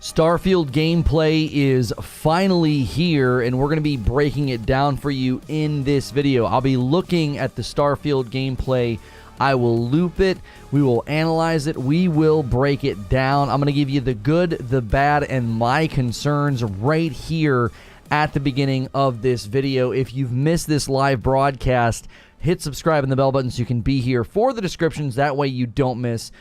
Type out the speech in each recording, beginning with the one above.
Starfield gameplay is finally here, and we're going to be breaking it down for you in this video. I'll be looking at the Starfield gameplay. I will loop it. We will analyze it. We will break it down. I'm going to give you the good, the bad, and my concerns right here at the beginning of this video. If you've missed this live broadcast, hit subscribe and the bell button so you can be here for the descriptions. That way you don't miss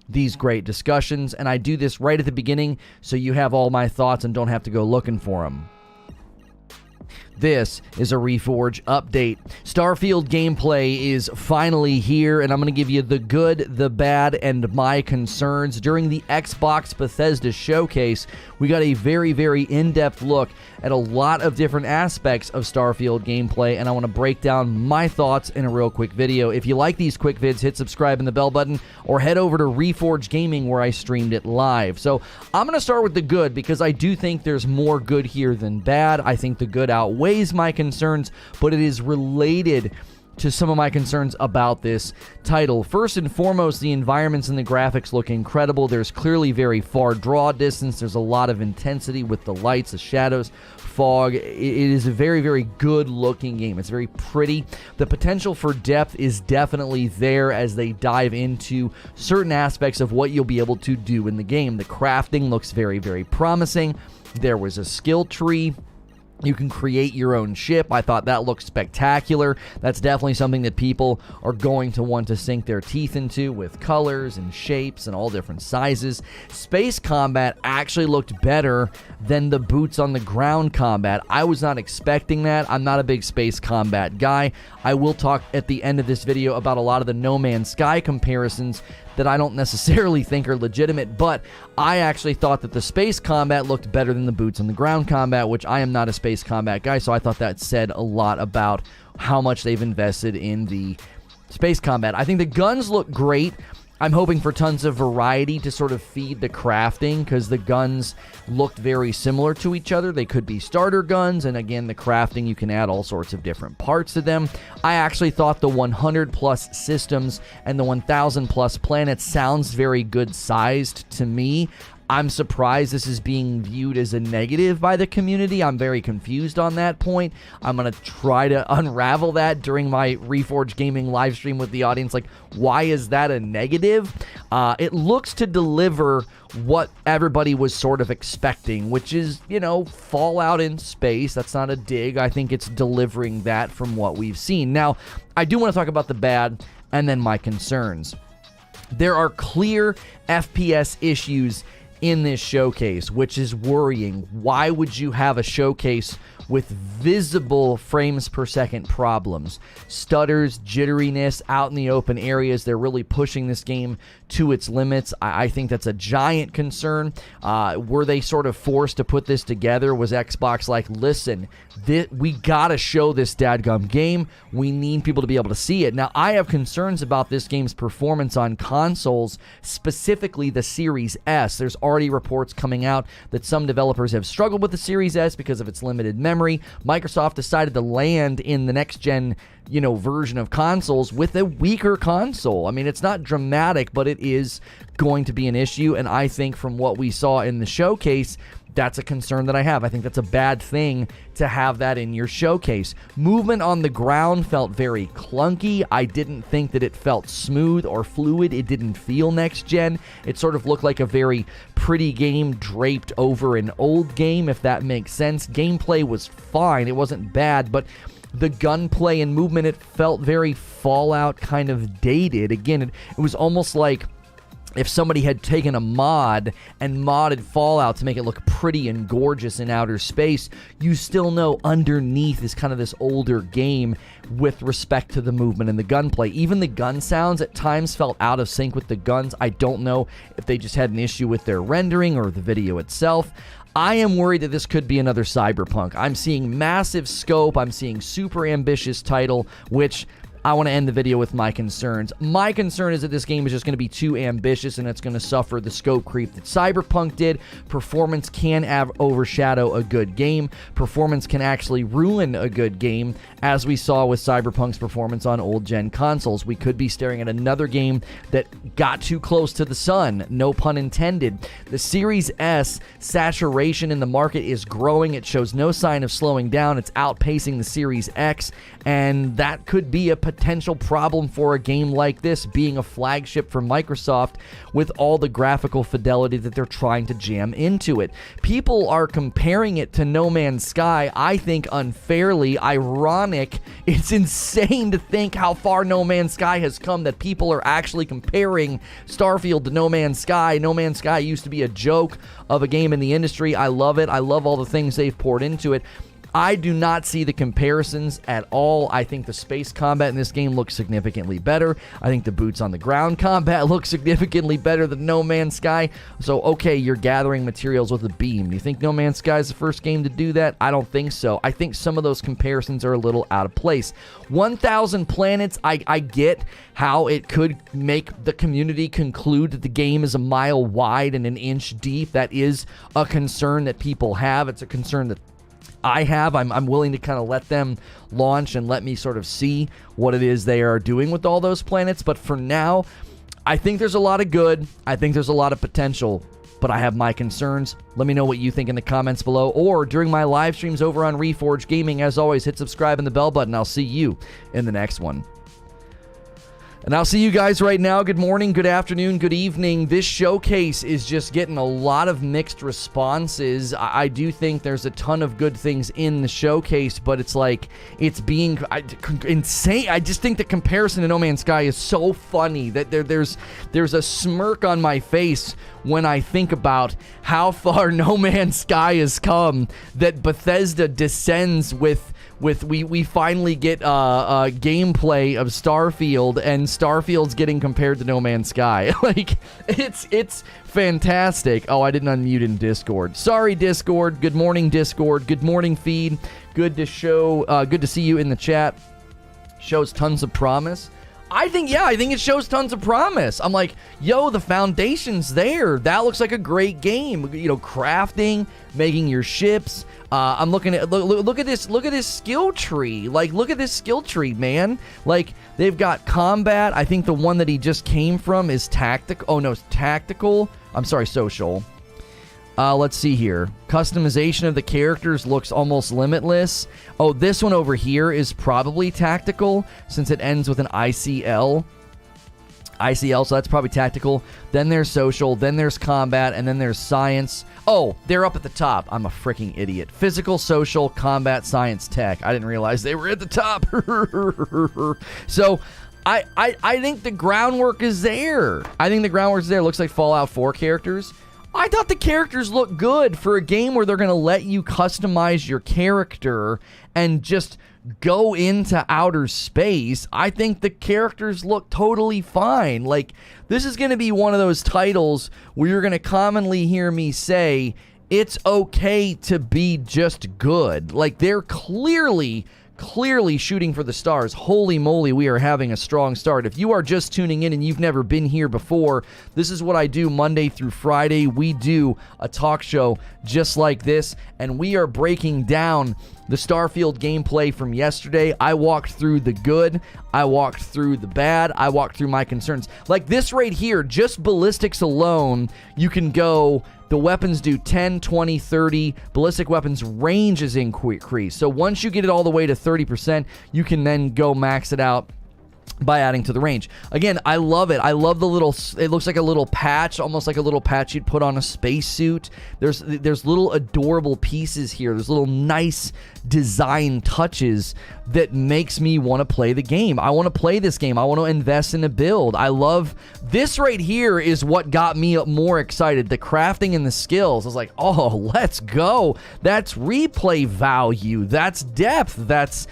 these great discussions, and I do this right at the beginning so you have all my thoughts and don't have to go looking for them. This is a Reforge update. Starfield gameplay is finally here, and I'm going to give you the good, the bad, and my concerns. During the Xbox Bethesda Showcase, we got a very, very in-depth look at a lot of different aspects of Starfield gameplay, and I want to break down my thoughts in a real quick video. If you like these quick vids, hit subscribe and the bell button, or head over to Reforge Gaming where I streamed it live. So I'm going to start with the good because I do think there's more good here than bad. I think the good outweighs my concerns, but it is related to some of my concerns about this title. First and foremost, the environments and the graphics look incredible. There's clearly very far draw distance. There's a lot of intensity with the lights, the shadows, fog. It is a very, very good looking game. It's very pretty. The potential for depth is definitely there as they dive into certain aspects of what you'll be able to do in the game. The crafting looks very, very promising. There was a skill tree. You can create your own ship. I thought that looked spectacular. That's definitely something that people are going to want to sink their teeth into with colors and shapes and all different sizes. Space combat actually looked better than the boots on the ground combat. I was not expecting that. I'm not a big space combat guy. I will talk at the end of this video about a lot of the No Man's Sky comparisons that I don't necessarily think are legitimate, but I actually thought that the space combat looked better than the boots on the ground combat, which I am not a space combat guy, so I thought that said a lot about how much they've invested in the space combat. I think the guns look great. I'm hoping for tons of variety to sort of feed the crafting because the guns looked very similar to each other. They could be starter guns, and again, the crafting, you can add all sorts of different parts to them. I actually thought the 100 plus systems and the 1,000 plus planets sounds very good sized to me. I'm surprised this is being viewed as a negative by the community. I'm very confused on that point. I'm going to try to unravel that during my Reforge Gaming live stream with the audience. Like, why is that a negative? It looks to deliver what everybody was sort of expecting, which is, you know, Fallout in space. That's not a dig. I think it's delivering that from what we've seen. Now, I do want to talk about the bad and then my concerns. There are clear FPS issues in this showcase, which is worrying. Why would you have a showcase with visible frames per second problems? Stutters, jitteriness out in the open areas. They're really pushing this game to its limits. I think that's a giant concern. Were they sort of forced to put this together? Was Xbox like, listen, we gotta show this dadgum game. We need people to be able to see it. Now, I have concerns about this game's performance on consoles, specifically the Series S. There's already reports coming out that some developers have struggled with the Series S because of its limited memory. Microsoft decided to land in the next-gen, version of consoles with a weaker console. I mean, it's not dramatic, but it is going to be an issue, and I think from what we saw in the showcase, that's a concern that I have. I think that's a bad thing to have that in your showcase. Movement on the ground felt very clunky. I didn't think that it felt smooth or fluid. It didn't feel next gen. It sort of looked like a very pretty game draped over an old game, if that makes sense. Gameplay was fine. It wasn't bad, but the gunplay and movement, it felt very Fallout kind of dated. Again, it was almost like if somebody had taken a mod and modded Fallout to make it look pretty and gorgeous in outer space, you still know underneath is kind of this older game with respect to the movement and the gunplay. Even the gun sounds at times felt out of sync with the guns. I don't know if they just had an issue with their rendering or the video itself. I am worried that this could be another Cyberpunk. I'm seeing massive scope. I'm seeing super ambitious title, which I want to end the video with my concerns. My concern is that this game is just going to be too ambitious and it's going to suffer the scope creep that Cyberpunk did. Performance can overshadow a good game. Performance can actually ruin a good game, as we saw with Cyberpunk's performance on old-gen consoles. We could be staring at another game that got too close to the sun, no pun intended. The Series S saturation in the market is growing. It shows no sign of slowing down. It's outpacing the Series X, and that could be a potential problem for a game like this, being a flagship for Microsoft with all the graphical fidelity that they're trying to jam into it. People are comparing it to No Man's Sky, I think unfairly, ironic. It's insane to think how far No Man's Sky has come, that people are actually comparing Starfield to No Man's Sky. No Man's Sky used to be a joke of a game in the industry. I love it. I love all the things they've poured into it. I do not see the comparisons at all. I think the space combat in this game looks significantly better. I think the boots on the ground combat looks significantly better than No Man's Sky. So, okay, you're gathering materials with a beam. Do you think No Man's Sky is the first game to do that? I don't think so. I think some of those comparisons are a little out of place. 1,000 planets, I get how it could make the community conclude that the game is a mile wide and an inch deep. That is a concern that people have. It's a concern that I have. I'm willing to kind of let them launch and let me sort of see what it is they are doing with all those planets. But for now, I think there's a lot of good. I think there's a lot of potential, but I have my concerns. Let me know what you think in the comments below or during my live streams over on Reforge Gaming. As always, hit subscribe and the bell button. I'll see you in the next one. And I'll see you guys right now. Good morning, good afternoon, good evening. This showcase is just getting a lot of mixed responses. I do think there's a ton of good things in the showcase, but it's like, it's being insane. I just think the comparison to No Man's Sky is so funny that there's a smirk on my face when I think about how far No Man's Sky has come, that Bethesda descends with we finally get gameplay of Starfield, and Starfield's getting compared to No Man's Sky. Like, it's fantastic. Oh, I didn't unmute in Discord. Sorry, Discord. Good morning, Discord. Good morning, feed. Good to see you in the chat. Shows tons of promise. I think it shows tons of promise. I'm like, yo, the foundation's there. That looks like a great game. You know, crafting, making your ships. I'm looking at look at this skill tree. Like, look at this skill tree, man. Like, they've got combat. I think the one that he just came from is tactical. Oh no, it's tactical. I'm sorry, social. Let's see here. Customization of the characters looks almost limitless. Oh, this one over here is probably tactical since it ends with an ICL. So that's probably tactical. Then there's social, then there's combat, and then there's science. Oh, they're up at the top. I'm a freaking idiot. Physical, social, combat, science, tech. I didn't realize they were at the top. So I think the groundwork is there. Looks like Fallout 4 characters. I thought the characters looked good for a game where they're going to let you customize your character and just go into outer space. I think the characters look totally fine. Like, this is going to be one of those titles where you're going to commonly hear me say, it's okay to be just good. Like, they're clearly shooting for the stars. Holy moly, we are having a strong start. If you are just tuning in and you've never been here before, this is what I do Monday through Friday. We do a talk show just like this, and we are breaking down the Starfield gameplay from yesterday. I walked through the good, I walked through the bad, I walked through my concerns. Like this right here, just ballistics alone, you can go, the weapons do 10, 20, 30. Ballistic weapons range is increased. So once you get it all the way to 30%, you can then go max it out by adding to the range. Again, I love it. I love the little, it looks like a little patch, almost like a little patch you'd put on a spacesuit. There's little adorable pieces here. There's little nice design touches that makes me want to play the game. I want to play this game. I want to invest in a build. I love this right here is what got me more excited. The crafting and the skills. I was like, oh, let's go. That's replay value. That's depth. That's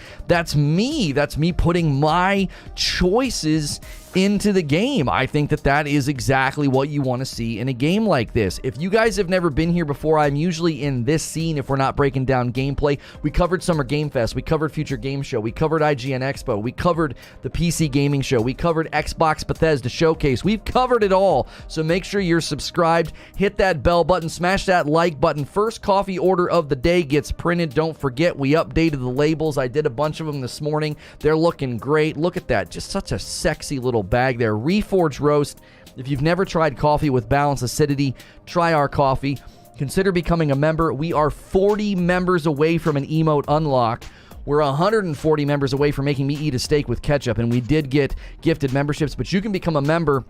me. That's me putting my choices into the game. I think that that is exactly what you want to see in a game like this. If you guys have never been here before, I'm usually in this scene if we're not breaking down gameplay. We covered Summer Game Fest, we covered Future Game Show, we covered IGN Expo, we covered the PC Gaming Show, we covered Xbox Bethesda Showcase. We've covered it all, so make sure you're subscribed, hit that bell button, smash that like button. First coffee order of the day gets printed. Don't forget, we updated the labels. I did a bunch of them this morning. They're looking great. Look at that, just such a sexy little bag there. Reforge Roast. If you've never tried coffee with balanced acidity, try our coffee. Consider becoming a member. We are 40 members away from an emote unlock. We're 140 members away from making me eat a steak with ketchup, and we did get gifted memberships, but you can become a member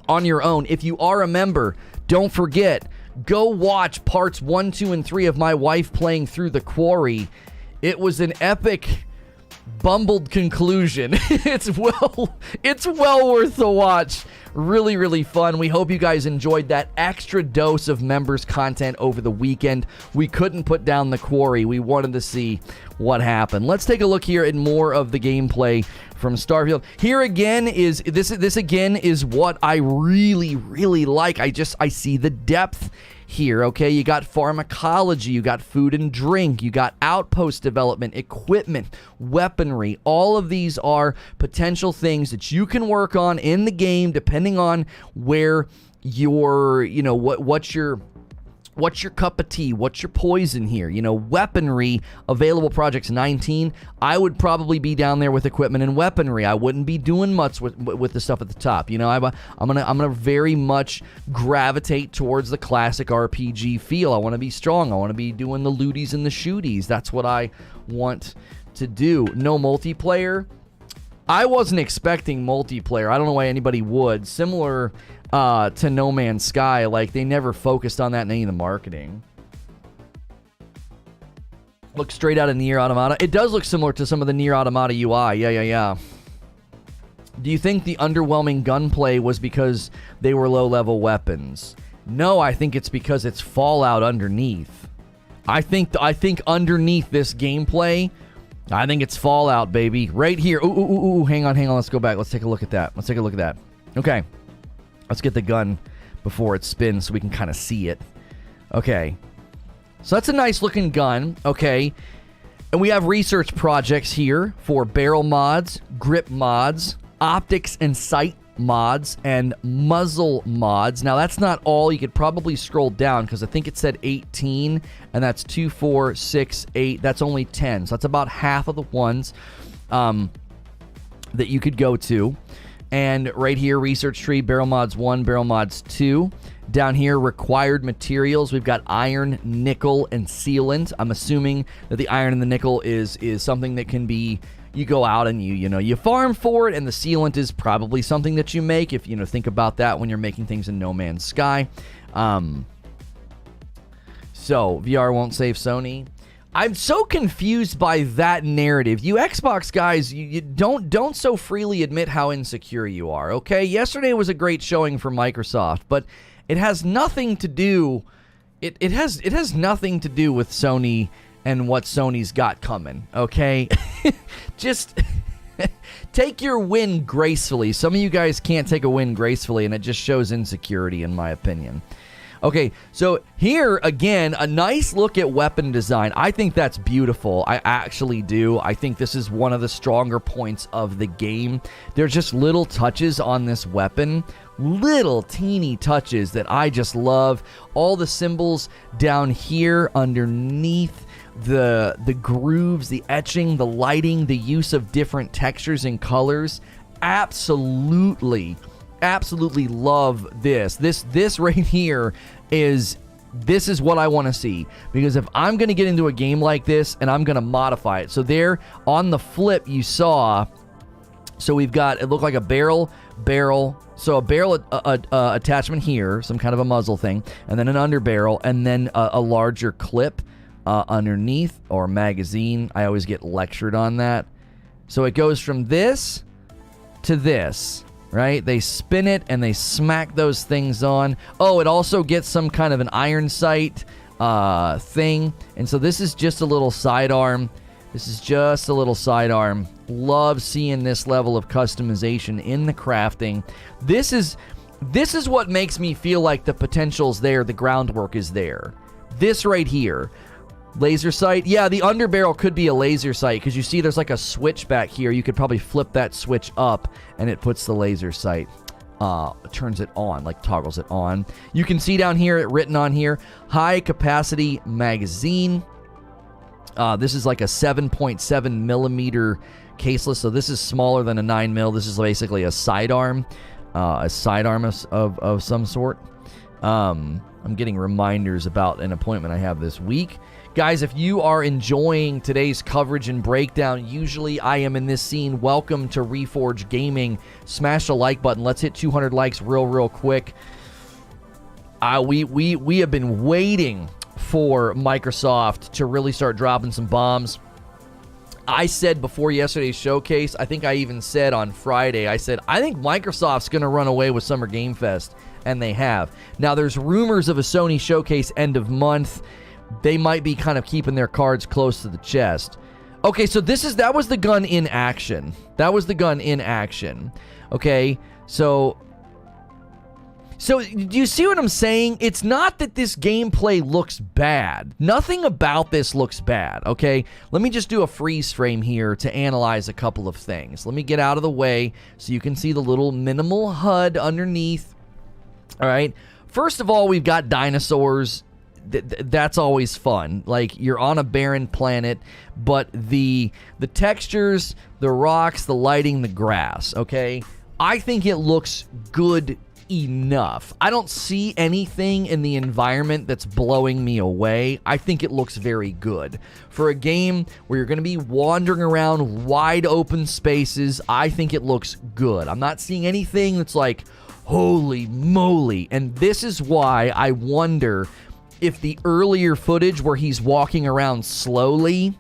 on your own. If you are a member, don't forget, go watch parts 1, 2, and 3 of my wife playing through The Quarry. It was an epic bumbled conclusion. It's well worth the watch. Really, really fun. We hope you guys enjoyed that extra dose of members content over the weekend. We couldn't put down The Quarry. We wanted to see what happened. Let's take a look here at more of the gameplay from Starfield. Here again is this again is what I really, really like. I see the depth here, okay? You got pharmacology, you got food and drink, you got outpost development, equipment, weaponry. All of these are potential things that you can work on in the game depending on where your, what's your cup of tea, what's your poison here. Weaponry, available projects 19. I would probably be down there with equipment and weaponry. I wouldn't be doing much with the stuff at the top. I'm gonna very much gravitate towards the classic RPG feel. I want to be strong. I want to be doing the looties and the shooties. That's what I want to do. No multiplayer. I wasn't expecting multiplayer. I don't know why anybody would. Similar to No Man's Sky, like they never focused on that in any of the marketing. Looks straight out of Nier Automata. It does look similar to some of the Nier Automata UI. Yeah. Do you think the underwhelming gunplay was because they were low-level weapons? No, I think it's because it's Fallout underneath. I think underneath this gameplay, I think it's Fallout, baby. Right here. Ooh. Hang on. Let's go back. Let's take a look at that. Okay. Let's get the gun before it spins so we can kind of see it. Okay. So that's a nice looking gun. Okay. And we have research projects here for barrel mods, grip mods, optics and sight mods, and muzzle mods. Now that's not all. You could probably scroll down because I think it said 18, and that's 2, 4, 6, 8. That's only 10. So that's about half of the ones that you could go to. And right here, research tree, barrel mods 1, barrel mods 2. Down here, required materials. We've got iron, nickel, and sealant. I'm assuming that the iron and the nickel is something that can be, you go out and you farm for it, and the sealant is probably something that you make if, think about that when you're making things in No Man's Sky. So, VR won't save Sony. I'm so confused by that narrative. You Xbox guys, you don't so freely admit how insecure you are, okay? Yesterday was a great showing for Microsoft, but it has nothing to do it has nothing to do with Sony and what Sony's got coming, okay? Just take your win gracefully. Some of you guys can't take a win gracefully, and it just shows insecurity in my opinion. Okay, so here, again, a nice look at weapon design. I think that's beautiful. I actually do. I think this is one of the stronger points of the game. There's just little touches on this weapon. Little teeny touches that I just love. All the symbols down here underneath, the grooves, the etching, the lighting, the use of different textures and colors. Absolutely love this. This right here is what I want to see, because if I'm going to get into a game like this and I'm going to modify it. So there on the flip you saw, so we've got, it looked like a barrel, so a barrel attachment here, some kind of a muzzle thing, and then an underbarrel, and then a larger clip underneath, or magazine. I always get lectured on that. So it goes from this to this. Right? They spin it and they smack those things on. Oh, it also gets some kind of an iron sight thing. And so this is just a little sidearm. Love seeing this level of customization in the crafting. This is what makes me feel like the potential's there, the groundwork is there. This right here. Laser sight. Yeah, the underbarrel could be a laser sight because you see there's like a switch back here. You could probably flip that switch up and it puts the laser sight. Turns it on, like toggles it on. You can see down here, written on here, high capacity magazine. This is like a 7.7 millimeter caseless, so this is smaller than a 9 mil. This is basically a sidearm of some sort. I'm getting reminders about an appointment I have this week. Guys, if you are enjoying today's coverage and breakdown, usually I am in this scene. Welcome to Reforge Gaming. Smash the like button. Let's hit 200 likes real quick. We have been waiting for Microsoft to really start dropping some bombs. I said before yesterday's showcase, I think I even said on Friday, I said, I think Microsoft's going to run away with Summer Game Fest, and they have. Now, there's rumors of a Sony showcase end of month. They might be kind of keeping their cards close to the chest. Okay, so that was the gun in action. That was the gun in action. Okay, so do you see what I'm saying? It's not that this gameplay looks bad. Nothing about this looks bad, okay? Let me just do a freeze frame here to analyze a couple of things. Let me get out of the way so you can see the little minimal HUD underneath. All right. First of all, we've got dinosaurs. That's always fun. Like, you're on a barren planet, but the textures, the rocks, the lighting, the grass, okay? I think it looks good enough. I don't see anything in the environment that's blowing me away. I think it looks very good. For a game where you're going to be wandering around wide open spaces, I think it looks good. I'm not seeing anything that's like, holy moly. And this is why I wonder if the earlier footage where he's walking around slowly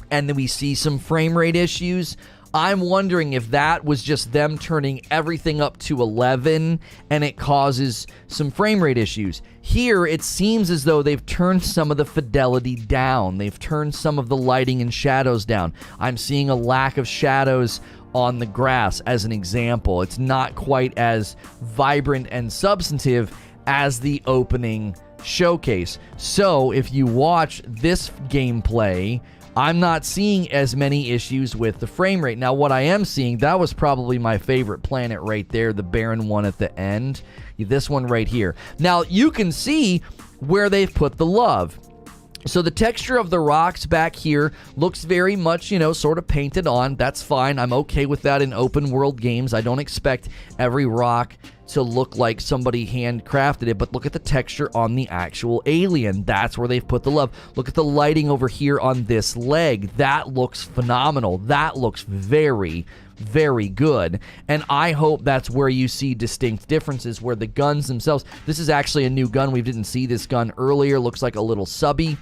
and then we see some frame rate issues, I'm wondering if that was just them turning everything up to 11 and it causes some frame rate issues. Here, it seems as though they've turned some of the fidelity down. They've turned some of the lighting and shadows down. I'm seeing a lack of shadows on the grass as an example. It's not quite as vibrant and substantive as the opening showcase. So if you watch this gameplay, I'm not seeing as many issues with the frame rate. Now, what I am seeing, that was probably my favorite planet right there, the barren one at the end. This one right here. Now, you can see where they've put the love. So the texture of the rocks back here looks very much, sort of painted on. That's fine. I'm okay with that in open world games. I don't expect every rock to look like somebody handcrafted it, but look at the texture on the actual alien. That's where they've put the love. Look at the lighting over here on this leg. That looks phenomenal. That looks very, very good. And I hope that's where you see distinct differences, where the guns themselves, this is actually a new gun. We didn't see this gun earlier. Looks like a little subby.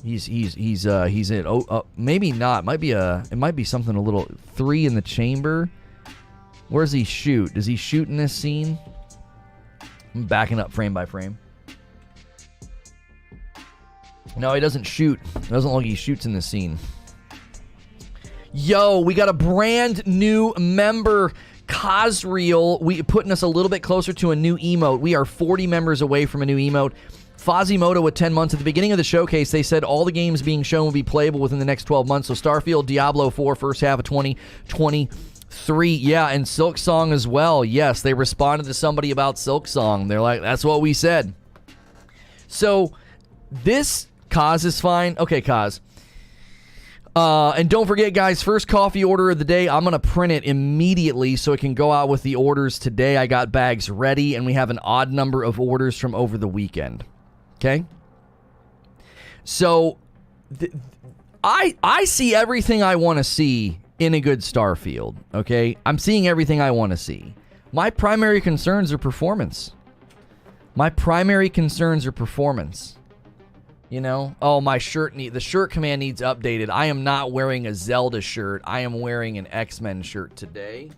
He's in, maybe not. It might be something a little 3 in the chamber. Where does he shoot? Does he shoot in this scene? I'm backing up frame by frame. No, he doesn't shoot. It doesn't look like he shoots in this scene. Yo, we got a brand new member, Cosreal, putting us a little bit closer to a new emote. We are 40 members away from a new emote. Fazimoto with 10 months. At the beginning of the showcase, they said all the games being shown will be playable within the next 12 months. So Starfield, Diablo 4, first half of 2023. Yeah, and Silksong as well. Yes, they responded to somebody about Silksong. They're like, that's what we said. So this Kaz is fine. Okay, Kaz. And don't forget, guys, first coffee order of the day. I'm going to print it immediately so it can go out with the orders today. I got bags ready, and we have an odd number of orders from over the weekend. Okay? So, I see everything I want to see in a good Starfield. Okay? I'm seeing everything I want to see. My primary concerns are performance. Oh, my shirt the shirt command needs updated. I am not wearing a Zelda shirt. I am wearing an X-Men shirt today.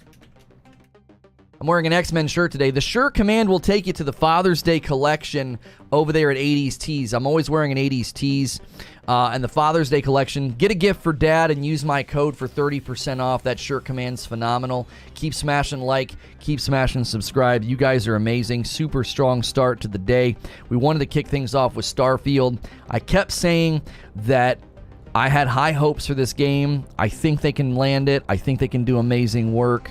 I'm wearing an X-Men shirt today. The shirt command will take you to the Father's Day collection over there at 80s Tees. I'm always wearing an 80s Tees. And the Father's Day collection. Get a gift for Dad and use my code for 30% off. That shirt command's phenomenal. Keep smashing like, keep smashing subscribe. You guys are amazing. Super strong start to the day. We wanted to kick things off with Starfield. I kept saying that I had high hopes for this game. I think they can land it. I think they can do amazing work.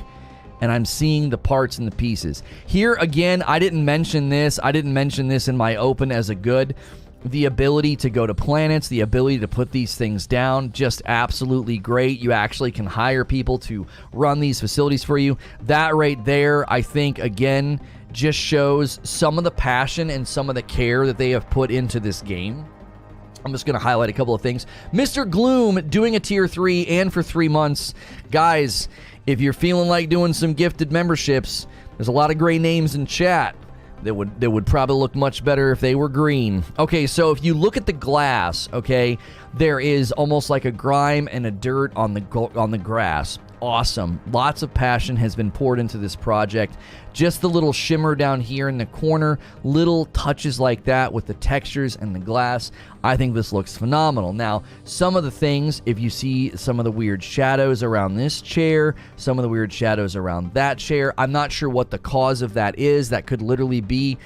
And I'm seeing the parts and the pieces. Here, again, I didn't mention this. I didn't mention this in my open as a good. The ability to go to planets, the ability to put these things down, just absolutely great. You actually can hire people to run these facilities for you. That right there, I think, again, just shows some of the passion and some of the care that they have put into this game. I'm just going to highlight a couple of things. Mr. Gloom doing a tier 3 and for 3 months. Guys, if you're feeling like doing some gifted memberships, there's a lot of gray names in chat that would probably look much better if they were green. Okay, so if you look at the glass, okay, there is almost like a grime and a dirt on the grass. Awesome. Lots of passion has been poured into this project. Just the little shimmer down here in the corner, little touches like that with the textures and the glass. I think this looks phenomenal. Now, some of the things, if you see some of the weird shadows around this chair, some of the weird shadows around that chair, I'm not sure what the cause of that is. That could literally be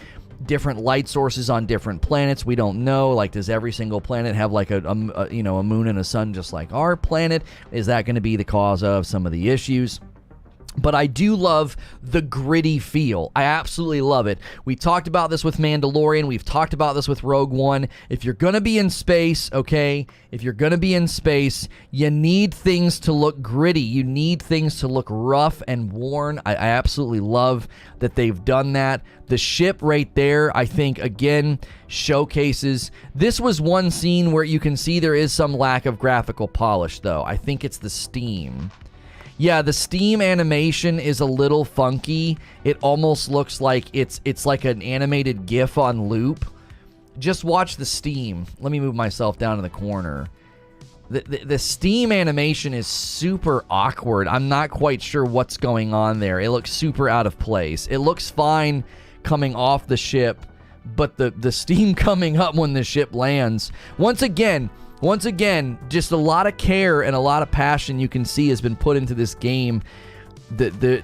different light sources on different planets. We don't know. Like, does every single planet have like a moon and a sun just like our planet? Is that going to be the cause of some of the issues? But I do love the gritty feel. I absolutely love it. We talked about this with Mandalorian. We've talked about this with Rogue One. If you're going to be in space, okay, if you're going to be in space, you need things to look gritty. You need things to look rough and worn. I absolutely love that they've done that. The ship right there, I think, again, showcases. This was one scene where you can see there is some lack of graphical polish, though. I think it's the steam. Yeah, the steam animation is a little funky. It almost looks like it's like an animated GIF on loop. Just watch the steam. Let me move myself down to the corner. The steam animation is super awkward. I'm not quite sure what's going on there. It looks super out of place. It looks fine coming off the ship, but the steam coming up when the ship lands. Once again, just a lot of care and a lot of passion you can see has been put into this game. The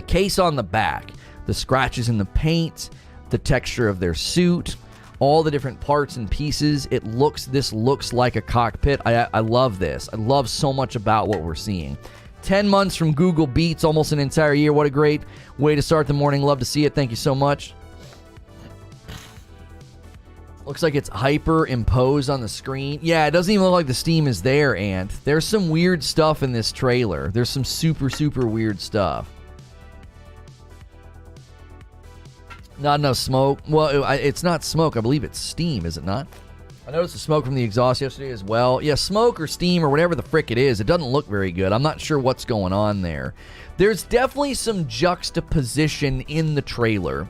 case on the back, the scratches in the paint, the texture of their suit, all the different parts and pieces. This looks like a cockpit. I love this. I love so much about what we're seeing. 10 months from Google Beats, almost an entire year. What a great way to start the morning. Love to see it. Thank you so much. Looks like it's hyper imposed on the screen. Yeah, it doesn't even look like the steam is there, Ant. There's some weird stuff in this trailer. There's some super, super weird stuff. Not enough smoke. Well, it's not smoke. I believe it's steam, is it not? I noticed the smoke from the exhaust yesterday as well. Yeah, smoke or steam or whatever the frick it is. It doesn't look very good. I'm not sure what's going on there. There's definitely some juxtaposition in the trailer.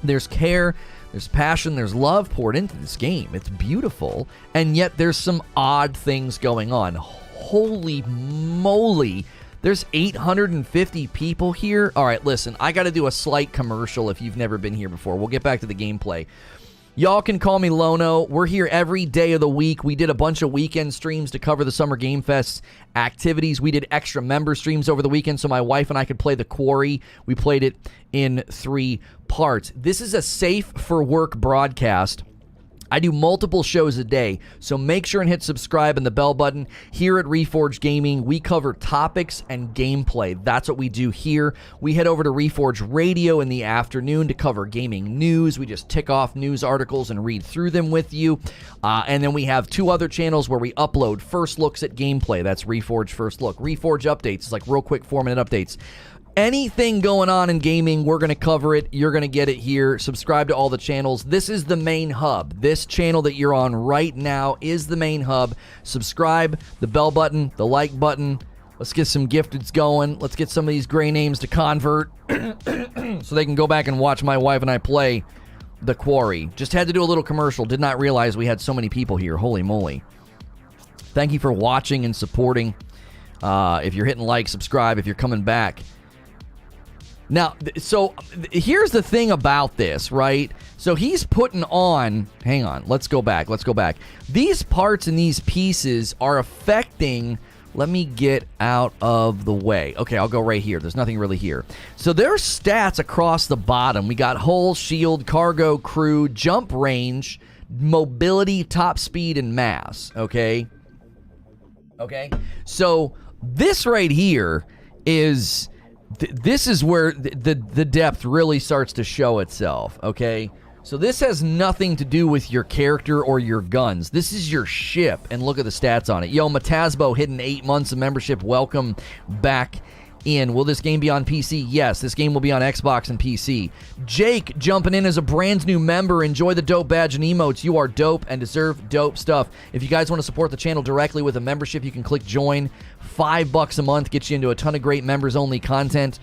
There's care, there's passion, there's love poured into this game. It's beautiful, and yet there's some odd things going on. Holy moly. There's 850 people here. All right, listen, I got to do a slight commercial if you've never been here before. We'll get back to the gameplay. Y'all can call me Lono. We're here every day of the week. We did a bunch of weekend streams to cover the Summer Game Fest activities. We did extra member streams over the weekend so my wife and I could play The Quarry. We played it in 3 parts. This is a safe for work broadcast. I do multiple shows a day, so make sure and hit subscribe and the bell button. Here at Reforge Gaming, we cover topics and gameplay. That's what we do here. We head over to Reforge Radio in the afternoon to cover gaming news. We just tick off news articles and read through them with you. And then we have 2 other channels where we upload first looks at gameplay. That's Reforge First Look. Reforge Updates. It's like real quick 4-minute updates. Anything going on in gaming, we're going to cover it. You're going to get it here. Subscribe to all the channels. This is the main hub. This channel that you're on right now is the main hub. Subscribe, the bell button, the like button. Let's get some gifteds going. Let's get some of these gray names to convert so they can go back and watch my wife and I play The Quarry. Just had to do a little commercial. Did not realize we had so many people here. Holy moly. Thank you for watching and supporting. If you're hitting like, subscribe. If you're coming back, Now, here's the thing about this, right? So he's putting on, hang on, let's go back. These parts and these pieces are affecting, let me get out of the way. Okay, I'll go right here. There's nothing really here. So there's stats across the bottom. We got hull, shield, cargo, crew, jump range, mobility, top speed, and mass, okay? Okay, so this right here is... This is where the depth really starts to show itself, okay? So this has nothing to do with your character or your guns. This is your ship, and look at the stats on it. Yo, Matasbo hitting 8 months of membership. Welcome back in. Will this game be on PC? Yes, this game will be on Xbox and PC. Jake jumping in as a brand new member. Enjoy the dope badge and emotes. You are dope and deserve dope stuff. If you guys want to support the channel directly with a membership, you can click join. $5 a month gets you into a ton of great members-only content.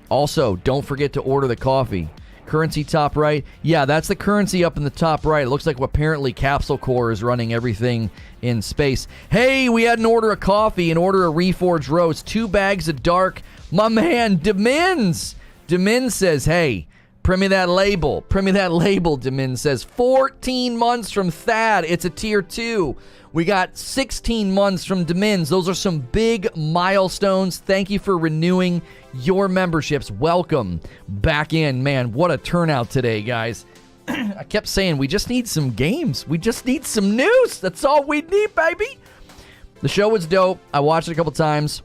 Also, don't forget to order the coffee. Currency top right. Yeah, that's the currency up in the top right. It looks like apparently Capsule Core is running everything in space. Hey, we had an order of coffee, an order of Reforge roast, 2 bags of dark. My man, Demins. Demins says, hey, print me that label. Print me that label, Demins says. 14 months from Thad. It's a tier 2. We got 16 months from Demins. Those are some big milestones. Thank you for renewing your memberships. Welcome back in. Man, what a turnout today, guys. I kept saying we just need some games. We just need some news. That's all we need, baby. The show was dope. I watched it a couple times.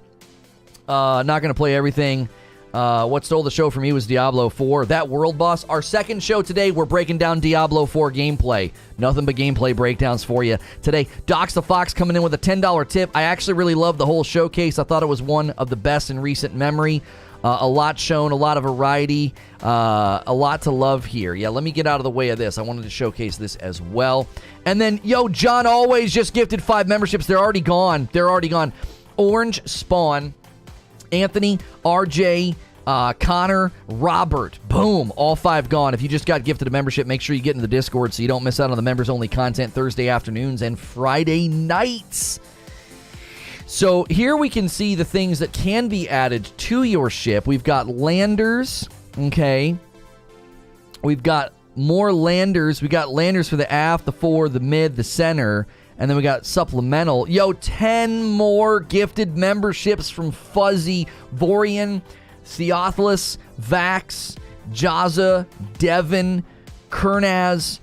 Not going to play everything. What stole the show for me was Diablo 4. That world boss. Our second show today, we're breaking down Diablo 4 gameplay. Nothing but gameplay breakdowns for you today. Docs the Fox coming in with a $10 tip. I actually really loved the whole showcase. I thought it was one of the best in recent memory. A lot shown, a lot of variety, a lot to love here. Yeah, let me get out of the way of this. I wanted to showcase this as well. And then, yo, John Always just gifted 5 memberships. They're already gone. Orange Spawn, Anthony, RJ, Connor, Robert. Boom. All 5 gone. If you just got gifted a membership, make sure you get in the Discord so you don't miss out on the members-only content Thursday afternoons and Friday nights. So here we can see the things that can be added to your ship. We've got landers, okay? We've got more landers. We got landers for the aft, the fore, the mid, the center. And then we got supplemental. Yo, 10 more gifted memberships from Fuzzy, Vorian, Theophilus, Vax, Jaza, Devin, Kernaz,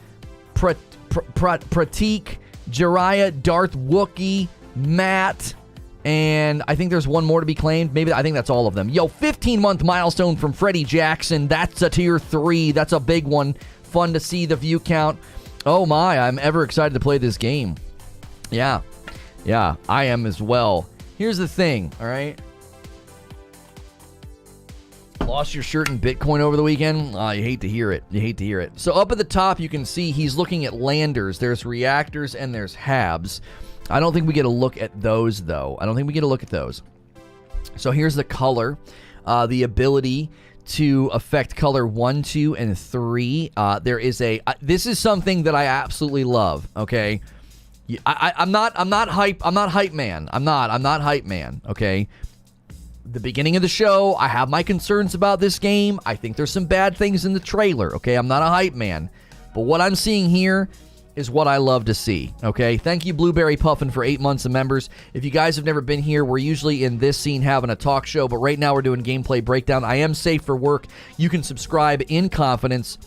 Pratik, Jiraiya, Darth Wookie, Matt, and I think there's one more to be claimed. I think that's all of them. Yo, 15-month milestone from Freddie Jackson. That's a tier 3. That's a big one. Fun to see the view count. Oh my, I'm ever excited to play this game. Yeah, I am as well. Here's the thing, all right? Lost your shirt in Bitcoin over the weekend? You hate to hear it. So up at the top, you can see he's looking at landers. There's reactors and there's habs. I don't think we get a look at those, though. So here's the color. The ability to affect color 1, 2, and 3. There is this is something that I absolutely love, okay? I'm not hype man, okay? The beginning of the show, I have my concerns about this game. I think there's some bad things in the trailer, okay? I'm not a hype man. But what I'm seeing here is what I love to see, okay? Thank you, Blueberry Puffin, for 8 months of members. If you guys have never been here, we're usually in this scene having a talk show, but right now we're doing gameplay breakdown. I am safe for work. You can subscribe in confidence.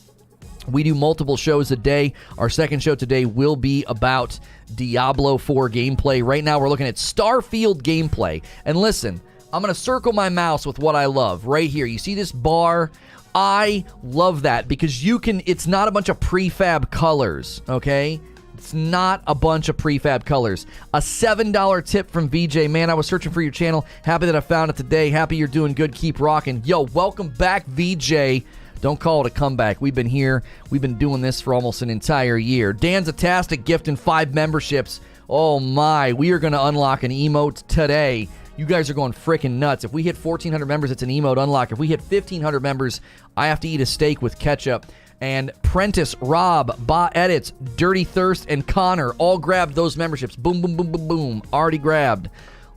We do multiple shows a day. Our second show today will be about Diablo 4 gameplay. Right now we're looking at Starfield gameplay. And listen, I'm going to circle my mouse with what I love right here. You see this bar? I love that because it's not a bunch of prefab colors, okay? It's not a bunch of prefab colors. A $7 tip from VJ. Man, I was searching for your channel. Happy that I found it today. Happy you're doing good. Keep rocking. Yo, welcome back, VJ. Don't call it a comeback. We've been here. We've been doing this for almost an entire year. Dan's Atastic gifting 5 memberships. Oh my, we are going to unlock an emote today. You guys are going freaking nuts. If we hit 1,400 members, it's an emote unlock. If we hit 1,500 members, I have to eat a steak with ketchup. And Prentice, Rob, Ba Edits, Dirty Thirst, and Connor all grabbed those memberships. Boom, boom, boom, boom, boom. Already grabbed.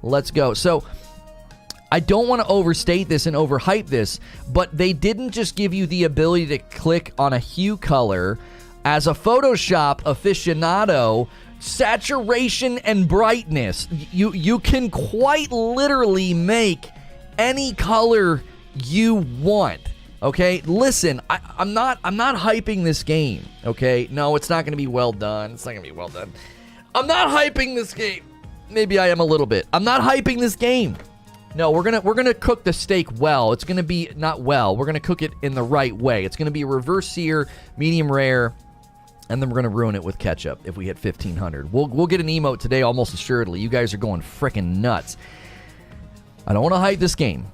Let's go. So I don't want to overstate this and overhype this, but they didn't just give you the ability to click on a hue color. As a Photoshop aficionado, saturation and brightness, you can quite literally make any color you want. Okay, listen, I'm not hyping this game. Okay, no, it's not going to be well done. It's not going to be well done. I'm not hyping this game. Maybe I am a little bit. I'm not hyping this game. No, we're gonna cook the steak well. It's gonna be not well. We're gonna cook it in the right way. It's gonna be reverse sear, medium rare, and then we're gonna ruin it with ketchup if we hit 1500. We'll get an emote today almost assuredly. You guys are going freaking nuts. I don't want to hype this game,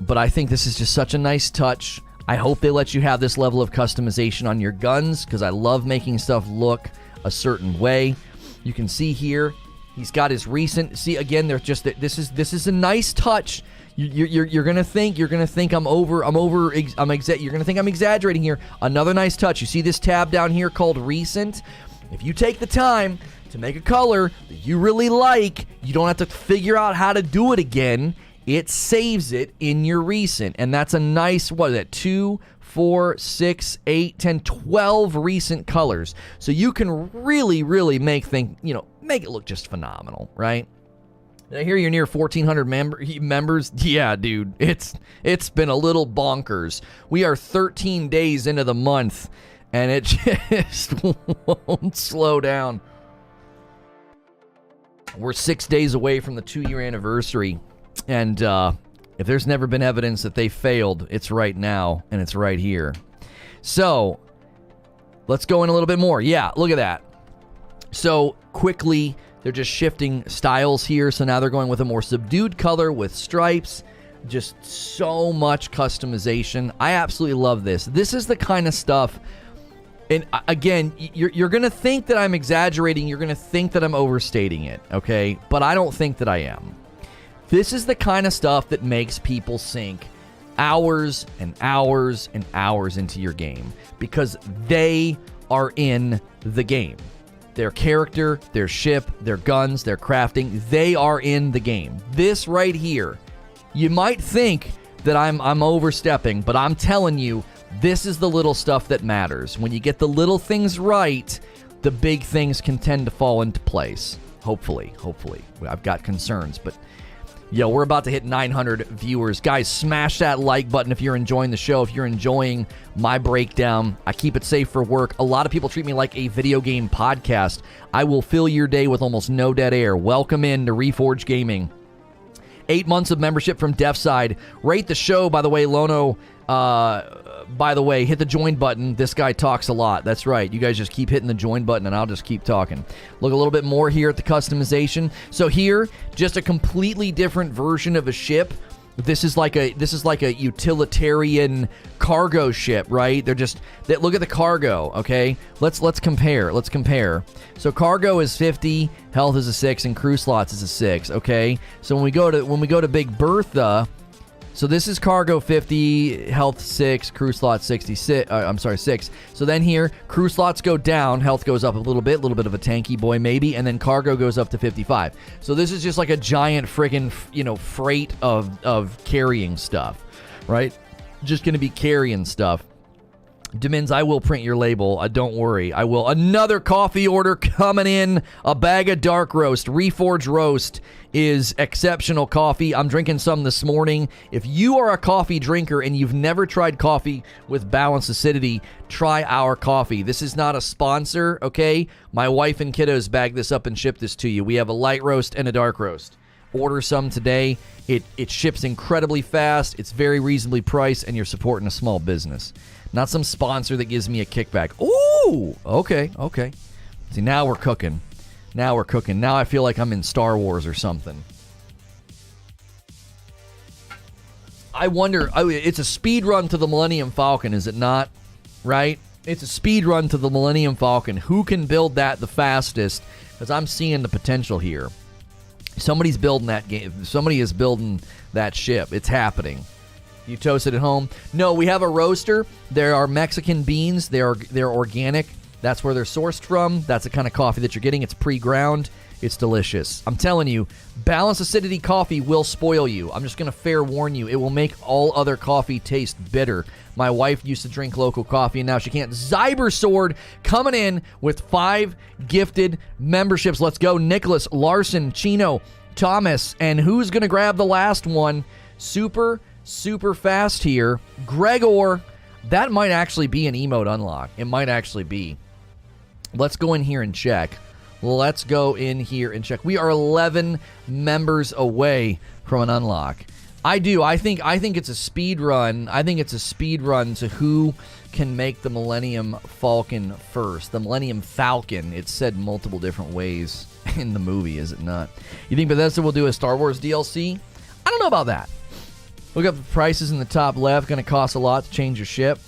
but I think this is just such a nice touch. I hope they let you have this level of customization on your guns because I love making stuff look a certain way. You can see here. He's got his recent. See again. There's just this is a nice touch. You're gonna think you're gonna think you're gonna think I'm exaggerating here. Another nice touch. You see this tab down here called recent. If you take the time to make a color that you really like, you don't have to figure out how to do it again. It saves it in your recent, and that's a nice. What is that? 2, 4, 6, 8, 10, 12 recent colors. So you can really make it look just phenomenal, right? I hear you're near 1,400 members. Yeah, dude, it's been a little bonkers. We are 13 days into the month, and it just won't slow down. We're 6 days away from the 2-year anniversary, and if there's never been evidence that they failed, it's right now, and it's right here. So, let's go in a little bit more. Yeah, look at that. So, quickly, they're just shifting styles here. So now they're going with a more subdued color with stripes. Just so much customization. I absolutely love this. This is the kind of stuff, and again, you're going to think that I'm exaggerating. You're going to think that I'm overstating it, okay? But I don't think that I am. This is the kind of stuff that makes people sink hours and hours and hours into your game because they are in the game. Their character, their ship, their guns, their crafting, they are in the game. This right here, you might think that I'm overstepping, but I'm telling you, this is the little stuff that matters. When you get the little things right, the big things can tend to fall into place. Hopefully. I've got concerns, but yo, we're about to hit 900 viewers. Guys, smash that like button if you're enjoying the show, if you're enjoying my breakdown. I keep it safe for work. A lot of people treat me like a video game podcast. I will fill your day with almost no dead air. Welcome in to Reforge Gaming. 8 months of membership from Deathside. Rate the show, by the way, Lono. By the way, hit the join button. This guy talks a lot. That's right. You guys just keep hitting the join button and I'll just keep talking. Look a little bit more here at the customization. So here, just a completely different version of a ship. This is like a utilitarian cargo ship, right? Look at the cargo, okay? Let's compare. So cargo is 50, health is a 6, and crew slots is a 6, okay? So when we go to Big Bertha, so this is cargo 50, health 6, crew slot 66. 6. So then here, crew slots go down, health goes up a little bit of a tanky boy maybe, and then cargo goes up to 55. So this is just like a giant friggin', freight of carrying stuff, right? Just gonna be carrying stuff. Demins, I will print your label. Don't worry. I will. Another coffee order coming in. A bag of dark roast. Reforge Roast is exceptional coffee. I'm drinking some this morning. If you are a coffee drinker and you've never tried coffee with balanced acidity, try our coffee. This is not a sponsor, okay? My wife and kiddos bagged this up and shipped this to you. We have a light roast and a dark roast. Order some today. It ships incredibly fast. It's very reasonably priced, and you're supporting a small business. Not some sponsor that gives me a kickback. Ooh, okay. See, now we're cooking. Now I feel like I'm in Star Wars or something. I wonder, it's a speed run to the Millennium Falcon, is it not? Right? It's a speed run to the Millennium Falcon. Who can build that the fastest? Because I'm seeing the potential here. Somebody's building that game. Somebody is building that ship. It's happening. You toast it at home? No, we have a roaster. There are Mexican beans. They're organic. That's where they're sourced from. That's the kind of coffee that you're getting. It's pre-ground. It's delicious. I'm telling you, balanced acidity coffee will spoil you. I'm just going to fair warn you. It will make all other coffee taste bitter. My wife used to drink local coffee, and now she can't. Zybersword coming in with 5 gifted memberships. Let's go. Nicholas, Larson, Chino, Thomas, and who's going to grab the last one? Super fast here. Gregor. That might actually be an emote unlock. It might actually be. Let's go in here and check. Let's go in here and check. We are 11 members away from an unlock. I think it's a speed run. I think it's a speed run to who can make the Millennium Falcon first. The Millennium Falcon. It's said multiple different ways in the movie, is it not? You think Bethesda will do a Star Wars DLC? I don't know about that. Look up the prices in the top left. Going to cost a lot to change your ship.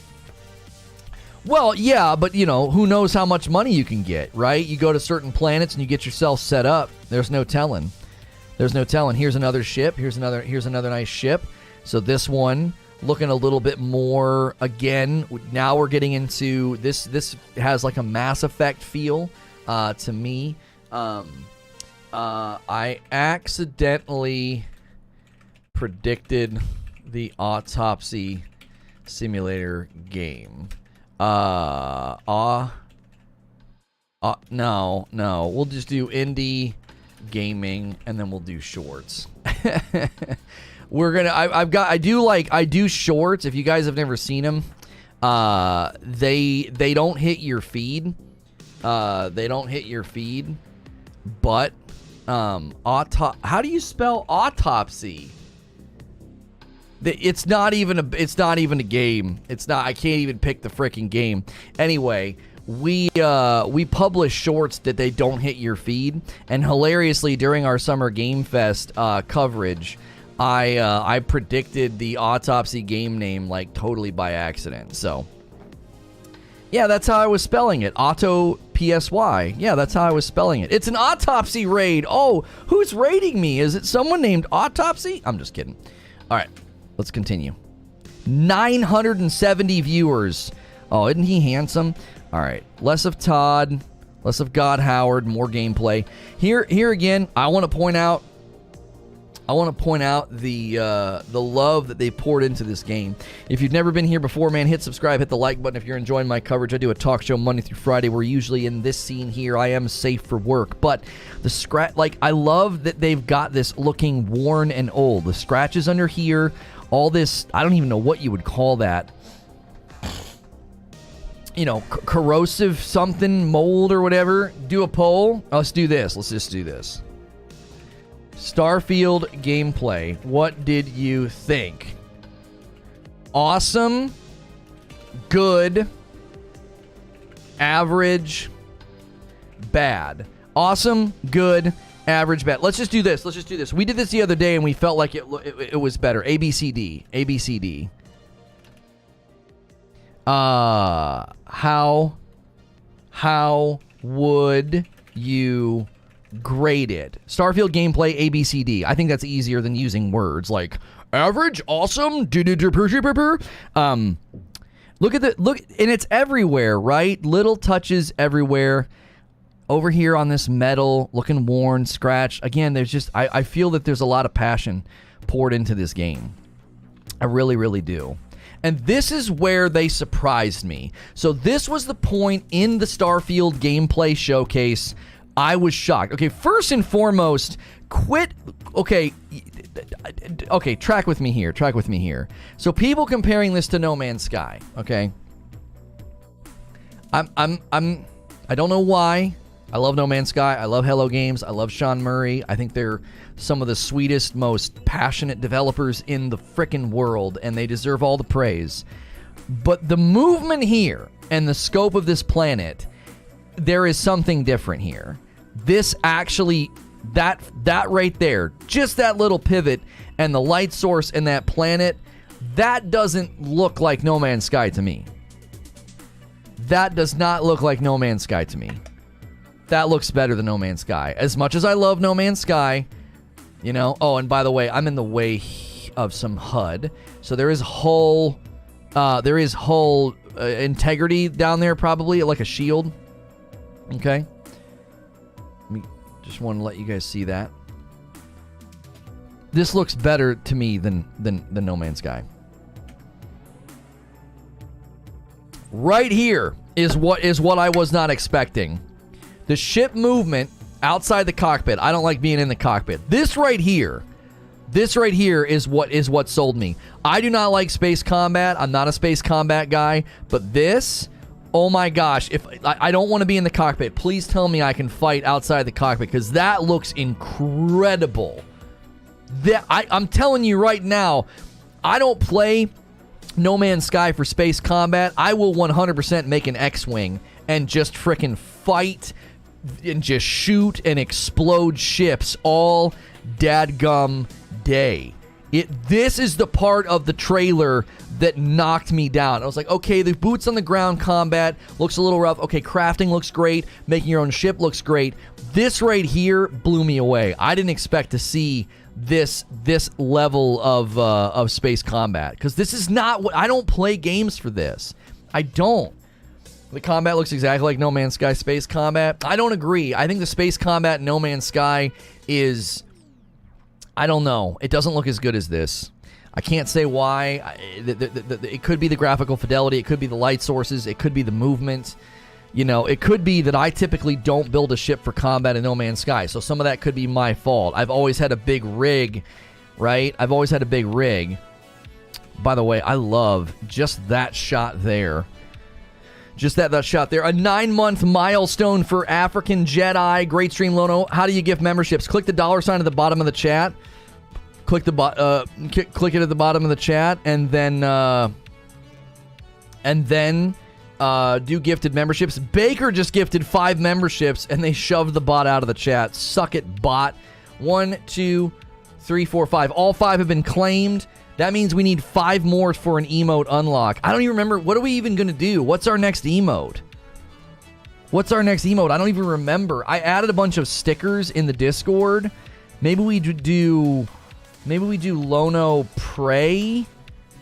Well, yeah, but, who knows how much money you can get, right? You go to certain planets and you get yourself set up. There's no telling. There's no telling. Here's another ship. Here's another nice ship. So this one looking a little bit more, again, now we're getting into this. This has like a Mass Effect feel to me. I accidentally predicted the Autopsy Simulator game. No. We'll just do indie gaming and then we'll do shorts. I do shorts. If you guys have never seen them, they don't hit your feed. But how do you spell autopsy? It's not even a game. It's not. I can't even pick the freaking game. Anyway, we publish shorts that they don't hit your feed, and hilariously during our Summer Game Fest coverage, I predicted the Autopsy game name like totally by accident. So yeah, that's how I was spelling it. Auto PSY. Yeah, that's how I was spelling it. It's an autopsy raid. Oh, who's raiding me? Is it someone named Autopsy? I'm just kidding. All right. Let's continue. 970 viewers. Oh, isn't he handsome? All right. Less of Todd, less of God Howard, more gameplay. Here again, I want to point out the love that they poured into this game. If you've never been here before, man, hit subscribe, hit the like button if you're enjoying my coverage. I do a talk show Monday through Friday. We're usually in this scene here. I am safe for work, but I love that they've got this looking worn and old. The scratches under here, all this, I don't even know what you would call that. Corrosive something, mold or whatever. Do a poll. Let's do this. Let's just do this. Starfield gameplay. What did you think? Awesome, good, average, bad. Awesome, good, average, bad. Let's just do this. We did this the other day and we felt like it was better. ABCD. ABCD. How would you grade it? Starfield gameplay ABCD. I think that's easier than using words like average, awesome, look and it's everywhere, right? Little touches everywhere. Over here on this metal, looking worn, scratched. Again, there's just I feel that there's a lot of passion poured into this game. I really, really do. And this is where they surprised me. So this was the point in the Starfield gameplay showcase. I was shocked. Okay, first and foremost, okay, track with me here. So people comparing this to No Man's Sky, okay? I don't know why. I love No Man's Sky. I love Hello Games. I love Sean Murray. I think they're some of the sweetest, most passionate developers in the frickin' world, and they deserve all the praise. But the movement here and the scope of this planet, there is something different here. This actually, that right there, just that little pivot and the light source and that planet, that doesn't look like No Man's Sky to me. That does not look like No Man's Sky to me. That looks better than No Man's Sky. As much as I love No Man's Sky, oh, and by the way, I'm in the way of some HUD. So there is hull integrity down there, probably like a shield. Okay? Just want to let you guys see that. This looks better to me than No Man's Sky. Right here is what I was not expecting. The ship movement outside the cockpit. I don't like being in the cockpit. This right here is what sold me. I do not like space combat. I'm not a space combat guy, but this, oh my gosh, if I don't want to be in the cockpit, please tell me I can fight outside the cockpit, because that looks incredible. I'm telling you right now, I don't play No Man's Sky for space combat. I will 100% make an X-Wing and just frickin' fight and just shoot and explode ships all dadgum day. This is the part of the trailer that knocked me down. I was like, okay, the boots on the ground combat looks a little rough. Okay, crafting looks great. Making your own ship looks great. This right here blew me away. I didn't expect to see this level of space combat, because this is not what I don't play games for this. I don't. The combat looks exactly like No Man's Sky space combat. I don't agree. I think the space combat in No Man's Sky is, I don't know. It doesn't look as good as this. I can't say why. It could be the graphical fidelity. It could be the light sources. It could be the movement. You know, it could be that I typically don't build a ship for combat in No Man's Sky, so some of that could be my fault. I've always had a big rig, right? I've always had a big rig. By the way, I love just that shot there. Just that shot there. A 9-month milestone for African Jedi. Great stream, Lono. How do you gift memberships? Click the $ sign at the bottom of the chat. Click it at the bottom of the chat, and then do gifted memberships. Baker just gifted 5 memberships, and they shoved the bot out of the chat. Suck it, bot. 1, 2, 3, 4, 5. All 5 have been claimed. That means we need 5 more for an emote unlock. I don't even remember. What are we even going to do? What's our next emote? I don't even remember. I added a bunch of stickers in the Discord. Maybe we do Lono Pray?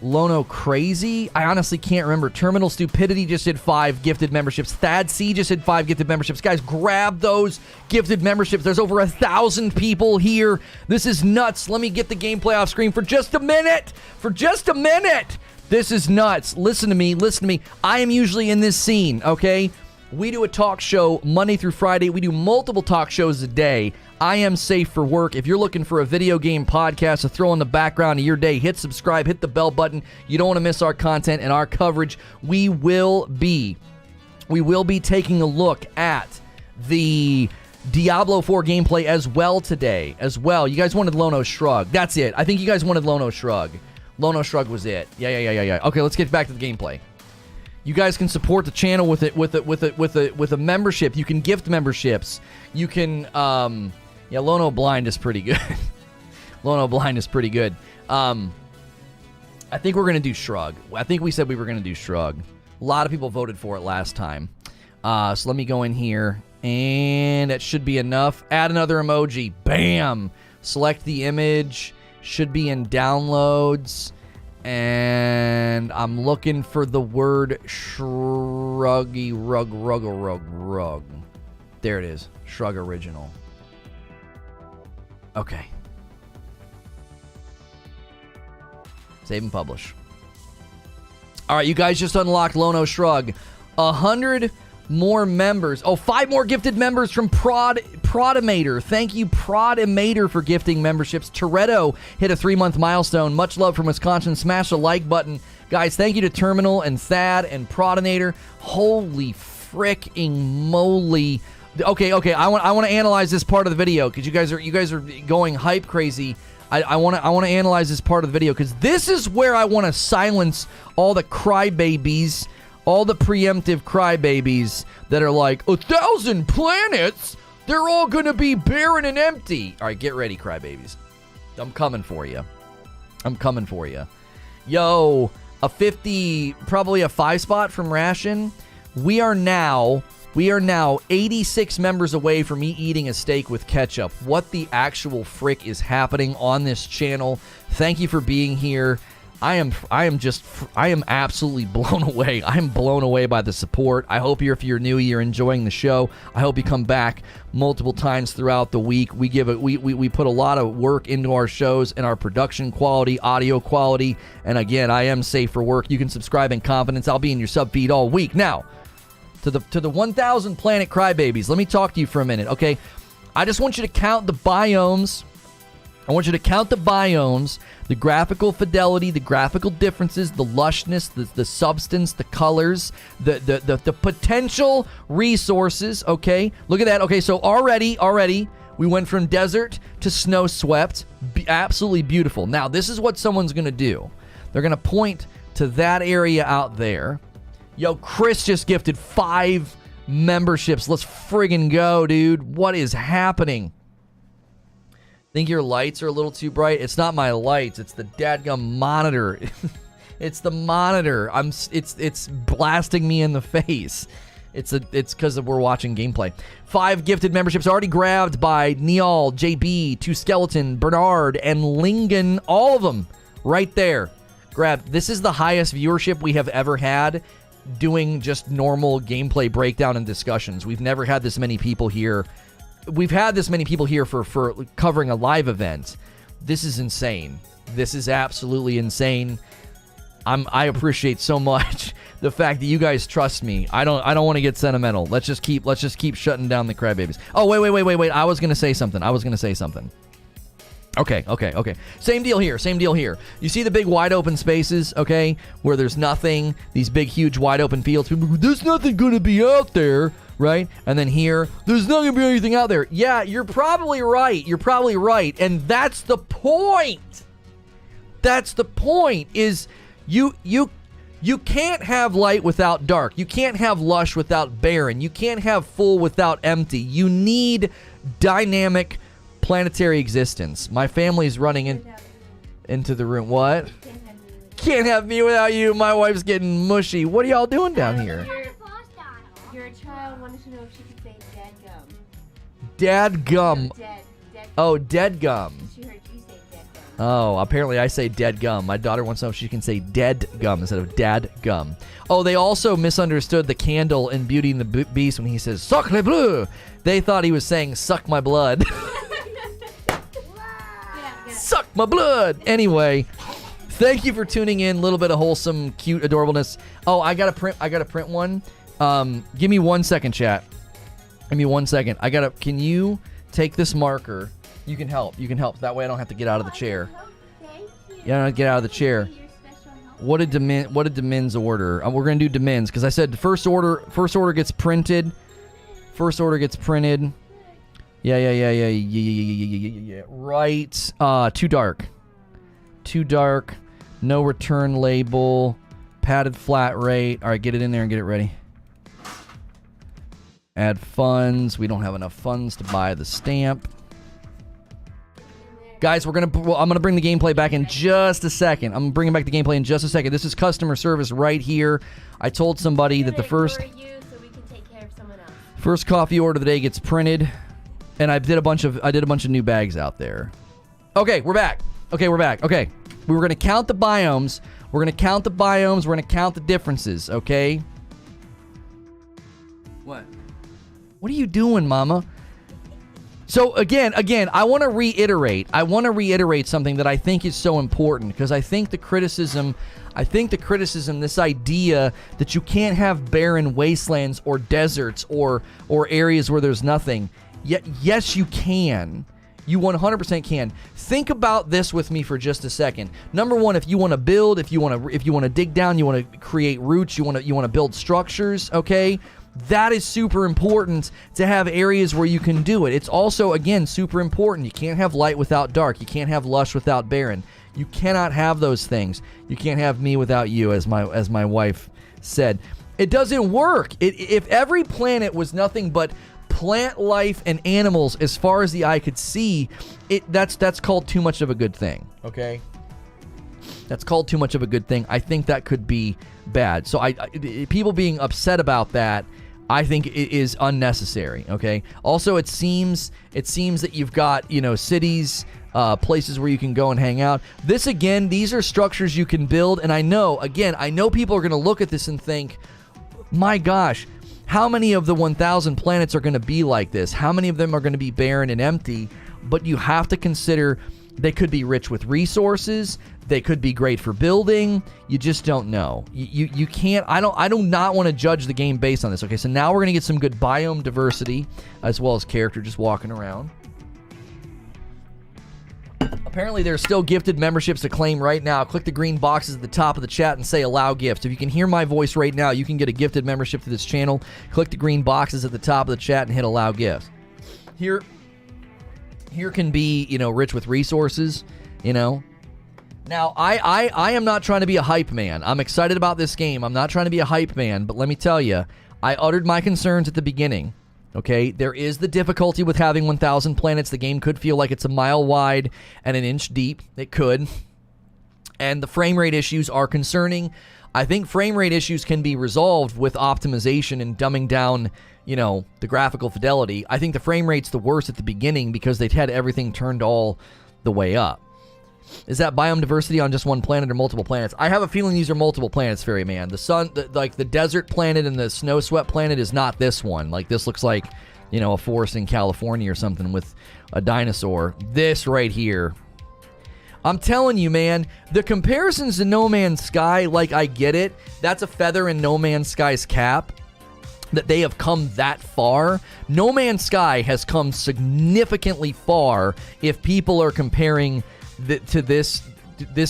Lono Crazy? I honestly can't remember. Terminal Stupidity just did 5 gifted memberships. Thad C just did 5 gifted memberships. Guys, grab those gifted memberships. There's over 1,000 people here. This is nuts. Let me get the gameplay off screen for just a minute. This is nuts. Listen to me. I am usually in this scene, okay? We do a talk show Monday through Friday. We do multiple talk shows a day. I am safe for work. If you're looking for a video game podcast to throw in the background of your day, hit subscribe, hit the bell button. You don't want to miss our content and our coverage. We will be taking a look at the Diablo 4 gameplay as well today. You guys wanted Lono Shrug. That's it. I think you guys wanted Lono Shrug. Lono Shrug was it. Yeah. Okay, let's get back to the gameplay. You guys can support the channel with a membership. You can gift memberships. You can Lono Blind is pretty good. I think we're going to do Shrug. I think we said we were going to do Shrug. A lot of people voted for it last time. So let me go in here, and that should be enough. Add another emoji. Bam! Select the image. Should be in downloads. And I'm looking for the word shruggy rug. There it is. Shrug original. Okay. Save and publish. All right, you guys just unlocked Lono Shrug. 100 more members. 5 more gifted members from Prodimator. Thank you, Prodimator, for gifting memberships. Toretto hit a 3-month milestone. Much love from Wisconsin. Smash the like button. Guys, thank you to Terminal and Thad and Prodimator. Holy fricking moly. Okay. I want to analyze this part of the video, because you guys are going hype crazy. I want to analyze this part of the video, because this is where I want to silence all the crybabies. All the preemptive crybabies that are like, 1,000 planets? They're all going to be barren and empty. All right, get ready, crybabies. I'm coming for you. Yo, a 50, probably a 5 spot from Ration. We are now 86 members away from me eating a steak with ketchup. What the actual frick is happening on this channel? Thank you for being here. I am absolutely blown away. I'm blown away by the support. I hope if you're new, you're enjoying the show. I hope you come back multiple times throughout the week. We put a lot of work into our shows and our production quality, audio quality, and again, I am safe for work. You can subscribe in confidence. I'll be in your sub feed all week. Now, to the 1,000 Planet Crybabies, let me talk to you for a minute, okay? I just want you to count the biomes. I want you to count the biomes, the graphical fidelity, the graphical differences, the lushness, the substance, the colors, the potential resources, okay? Look at that. Okay, so already, we went from desert to snow-swept. Absolutely beautiful. Now, this is what someone's going to do. They're going to point to that area out there. Yo, Chris just gifted 5 memberships. Let's friggin' go, dude. What is happening? Think your lights are a little too bright? It's not my lights. It's the dadgum monitor. It's the monitor. It's blasting me in the face. It's because we're watching gameplay. 5 gifted memberships already grabbed by Neal, JB, 2 Skeleton, Bernard, and Lingen. All of them right there. Grabbed. This is the highest viewership we have ever had doing just normal gameplay breakdown and discussions. We've never had this many people here. We've had this many people here for covering a live event. This is insane. This is absolutely insane. I appreciate so much the fact that you guys trust me. I don't want to get sentimental. Let's just keep shutting down the crybabies. Oh, wait. I was going to say something. Okay. Same deal here. You see the big wide open spaces, okay, where there's nothing, these big, huge, wide open fields. People go, there's nothing going to be out there, right? And then here, there's not going to be anything out there. Yeah, you're probably right. And that's the point. Is you can't have light without dark. You can't have lush without barren. You can't have full without empty. You need dynamic planetary existence. My family's running into the room. What? Can't have me without you. My wife's getting mushy. What are y'all doing down here? Your child wanted to know if she could say dadgum. Dadgum. Dead. Oh, deadgum. She heard you say dadgum. Oh, apparently I say dead gum. My daughter wants to know if she can say dead gum instead of dad gum. Oh, they also misunderstood the candle in Beauty and the Beast when he says sacre bleu. They thought he was saying suck my blood. Suck my blood. Anyway, thank you for tuning in. A little bit of wholesome, cute adorableness. Oh, I gotta print one. Give me 1 second, chat. Give me 1 second. Can you take this marker? You can help. That way I don't have to get out of the chair. Thank you. Yeah, I don't have to get out of the chair. What did Demin's order? We're gonna do Demin's because I said the first order gets printed. Yeah. Right. Too dark. No return label. Padded flat rate. All right, get it in there and get it ready. Add funds. We don't have enough funds to buy the stamp. Guys, I'm gonna bring the gameplay back in just a second. I'm bringing back the gameplay in just a second. This is customer service right here. I told somebody that the first coffee order of the day gets printed, and I did a bunch of new bags out there. Okay, we're back. Okay, we were gonna count the biomes. We're gonna count the differences. Okay. What are you doing, Mama? So again, I want to reiterate something that I think is so important, because I think the criticism, this idea that you can't have barren wastelands or deserts or areas where there's nothing. Yet, yes, you can. You 100% can. Think about this with me for just a second. Number one, if you want to build, if you want to dig down, you want to create roots, you want to build structures, okay? That is super important to have areas where you can do it. It's also, again, super important. You can't have light without dark. You can't have lush without barren. You cannot have those things. You can't have me without you, as my wife said. It doesn't work. If every planet was nothing but plant life and animals as far as the eye could see, that's called too much of a good thing. Okay? That's called too much of a good thing. I think that could be bad. So people being upset about that, I think it is unnecessary. Okay. Also, it seems that you've got cities places where you can go and hang out. This, again, these are structures you can build, and I know people are going to look at this and think, my gosh, how many of the 1,000 planets are going to be like this? How many of them are going to be barren and empty? But you have to consider they could be rich with resources. They could be great for building. You just don't know. You can't. I do not want to judge the game based on this. Okay, so now we're going to get some good biome diversity as well as character just walking around. Apparently, there's still gifted memberships to claim right now. Click the green boxes at the top of the chat and say allow gifts. If you can hear my voice right now, you can get a gifted membership to this channel. Click the green boxes at the top of the chat and hit allow gifts. Here can be, rich with resources, Now, I am not trying to be a hype man. I'm excited about this game. I'm not trying to be a hype man, but let me tell you, I uttered my concerns at the beginning. Okay, there is the difficulty with having 1,000 planets. The game could feel like it's a mile wide and an inch deep. It could. And the frame rate issues are concerning. I think frame rate issues can be resolved with optimization and dumbing down, the graphical fidelity. I think the frame rate's the worst at the beginning because they'd had everything turned all the way up. Is that biome diversity on just one planet or multiple planets? I have a feeling these are multiple planets, Ferryman. The sun, the desert planet and the snow swept planet is not this one. Like, this looks like, a forest in California or something with a dinosaur. This right here. I'm telling you, man, the comparisons to No Man's Sky, I get it. That's a feather in No Man's Sky's cap. That they have come that far. No Man's Sky has come significantly far if people are comparing to this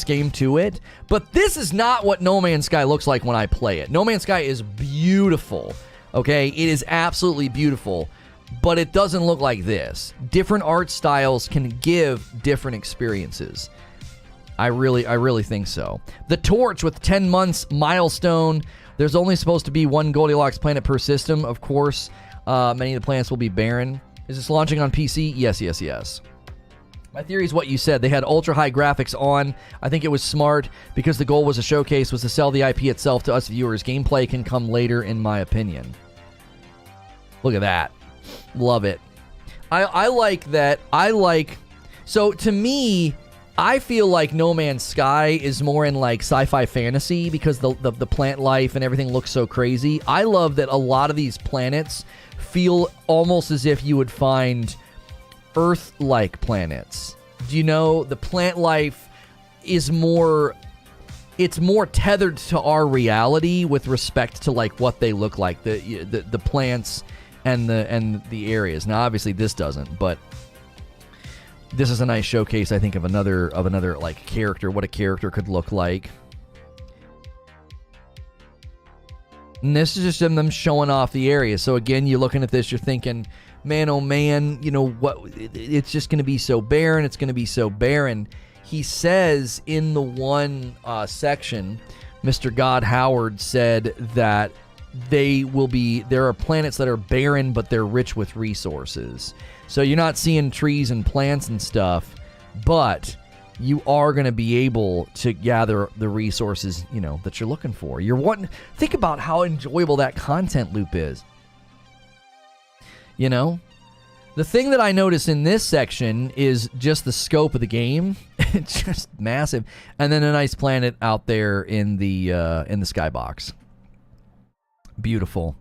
game to it, but this is not what No Man's Sky looks like when I play it. No Man's Sky is beautiful, okay? It is absolutely beautiful, but it doesn't look like this. Different art styles can give different experiences. I really think so. The Torch with 10 months milestone. There's only supposed to be one Goldilocks planet per system, of course. Many of the planets will be barren. Is this launching on PC? Yes. My theory is what you said. They had ultra-high graphics on. I think it was smart because the goal was a showcase, was to sell the IP itself to us viewers. Gameplay can come later, in my opinion. Look at that. Love it. I like that. So, to me, I feel like No Man's Sky is more in, sci-fi fantasy because the plant life and everything looks so crazy. I love that a lot of these planets feel almost as if you would find Earth-like planets. The plant life is more tethered to our reality with respect to what they look like, the plants and the areas. Now obviously this doesn't, but this is a nice showcase, I think, of another character, what a character could look like. And this is just them showing off the area. So again, you're looking at this, you're thinking, man, oh man, what? It's just going to be so barren. It's going to be so barren. He says in the one section, Mr. God Howard said that there are planets that are barren, but they're rich with resources. So you're not seeing trees and plants and stuff, but you are going to be able to gather the resources, that you're looking for. Think about how enjoyable that content loop is. The thing that I notice in this section is just the scope of the game. It's just massive. And then a nice planet out there in the skybox. Beautiful.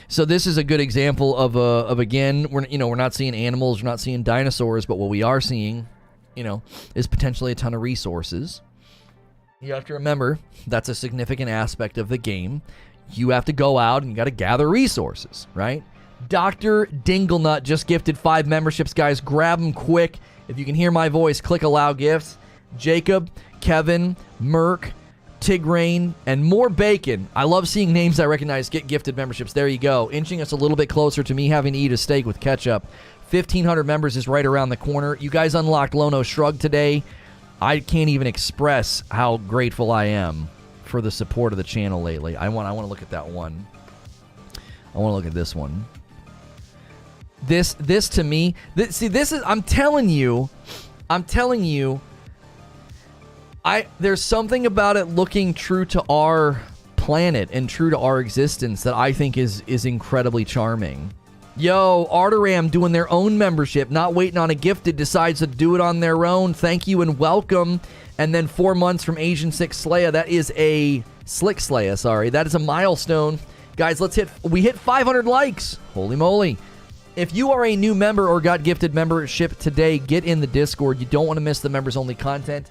So this is a good example of again, we're not seeing animals, we're not seeing dinosaurs, but what we are seeing, is potentially a ton of resources. You have to remember that's a significant aspect of the game. You have to go out and you got to gather resources, right? Dr. Dinglenut just gifted 5 memberships, guys. Grab them quick. If you can hear my voice, click allow gifts. Jacob, Kevin, Merck, Tigraine, and more bacon. I love seeing names I recognize get gifted memberships. There you go. Inching us a little bit closer to me having to eat a steak with ketchup. 1,500 members is right around the corner. You guys unlocked Lono Shrug today. I can't even express how grateful I am for the support of the channel lately. I want to look at that one. I want to look at this one. This to me, this is, I'm telling you, there's something about it looking true to our planet and true to our existence that I think is incredibly charming. Yo, Arteram doing their own membership, not waiting on a gifted, decides to do it on their own. Thank you and welcome. And then 4 months from Asian Six Slaya. That is a Slick Slaya, sorry. That is a milestone. Guys, we hit 500 likes. Holy moly. If you are a new member or got gifted membership today, get in the Discord. You don't want to miss the members only content.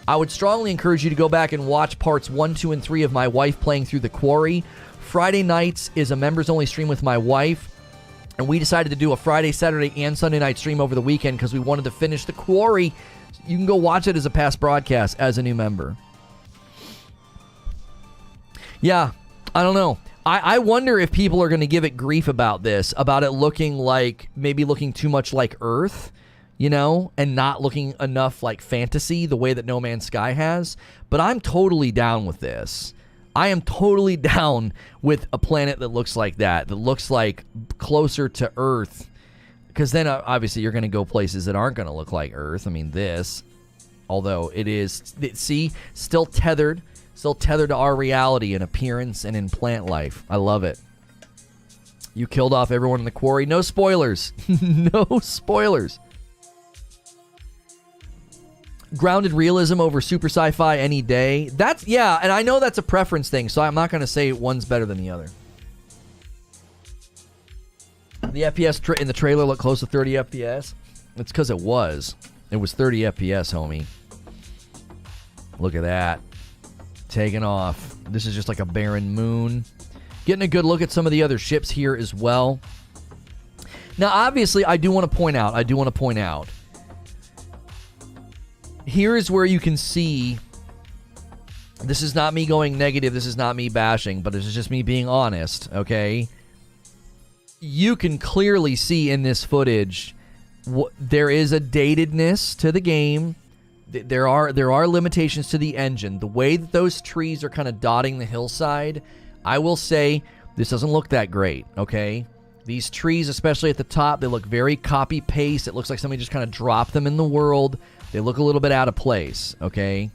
I would strongly encourage you to go back and watch parts 1, 2, and 3 of my wife playing through the Quarry. Friday nights is a members only stream with my wife. And we decided to do a Friday, Saturday, and Sunday night stream over the weekend because we wanted to finish the Quarry. You can go watch it as a past broadcast as a new member. Yeah, I don't know. I wonder if people are going to give it grief about this, about it looking too much like Earth, you know, and not looking enough like fantasy the way that No Man's Sky has. But I'm totally down with this. I am totally down with a planet that looks like that looks like closer to Earth. Because then, obviously, you're going to go places that aren't going to look like Earth. I mean, although it is, see, still tethered to our reality in appearance and in plant life. I love it. You killed off everyone in the Quarry. No spoilers. No spoilers. Grounded realism over super sci-fi any day. Yeah, and I know that's a preference thing, so I'm not going to say one's better than the other. The FPS in the trailer looked close to 30 FPS. It's because it was. It was 30 FPS, homie. Look at that. Taking off. This is just like a barren moon. Getting a good look at some of the other ships here as well. Now, obviously, I do want to point out. Here is where you can see, this is not me going negative, this is not me bashing, but this is just me being honest, okay? You can clearly see in this footage, there is a datedness to the game. There are limitations to the engine. The way that those trees are kind of dotting the hillside, I will say, this doesn't look that great, okay? These trees, especially at the top, they look very copy-paste. It looks like somebody just kind of dropped them in the world. They look a little bit out of place, okay?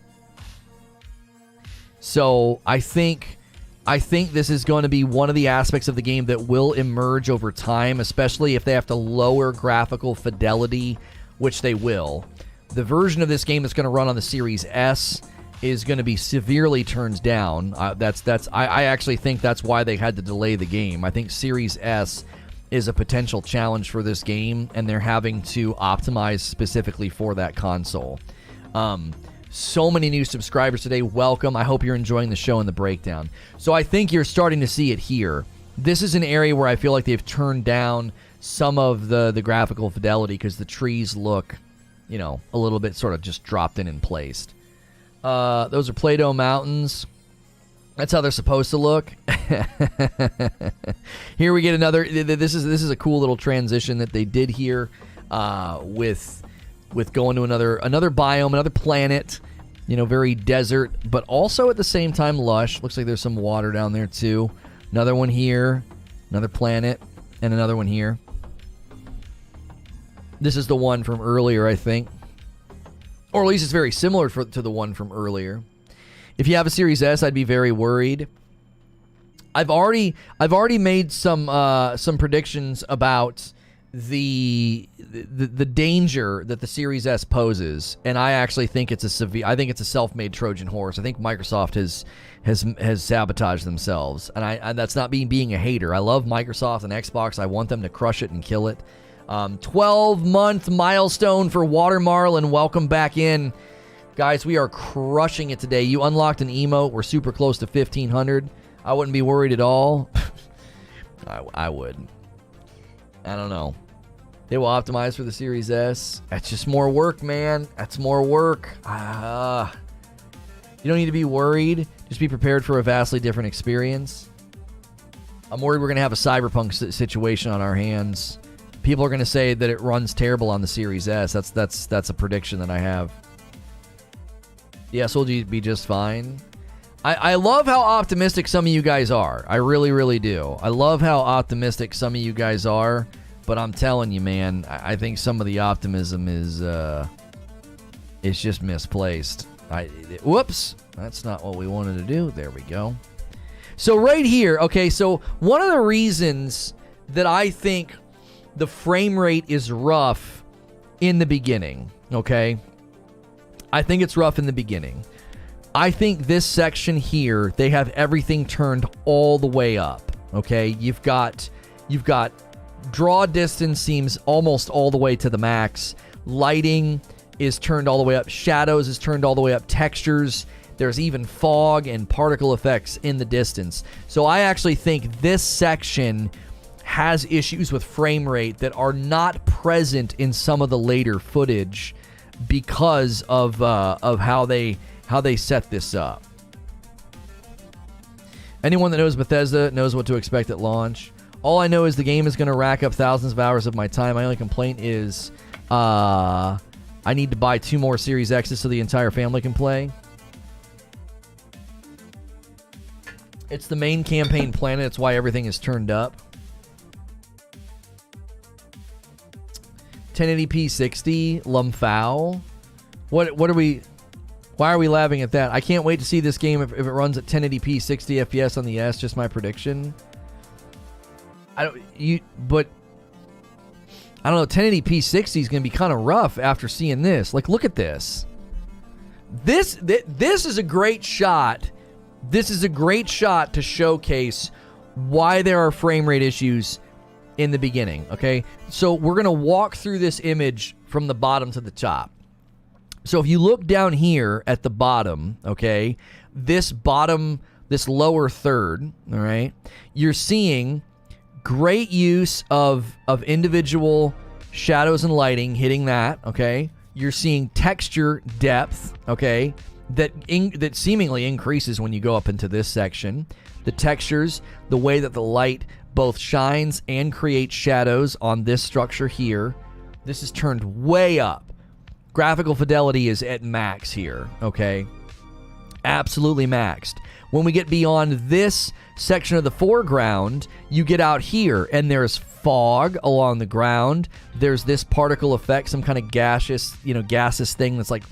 So I think this is going to be one of the aspects of the game that will emerge over time, especially if they have to lower graphical fidelity, which they will. The version of this game that's going to run on the Series S is going to be severely turned down. I actually think that's why they had to delay the game. I think Series S is a potential challenge for this game, and they're having to optimize specifically for that console. So many new subscribers today. Welcome. I hope you're enjoying the show and the breakdown. So I think you're starting to see it here. This is an area where I feel like they've turned down some of the graphical fidelity because the trees look, you know, a little bit sort of just dropped in and placed. Those are Play-Doh mountains. That's how they're supposed to look. Here we get another. This is a cool little transition that they did here with going to another biome, another planet. You know, very desert, but also at the same time lush. Looks like there's some water down there too. Another one here, another planet, and another one here. This is the one from earlier, I think, or at least it's very similar to the one from earlier. If you have a Series S, I'd be very worried. I've already made some predictions about the danger that the Series S poses, and I actually think it's a self-made Trojan horse. I think Microsoft has sabotaged themselves, and that's not being a hater. I love Microsoft and Xbox. I want them to crush it and kill it. 12-month milestone for Water Marlin. Welcome back in. Guys, we are crushing it today. You unlocked an emote. We're super close to 1,500. I wouldn't be worried at all. I would. I don't know. They will optimize for the Series S. That's just more work, man. That's more work. You don't need to be worried. Just be prepared for a vastly different experience. I'm worried we're going to have a cyberpunk situation on our hands. People are going to say that it runs terrible on the Series S. That's a prediction that I have. The S will be just fine. I love how optimistic some of you guys are. I really, really do. I love how optimistic some of you guys are. But I'm telling you, man, I think some of the optimism is just misplaced. Whoops. That's not what we wanted to do. There we go. So right here, okay, so one of the reasons that I think the frame rate is rough in the beginning, okay? I think it's rough in the beginning. I think this section here, they have everything turned all the way up, okay? You've got draw distance seems almost all the way to the max. Lighting is turned all the way up. Shadows is turned all the way up. Textures, there's even fog and particle effects in the distance. So I actually think this section has issues with frame rate that are not present in some of the later footage because of how they set this up. Anyone that knows Bethesda knows what to expect at launch. All I know is the game is going to rack up thousands of hours of my time. My only complaint is I need to buy 2 more Series X's so the entire family can play. It's the main campaign planet. It's why everything is turned up. 1080p 60, Lumfow. What are we... Why are we laughing at that? I can't wait to see this game if it runs at 1080p 60 FPS on the S. Just my prediction. I don't know. 1080p 60 is going to be kind of rough after seeing this. Like, look at this. This is a great shot. This is a great shot to showcase why there are frame rate issues in the beginning. Okay, so we're going to walk through this image from the bottom to the top. So if you look down here at the bottom, okay, this lower third, all right, you're seeing great use of individual shadows and lighting hitting that, okay? You're seeing texture depth, okay, that seemingly increases when you go up into this section. The textures, the way that the light both shines and creates shadows on this structure here. This is turned way up. Graphical fidelity is at max here, okay? Absolutely maxed. When we get beyond this section of the foreground, you get out here, and there's fog along the ground. There's this particle effect, some kind of gaseous thing that's like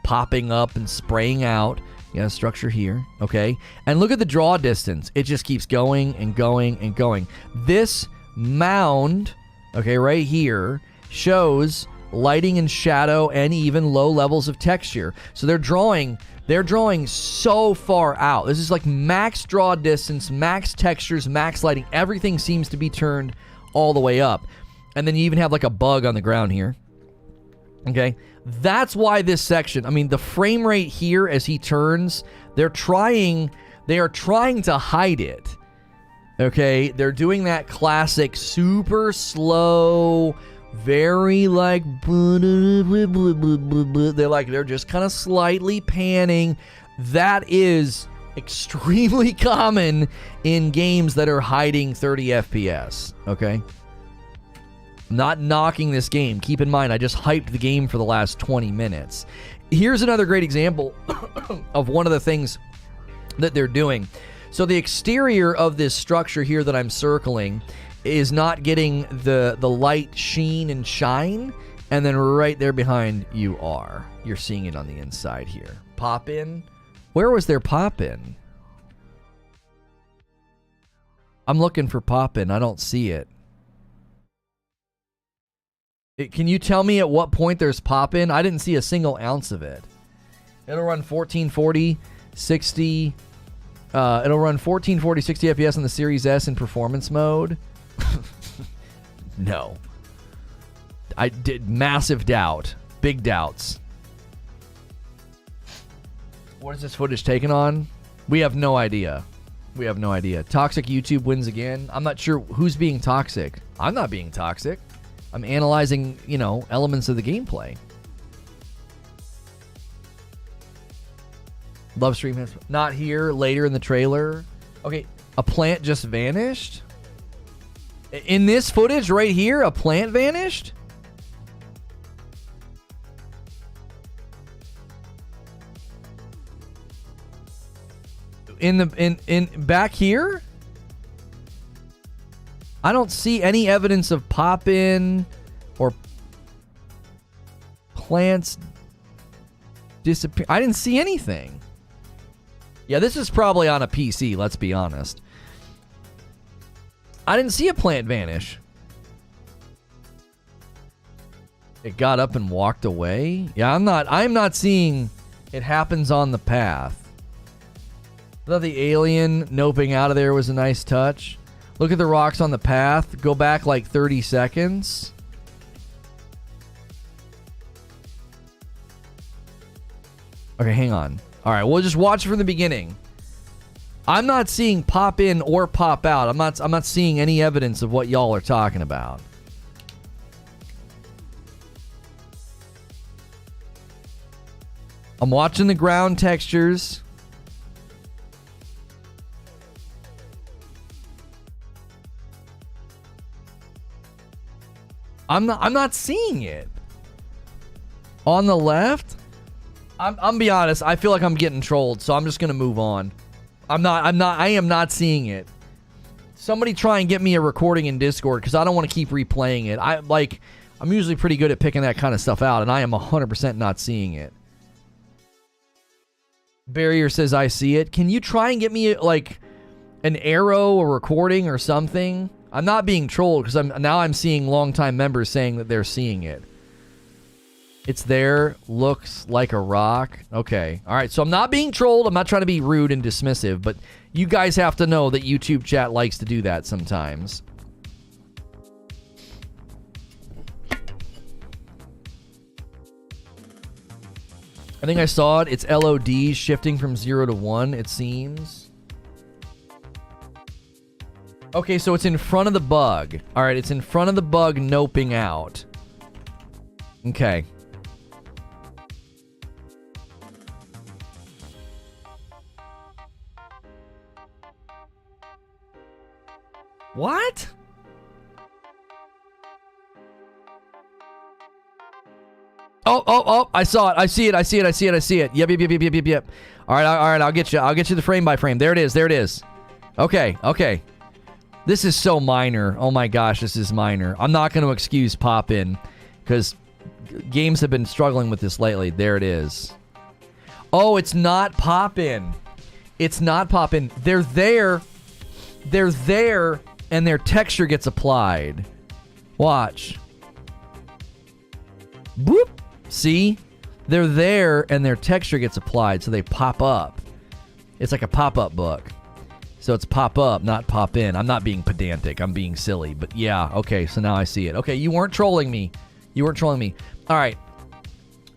popping up and spraying out. You got a structure here, okay? And look at the draw distance. It just keeps going and going and going. This mound, okay, right here, shows lighting and shadow and even low levels of texture. So they're drawing so far out. This is like max draw distance, max textures, max lighting. Everything seems to be turned all the way up. And then you even have like a bug on the ground here. Okay? That's why this section, I mean, the frame rate here as he turns, they are trying to hide it. Okay? They're doing that classic super slow, very like they're just kind of slightly panning. That is extremely common in games that are hiding 30 FPS. Okay, not knocking this game. Keep in mind, I just hyped the game for the last 20 minutes. Here's another great example of one of the things that they're doing. So the exterior of this structure here that I'm circling is not getting the light sheen and shine, and then right there behind you're seeing it on the inside here. Pop in. Where was there pop in? I'm looking for pop in. I don't see it. Can you tell me at what point there's pop in? I didn't see a single ounce of it. It'll run 1440 60. It'll run 1440 60 FPS on the Series S in performance mode. No. I did massive doubt. Big doubts. What is this footage taken on? We have no idea. Toxic YouTube wins again. I'm not sure who's being toxic. I'm not being toxic. I'm analyzing, elements of the gameplay. Love stream has not here. Later in the trailer. Okay, a plant just vanished. In this footage right here, a plant vanished? In back here? I don't see any evidence of pop-in or plants disappear. I didn't see anything. Yeah, this is probably on a PC, let's be honest. I didn't see a plant vanish. It got up and walked away? Yeah, I'm not seeing it happens on the path. I thought the alien noping out of there was a nice touch. Look at the rocks on the path. Go back like 30 seconds. Okay, hang on. All right, we'll just watch from the beginning. I'm not seeing pop in or pop out. I'm not seeing any evidence of what y'all are talking about. I'm watching the ground textures. I'm not seeing it. On the left? I'm be honest, I feel like I'm getting trolled, so I'm just gonna move on. I am not seeing it. Somebody try and get me a recording in Discord, because I don't want to keep replaying it. I'm usually pretty good at picking that kind of stuff out, and I am 100% not seeing it. Barrier says I see it. Can you try and get me like an arrow, a recording, or something? I'm not being trolled, because I'm seeing longtime members saying that they're seeing it. It's there, looks like a rock. Okay. All right, so I'm not being trolled. I'm not trying to be rude and dismissive, but you guys have to know that YouTube chat likes to do that sometimes. I think I saw it. It's LOD shifting from 0 to 1, it seems. Okay, so it's in front of the bug. All right, it's in front of the bug noping out. Okay. What? Oh, I saw it. I see it. Yep. All right, I'll get you the frame by frame. There it is. Okay. This is so minor. Oh my gosh, this is minor. I'm not going to excuse pop-in, because games have been struggling with this lately. There it is. Oh, it's not pop-in. They're there, and their texture gets applied. Watch. Boop. See? They're there, and their texture gets applied, so they pop up. It's like a pop-up book. So it's pop up, not pop in. I'm not being pedantic. I'm being silly. But yeah, okay, so now I see it. Okay, you weren't trolling me. All right,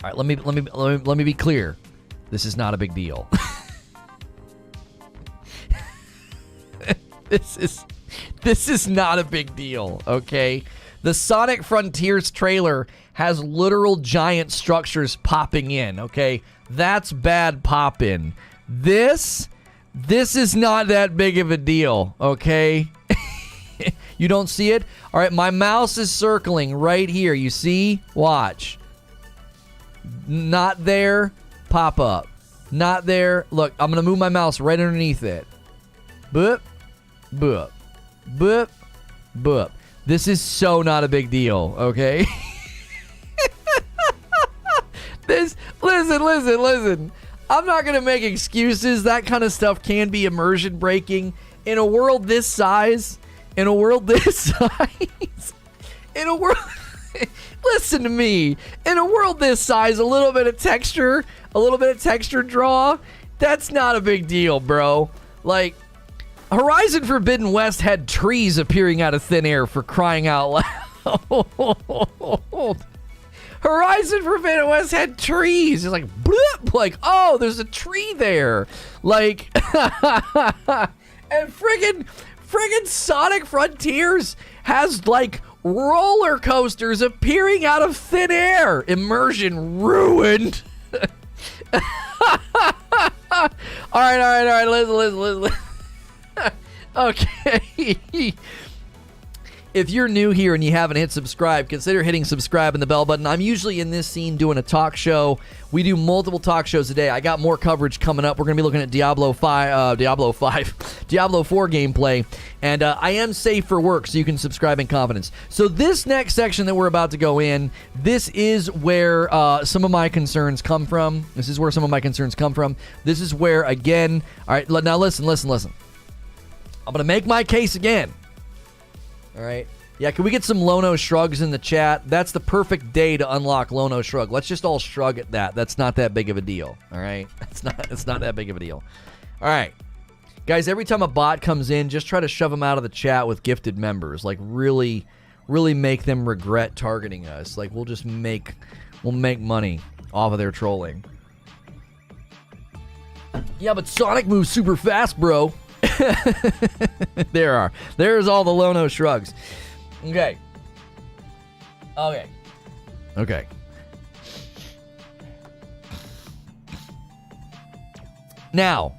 let me be clear. This is not a big deal. This is not a big deal, okay? The Sonic Frontiers trailer has literal giant structures popping in, okay? That's bad pop-in. This is not that big of a deal, okay? You don't see it? All right, my mouse is circling right here. You see? Watch. Not there, pop up. Not there. Look, I'm going to move my mouse right underneath it. Boop, boop, boop, boop. This is so not a big deal, okay? Listen. I'm not going to make excuses. That kind of stuff can be immersion breaking. In a world this size, listen to me. In a world this size, a little bit of texture draw, that's not a big deal, bro. Like, Horizon Forbidden West had trees appearing out of thin air, for crying out loud. Horizon Forbidden West had trees. It's like, bloop, like, oh, there's a tree there. Like, and friggin' Sonic Frontiers has, like, roller coasters appearing out of thin air. Immersion ruined. All right, listen. Okay. If you're new here and you haven't hit subscribe, consider hitting subscribe and the bell button. I'm usually in this scene doing a talk show. We do multiple talk shows a day. I got more coverage coming up. We're going to be looking at Diablo 4 gameplay. And I am safe for work, so you can subscribe in confidence. So this next section that we're about to go in, this is where some of my concerns come from. This is where, again... All right, now listen. I'm going to make my case again. All right. Yeah, can we get some Lono shrugs in the chat? That's the perfect day to unlock Lono shrug. Let's just all shrug at that. That's not that big of a deal, all right? It's not that big of a deal. All right. Guys, every time a bot comes in, just try to shove them out of the chat with gifted members. Like, really make them regret targeting us. Like, we'll make money off of their trolling. Yeah, but Sonic moves super fast, bro. There's all the Lono shrugs. Okay. Now,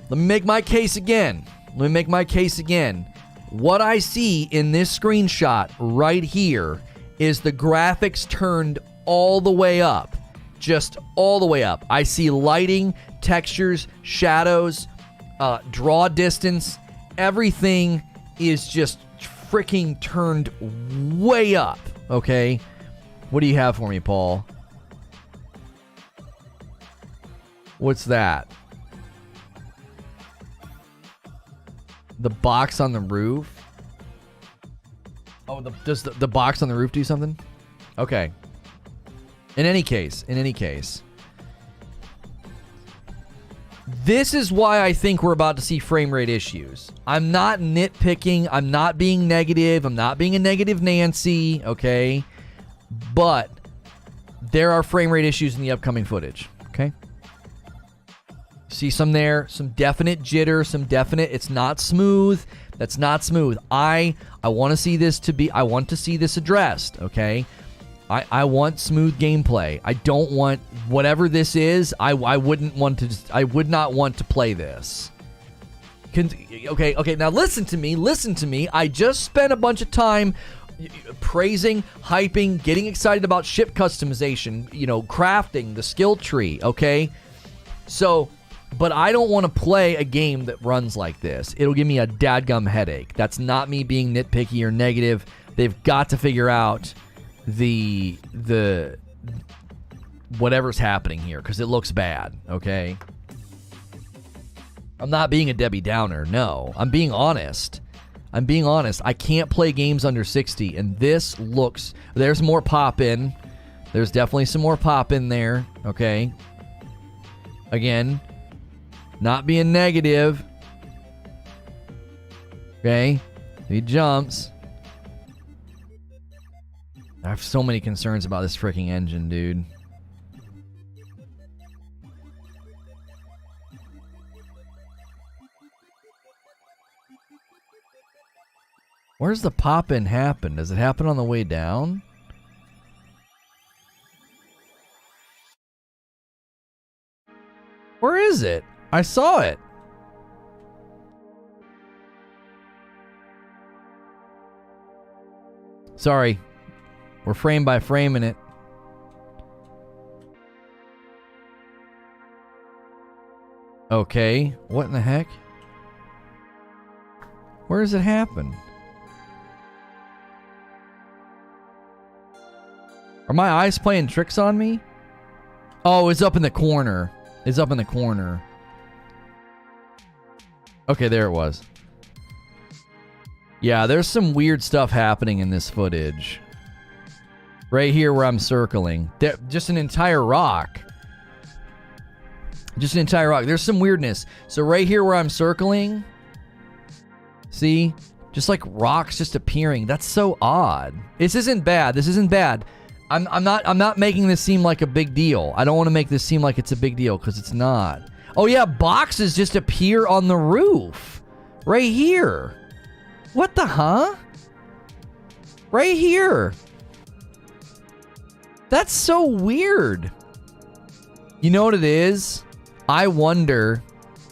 let me make my case again. What I see in this screenshot right here is the graphics turned all the way up. Just all the way up. I see lighting, textures, shadows, draw distance. Everything is just freaking turned way up. Okay? What do you have for me, Paul? What's that? The box on the roof? Oh, does the box on the roof do something? Okay. In any case. This is why I think we're about to see frame rate issues. I'm not nitpicking. I'm not being negative. I'm not being a negative Nancy, okay? But there are frame rate issues in the upcoming footage, okay? See some there, some definite jitter, it's not smooth. That's not smooth. I want to see this addressed, okay? I want smooth gameplay. I don't want whatever this is. I would not want to play this. Okay, now listen to me. I just spent a bunch of time praising, hyping, getting excited about ship customization, crafting, the skill tree, okay? So, but I don't want to play a game that runs like this. It'll give me a dadgum headache. That's not me being nitpicky or negative. They've got to figure out the whatever's happening here, because it looks bad, okay? I'm not being a Debbie Downer, no. I'm being honest. I can't play games under 60, and this looks... There's more pop in. There's definitely some more pop in there, okay? Again, not being negative. Okay? He jumps. I have so many concerns about this freaking engine, dude. Where's the pop-in happen? Does it happen on the way down? Where is it? I saw it. Sorry. We're frame by framing it. Okay. What in the heck? Where does it happen? Are my eyes playing tricks on me? Oh, it's up in the corner. Okay, there it was. Yeah, there's some weird stuff happening in this footage. Right here where I'm circling. Just an entire rock. There's some weirdness. So right here where I'm circling. See? Just like rocks just appearing. That's so odd. This isn't bad. I'm not making this seem like a big deal. I don't want to make this seem like it's a big deal, because it's not. Oh yeah, boxes just appear on the roof. Right here. What the huh? Right here. That's so weird. You know what it is? I wonder.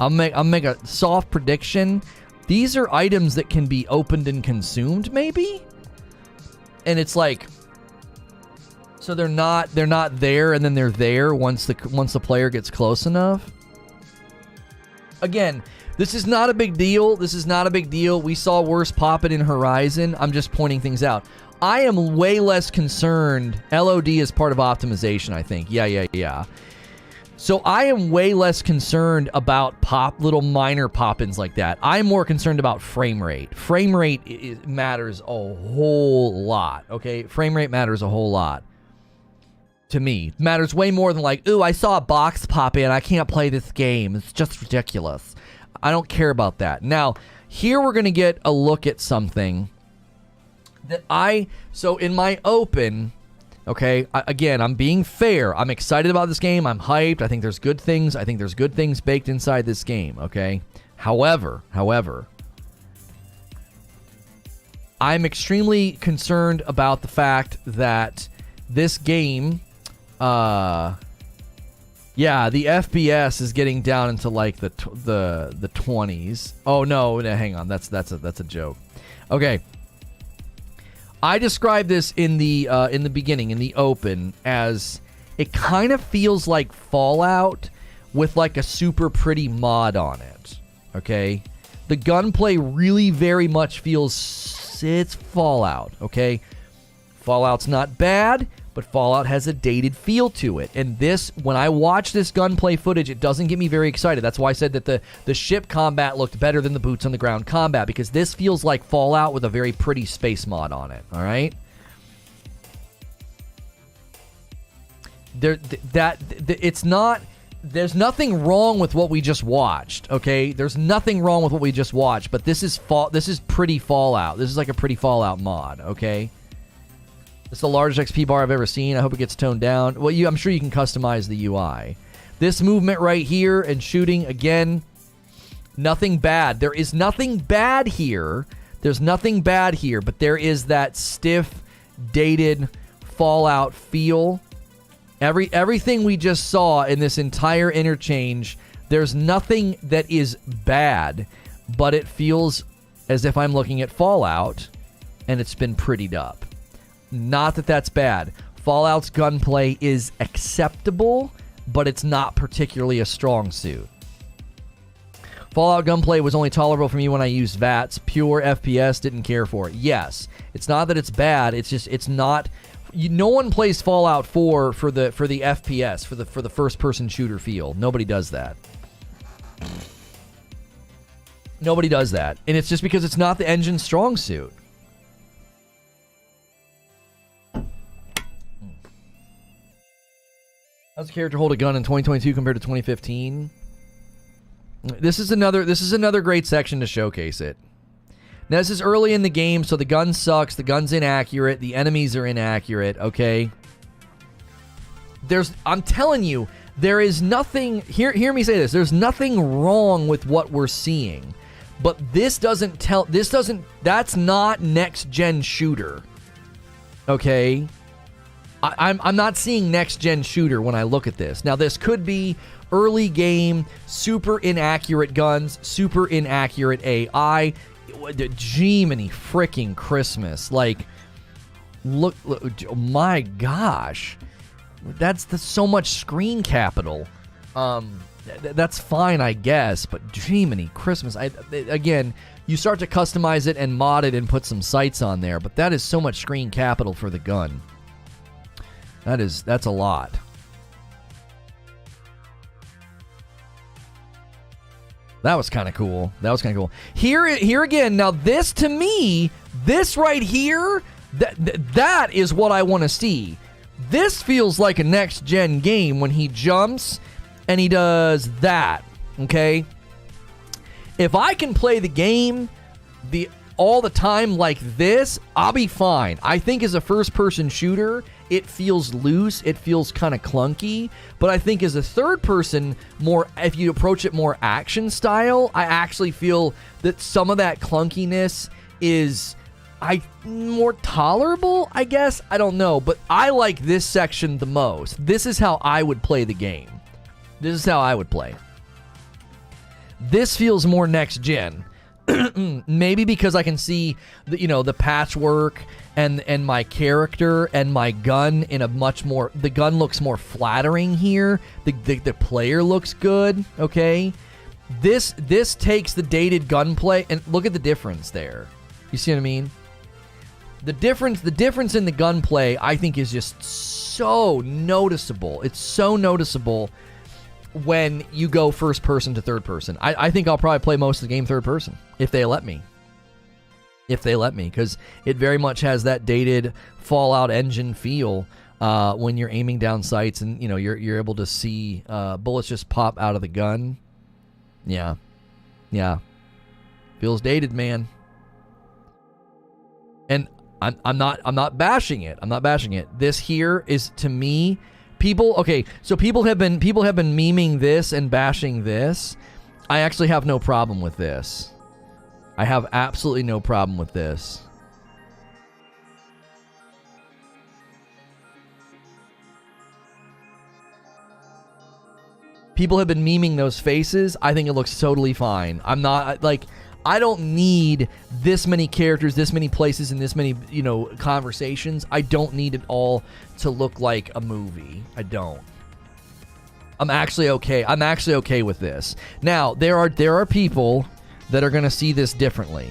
I'll make a soft prediction. These are items that can be opened and consumed, maybe? And it's like, so they're not there, and then they're there once the player gets close enough. Again, this is not a big deal. We saw worse pop-it in Horizon. I'm just pointing things out. I am way less concerned. LOD is part of optimization, I think. Yeah. So I am way less concerned about little minor pop-ins like that. I'm more concerned about frame rate. Frame rate matters a whole lot, okay? Frame rate matters a whole lot. To me. It matters way more than like, ooh, I saw a box pop in. I can't play this game. It's just ridiculous. I don't care about that. Now, here we're going to get a look at something that so in my open... Okay, again, I'm being fair. I'm excited about this game. I'm hyped. I think there's good things. I think there's good things baked inside this game, okay? However, I'm extremely concerned about the fact that this game, the FPS is getting down into like the 20s. Oh no, hang on. That's a joke. Okay. I described this in the beginning, in the open, as it kind of feels like Fallout with like a super pretty mod on it, okay? The gunplay really very much feels, it's Fallout, okay? Fallout's not bad, but Fallout has a dated feel to it. And this, when I watch this gunplay footage, it doesn't get me very excited. That's why I said that the ship combat looked better than the boots on the ground combat, because this feels like Fallout with a very pretty space mod on it, all right? It's not... There's nothing wrong with what we just watched, okay? There's nothing wrong with what we just watched, but this is pretty Fallout. This is like a pretty Fallout mod, okay? It's the largest XP bar I've ever seen. I hope it gets toned down. Well, I'm sure you can customize the UI. This movement right here and shooting, again, nothing bad. There is nothing bad here. There's nothing bad here, but there is that stiff, dated Fallout feel. Everything we just saw in this entire interchange, there's nothing that is bad, but it feels as if I'm looking at Fallout and it's been prettied up. Not that that's bad. Fallout's gunplay is acceptable, but it's not particularly a strong suit. Fallout gunplay was only tolerable for me when I used VATS. Pure FPS, didn't care for it. Yes, it's not that it's bad. It's just it's not. No one plays Fallout 4 for the FPS, for the first-person shooter feel. Nobody does that. Nobody does that, and it's just because it's not the engine's strong suit. How's the character hold a gun in 2022 compared to 2015? This is another great section to showcase it. Now, this is early in the game, so the gun sucks, the gun's inaccurate, the enemies are inaccurate, okay? I'm telling you, there is nothing, hear me say this, there's nothing wrong with what we're seeing. But that's not next-gen shooter, okay? I'm not seeing next-gen shooter when I look at this. Now, this could be early game, super inaccurate guns, super inaccurate AI. Jiminy freaking Christmas. Like, look, oh my gosh. That's so much screen capital. That's fine, I guess, but Jiminy Christmas. Again, you start to customize it and mod it and put some sights on there, but that is so much screen capital for the gun. That's a lot. That was kind of cool. Here again, now this to me, this right here, that is what I want to see. This feels like a next-gen game when he jumps and he does that, okay? If I can play the game all the time like this, I'll be fine. I think as a first-person shooter, it feels loose, it feels kind of clunky, but I think as a third person, if you approach it more action style, I actually feel that some of that clunkiness is more tolerable, I guess. I don't know, but I like this section the most. This is how I would play the game. This is how I would play. This feels more next gen. Maybe because I can see the patchwork and my character and my gun in a much more, the gun looks more flattering here. The player looks good, okay? This takes the dated gunplay and look at the difference there. You see what I mean? The difference in the gunplay, I think, is just so noticeable. It's so noticeable. when you go first person to third person. I think I'll probably play most of the game third person if they let me. Because it very much has that dated Fallout engine feel when you're aiming down sights and you're able to see bullets just pop out of the gun. Yeah, feels dated, man. And I'm not bashing it. This here is, to me, people have been memeing this and bashing this. I actually have no problem with this. I have absolutely no problem with this. People have been memeing those faces. I think it looks totally fine. I'm not, I don't need this many characters, this many places, and this many, conversations. I don't need it all to look like a movie. I don't. I'm actually okay with this. Now, there are people that are going to see this differently.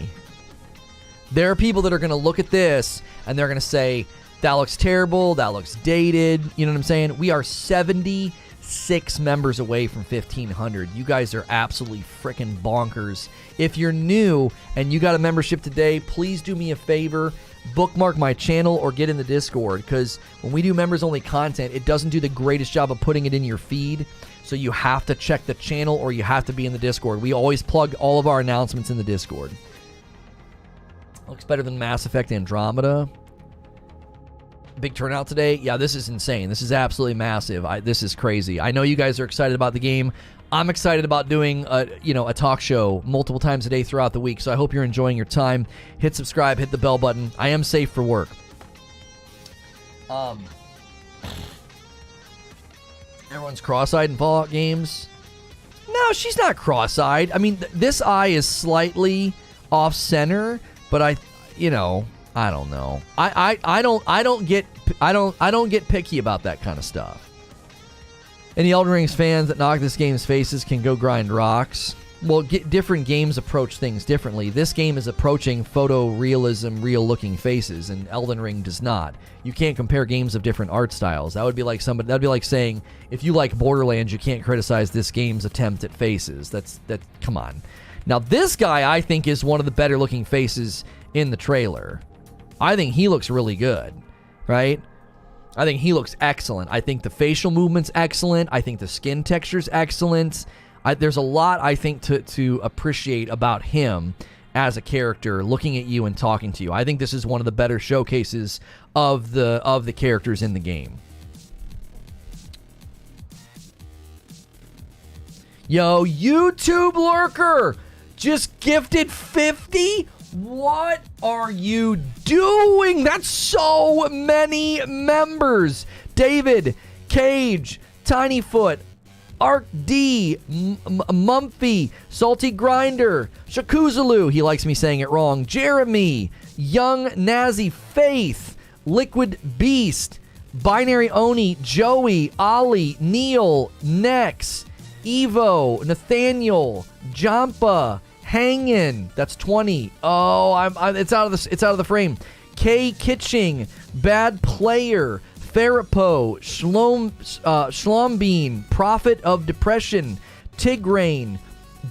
There are people that are going to look at this and they're going to say, that looks terrible, that looks dated. You know what I'm saying? We are 76 members away from 1,500. You guys are absolutely freaking bonkers. If you're new and you got a membership today, please do me a favor. Bookmark my channel or get in the Discord, because when we do members-only content, it doesn't do the greatest job of putting it in your feed. So you have to check the channel or you have to be in the Discord. We always plug all of our announcements in the Discord. Looks better than Mass Effect Andromeda. Big turnout today. Yeah, this is insane. This is absolutely massive. This is crazy. I know you guys are excited about the game. I'm excited about doing a talk show multiple times a day throughout the week. So I hope you're enjoying your time. Hit subscribe, hit the bell button. I am safe for work. Everyone's cross-eyed in Fallout games. No, she's not cross-eyed. I mean, this eye is slightly off-center, but I don't know. I don't get picky about that kind of stuff. Any Elden Rings fans that knock this game's faces can go grind rocks. Well, different games approach things differently. This game is approaching photorealism, real-looking faces, and Elden Ring does not. You can't compare games of different art styles. That'd be like saying if you like Borderlands, you can't criticize this game's attempt at faces. Come on. Now, this guy I think is one of the better-looking faces in the trailer. I think he looks really good, right? I think he looks excellent. I think the facial movement's excellent. I think the skin texture's excellent. There's a lot, I think, to appreciate about him as a character, looking at you and talking to you. I think this is one of the better showcases of the characters in the game. Yo, YouTube Lurker just gifted 50? What are you doing? That's so many members. David, Cage, Tinyfoot, Arc D, Mumphy, Salty Grinder, Shakuzaloo, he likes me saying it wrong, Jeremy, Young Nazi, Faith, Liquid Beast, Binary Oni, Joey, Ollie, Neil, Nex, Evo, Nathaniel, Jampa, Hangin, that's 20. Oh, it's out of the frame. K Kitching, Bad Player, Therapo, Schlombean, Prophet of Depression, Tigraine,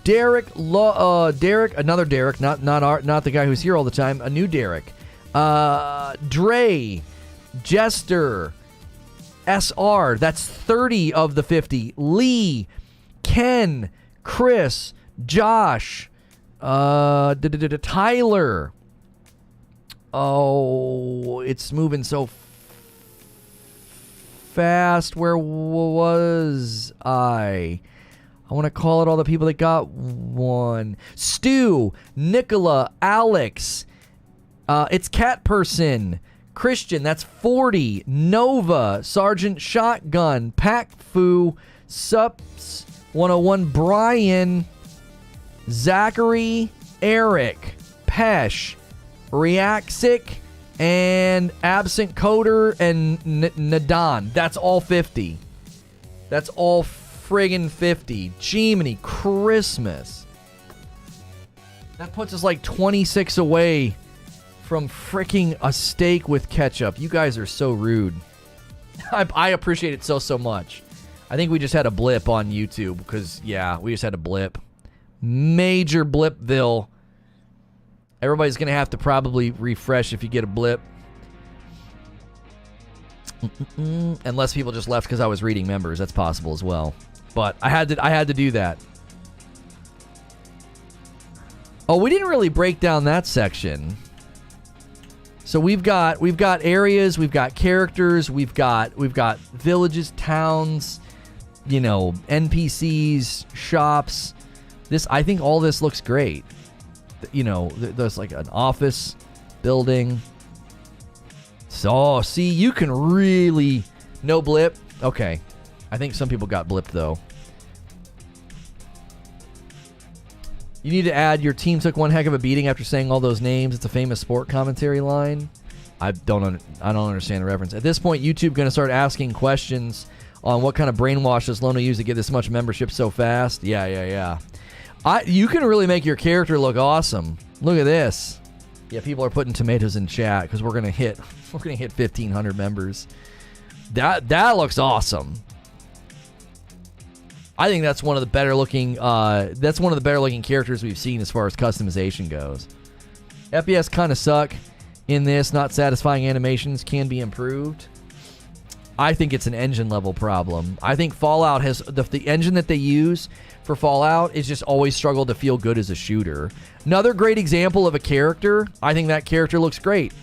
Derek, another Derek, not the guy who's here all the time, a new Derek, Dre, Jester, SR, that's 30 of the 50, Lee, Ken, Chris, Josh, Tyler. Oh, it's moving so fast. Where was I? I want to call it all the people that got one. Stu, Nicola, Alex. It's Cat Person. Christian, that's 40. Nova, Sergeant Shotgun, Pack Fu, Sups 101, Brian, Zachary, Eric, Pesh, Reaxic, and Absent Coder, and Nadan. That's all 50. That's all friggin' 50. Jiminy Christmas. That puts us like 26 away from freaking a steak with ketchup. You guys are so rude. I appreciate it so much. I think we just had a blip on YouTube because, yeah, we just had a blip. Major blipville. Everybody's going to have to probably refresh if you get a blip. Unless people just left because I was reading members. That's possible as well. But I had to do that. Oh, we didn't really break down that section. So we've got areas, we've got characters, we've got villages, towns, you know, NPCs, shops. I think all this looks great. You know, there's like an office building. So, see, you can really... No blip? Okay. I think some people got blipped, though. You need to add, your team took one heck of a beating after saying all those names. It's a famous sport commentary line. I don't understand the reference. At this point, YouTube going to start asking questions on what kind of brainwash does Lono use to get this much membership so fast. Yeah. You can really make your character look awesome. Look at this. Yeah, people are putting tomatoes in chat because we're gonna hit 1,500 members. That looks awesome. I think that's one of the better looking characters we've seen as far as customization goes. FPS kind of suck in this. Not satisfying animations can be improved. I think it's an engine level problem. I think Fallout has the engine that they use for Fallout is just always struggled to feel good as a shooter. Another great example of a character. I think that character looks great.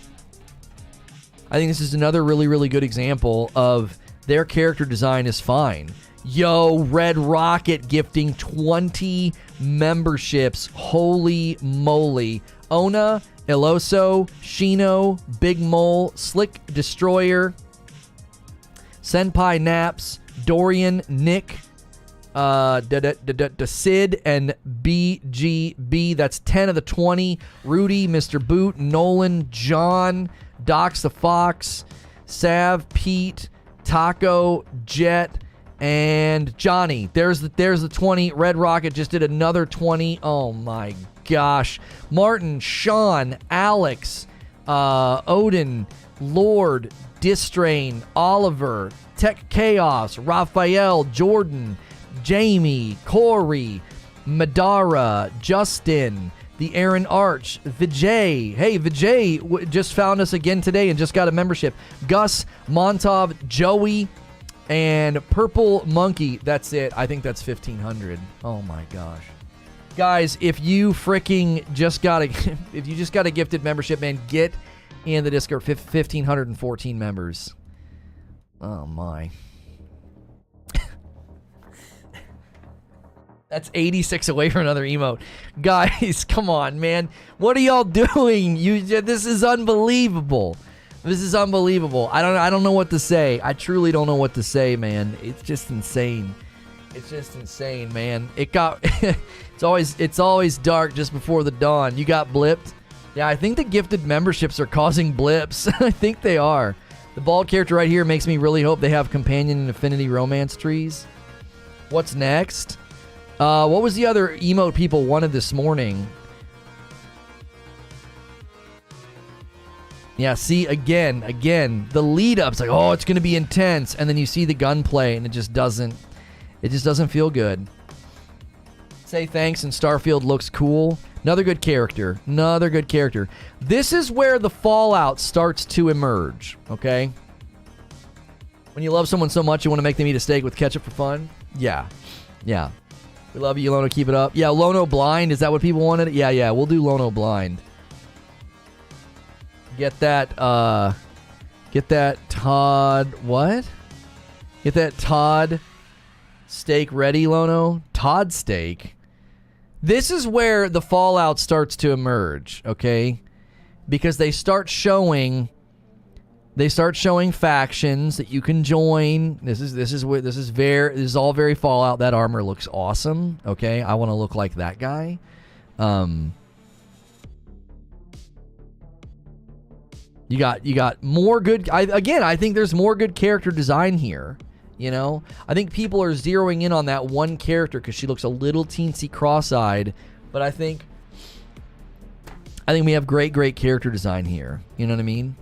I think this is another really, really good example of their character design is fine. Yo, Red Rocket gifting 20 memberships. Holy moly. Ona, Eloso, Shino, Big Mole, Slick Destroyer, Senpai Naps, Dorian, Nick, Sid, and BGB. That's 10 of the 20. Rudy, Mr. Boot, Nolan, John, Docs the Fox, Sav, Pete, Taco, Jet, and Johnny. There's the 20. Red Rocket just did another 20. Oh my gosh. Martin, Sean, Alex, Odin, Lord, Distrain, Oliver, Tech Chaos, Raphael, Jordan, Jamie, Corey, Madara, Justin, the Aaron Arch, Vijay. Hey, Vijay just found us again today and just got a membership. Gus, Montov, Joey, and Purple Monkey. That's it. I think that's 1,500. Oh my gosh. Guys, if you just got a gifted membership, man, get in the Discord. 1,514 members. Oh my. That's 86 away from another emote. Guys, come on, man. What are y'all doing? This is unbelievable. This is unbelievable. I don't know what to say. I truly don't know what to say, man. It's just insane. It's just insane, man. It's always dark just before the dawn. You got blipped? Yeah, I think the gifted memberships are causing blips. I think they are. The bald character right here makes me really hope they have companion and affinity romance trees. What's next? What was the other emote people wanted this morning? Yeah, see, again, the lead-up's like, oh, it's going to be intense. And then you see the gunplay, and it just doesn't feel good. Say thanks, and Starfield looks cool. Another good character. This is where the Fallout starts to emerge, okay? When you love someone so much, you want to make them eat a steak with ketchup for fun? Yeah. We love you, Lono. Keep it up. Yeah, Lono Blind. Is that what people wanted? Yeah. We'll do Lono Blind. Get that Todd. What? Get that Todd steak ready, Lono. Todd steak. This is where the Fallout starts to emerge, okay? Because they start showing factions that you can join. This is all very Fallout. That armor looks awesome. Okay, I want to look like that guy. You got more good. I think there's more good character design here. You know, I think people are zeroing in on that one character because she looks a little teensy cross-eyed, but I think we have great character design here. You know what I mean?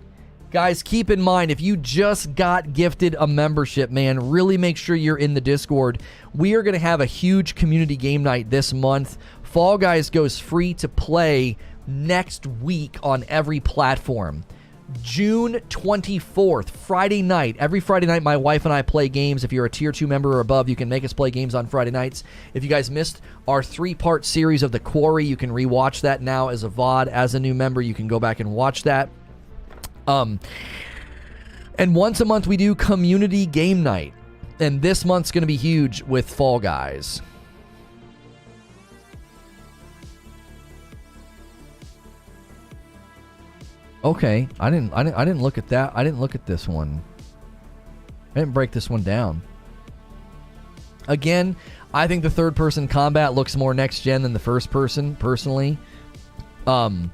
Guys, keep in mind, if you just got gifted a membership, man, really make sure you're in the Discord. We are going to have a huge community game night this month. Fall Guys goes free to play next week on every platform. June 24th, Friday night. Every Friday night, my wife and I play games. If you're a Tier 2 member or above, you can make us play games on Friday nights. If you guys missed our 3-part series of The Quarry, you can rewatch that now as a VOD. As a new member, you can go back and watch that. And once a month, we do community game night. And this month's going to be huge with Fall Guys. Okay, I didn't look at that. I didn't look at this one. I didn't break this one down. Again, I think the third-person combat looks more next-gen than the first-person, personally. 10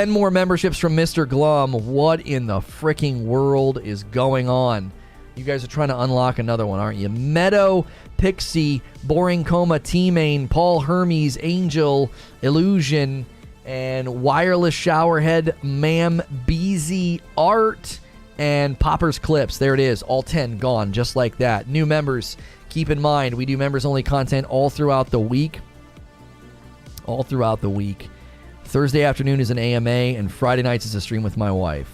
more memberships from Mr. Glum. What in the freaking world is going on? You guys are trying to unlock another one, aren't you? Meadow, Pixie, Boring Coma, T-Main, Paul Hermes, Angel, Illusion, and Wireless Showerhead, Ma'am Beezy, Art, and Popper's Clips. There it is. All 10 gone, just like that. New members, keep in mind, we do members-only content all throughout the week. All throughout the week. Thursday afternoon is an AMA, and Friday nights is a stream with my wife.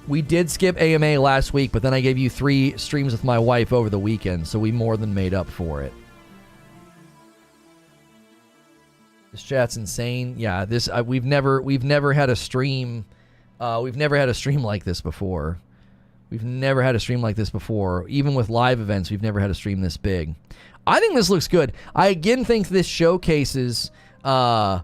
We did skip AMA last week, but then I gave you 3 streams with my wife over the weekend, so we more than made up for it. This chat's insane. Yeah, this we've never had a stream. We've never had a stream like this before. We've never had a stream like this before. Even with live events, we've never had a stream this big. I think this looks good. I again think this showcases. I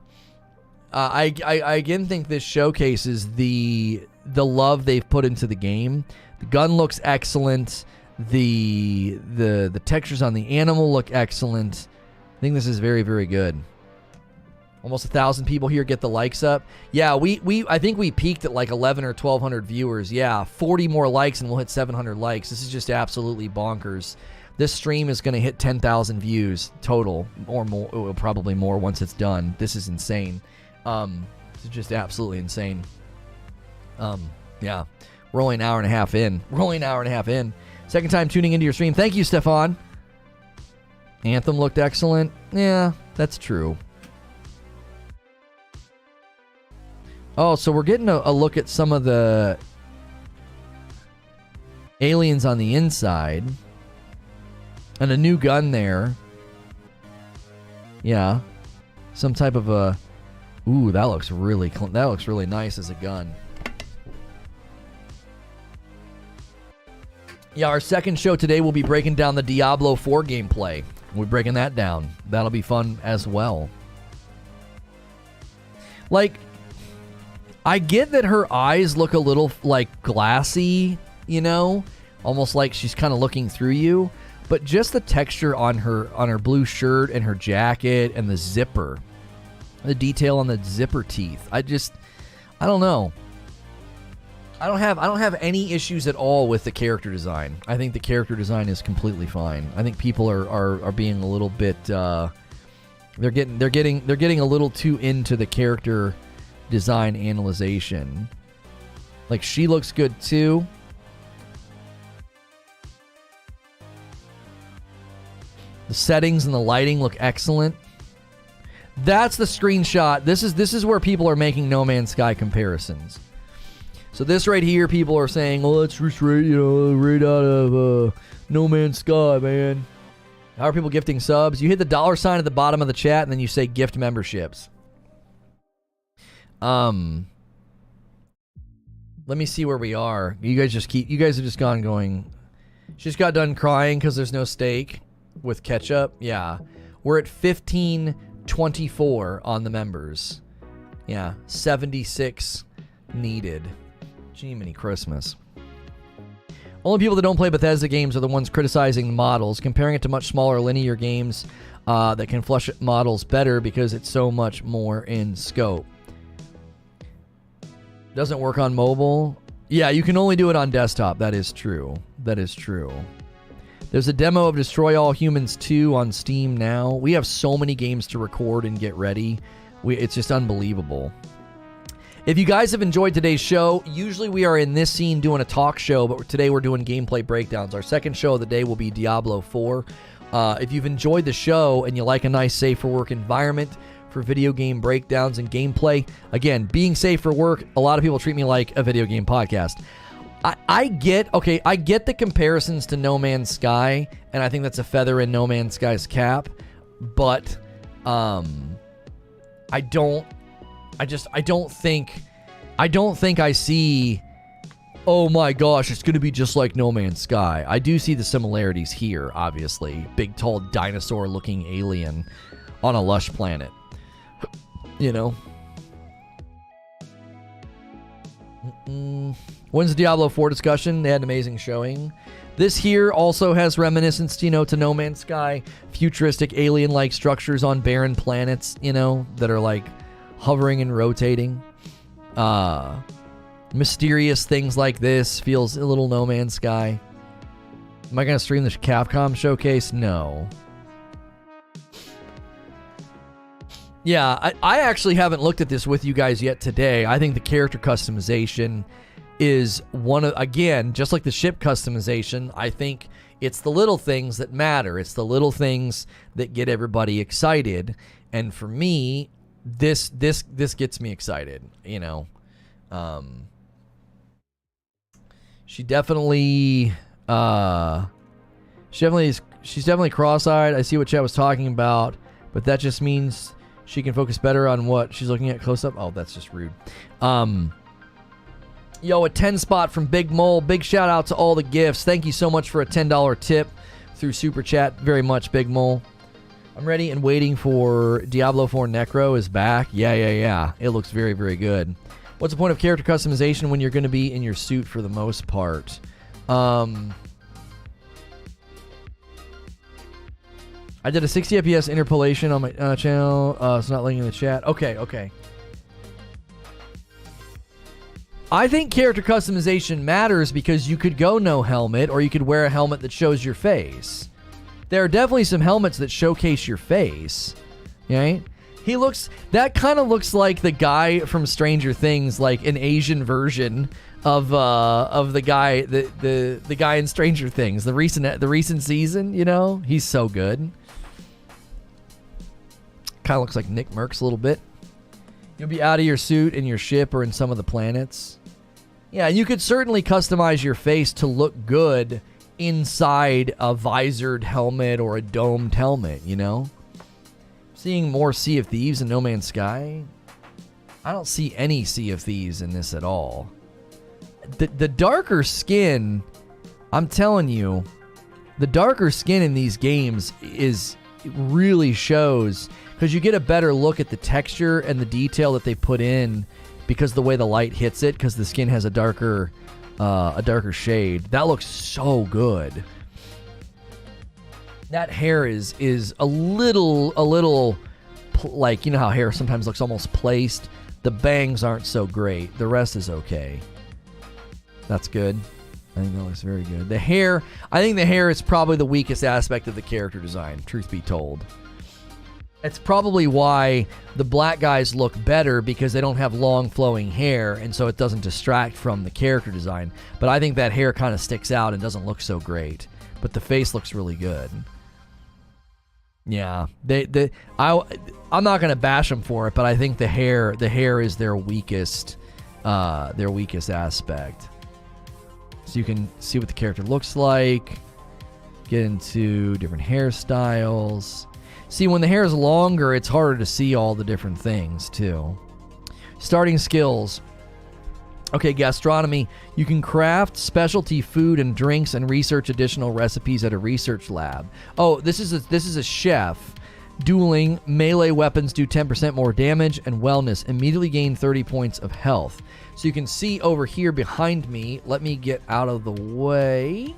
again think this showcases the love they've put into the game. The gun looks excellent. The textures on the animal look excellent. I think this is very, very good. Almost 1,000 people here get the likes up. Yeah, I think we peaked at like 11 or 1,200 viewers. Yeah, 40 more likes and we'll hit 700 likes. This is just absolutely bonkers. This stream is going to hit 10,000 views total, or more, probably more once it's done. This is insane. It's just absolutely insane. Yeah, we're only an hour and a half in. Second time tuning into your stream. Thank you, Stefan. Anthem looked excellent. Yeah, that's true. Oh, so we're getting a look at some of the aliens on the inside. And a new gun there. Yeah. Some type of a... Ooh, that looks really nice as a gun. Yeah, our second show today will be breaking down the Diablo 4 gameplay. We're breaking that down. That'll be fun as well. Like... I get that her eyes look a little, like, glassy, you know? Almost like she's kind of looking through you. But just the texture on her blue shirt and her jacket and the zipper. The detail on the zipper teeth. I don't know. I don't have any issues at all with the character design. I think the character design is completely fine. I think people are being a little bit, they're getting a little too into the character design analyzation. Like, she looks good too. The settings and the lighting look excellent. That's the screenshot. This is where people are making No Man's Sky comparisons. So this right here, people are saying, "Well, that's just right, right out of No Man's Sky, man." How are people gifting subs? You hit the $ at the bottom of the chat, and then you say gift memberships. Let me see where we are. You guys have just gone going. She just got done crying because there's no steak with ketchup. Yeah. We're at 1524 on the members. Yeah. 76 needed. Jiminy Christmas. Only people that don't play Bethesda games are the ones criticizing the models, comparing it to much smaller linear games that can flush models better because it's so much more in scope. Doesn't work on mobile. Yeah, you can only do it on desktop. That is true. There's a demo of Destroy All Humans 2 on Steam now. We have so many games to record and get ready. It's just unbelievable. If you guys have enjoyed today's show, usually we are in this scene doing a talk show, but today we're doing gameplay breakdowns. Our second show of the day will be Diablo 4. If you've enjoyed the show and you like a nice safe for work environment for video game breakdowns and gameplay, again, being safe for work, a lot of people treat me like a video game podcast. I get the comparisons to No Man's Sky, and I think that's a feather in No Man's Sky's cap, but I don't think I see, oh my gosh, it's going to be just like No Man's Sky. I do see the similarities here, obviously. Big, tall, dinosaur-looking alien on a lush planet. You know? When's the Diablo 4 discussion? They had an amazing showing. This here also has reminiscence, to No Man's Sky. Futuristic alien-like structures on barren planets, that are like hovering and rotating. Mysterious things like this feels a little No Man's Sky. Am I going to stream the Capcom showcase? No. Yeah, I actually haven't looked at this with you guys yet today. I think the character customization is one of, again, just like the ship customization, I think it's the little things that matter. It's the little things that get everybody excited. And for me, this gets me excited, She's definitely cross-eyed. I see what Chad was talking about, but that just means she can focus better on what she's looking at close up. Oh, that's just rude. Yo, a 10 spot from Big Mole. Big shout out to all the gifts. Thank you so much for a $10 tip through Super Chat. Very much, Big Mole. I'm ready and waiting for Diablo 4 Necro is back. Yeah. It looks very, very good. What's the point of character customization when you're going to be in your suit for the most part? I did a 60 FPS interpolation on my channel. It's not linking in the chat. Okay. I think character customization matters because you could go no helmet, or you could wear a helmet that shows your face. There are definitely some helmets that showcase your face, right? That kind of looks like the guy from Stranger Things, like an Asian version of the guy, the guy in Stranger Things, the recent season. He's so good. Kind of looks like Nick Merckx a little bit. You'll be out of your suit in your ship or in some of the planets. Yeah, you could certainly customize your face to look good inside a visored helmet or a domed helmet, Seeing more Sea of Thieves in No Man's Sky? I don't see any Sea of Thieves in this at all. The darker skin, I'm telling you, the darker skin in these games really shows, because you get a better look at the texture and the detail that they put in because the way the light hits it, because the skin has a darker shade. That looks so good. That hair is a little like, how hair sometimes looks almost placed. The bangs aren't so great. The rest is okay. That's good. I think that looks very good. I think the hair is probably the weakest aspect of the character design, truth be told. It's probably why the black guys look better, because they don't have long flowing hair, and so it doesn't distract from the character design. But I think that hair kind of sticks out and doesn't look so great. But the face looks really good. Yeah, I'm not gonna bash them for it, but I think the hair is their weakest aspect. So you can see what the character looks like, get into different hairstyles. See, when the hair is longer, it's harder to see all the different things too. Starting skills. Okay, gastronomy. You can craft specialty food and drinks and research additional recipes at a research lab. Oh, this is a chef. Dueling, melee weapons do 10% more damage, and wellness, immediately gain 30 points of health. So you can see over here behind me, let me get out of the way.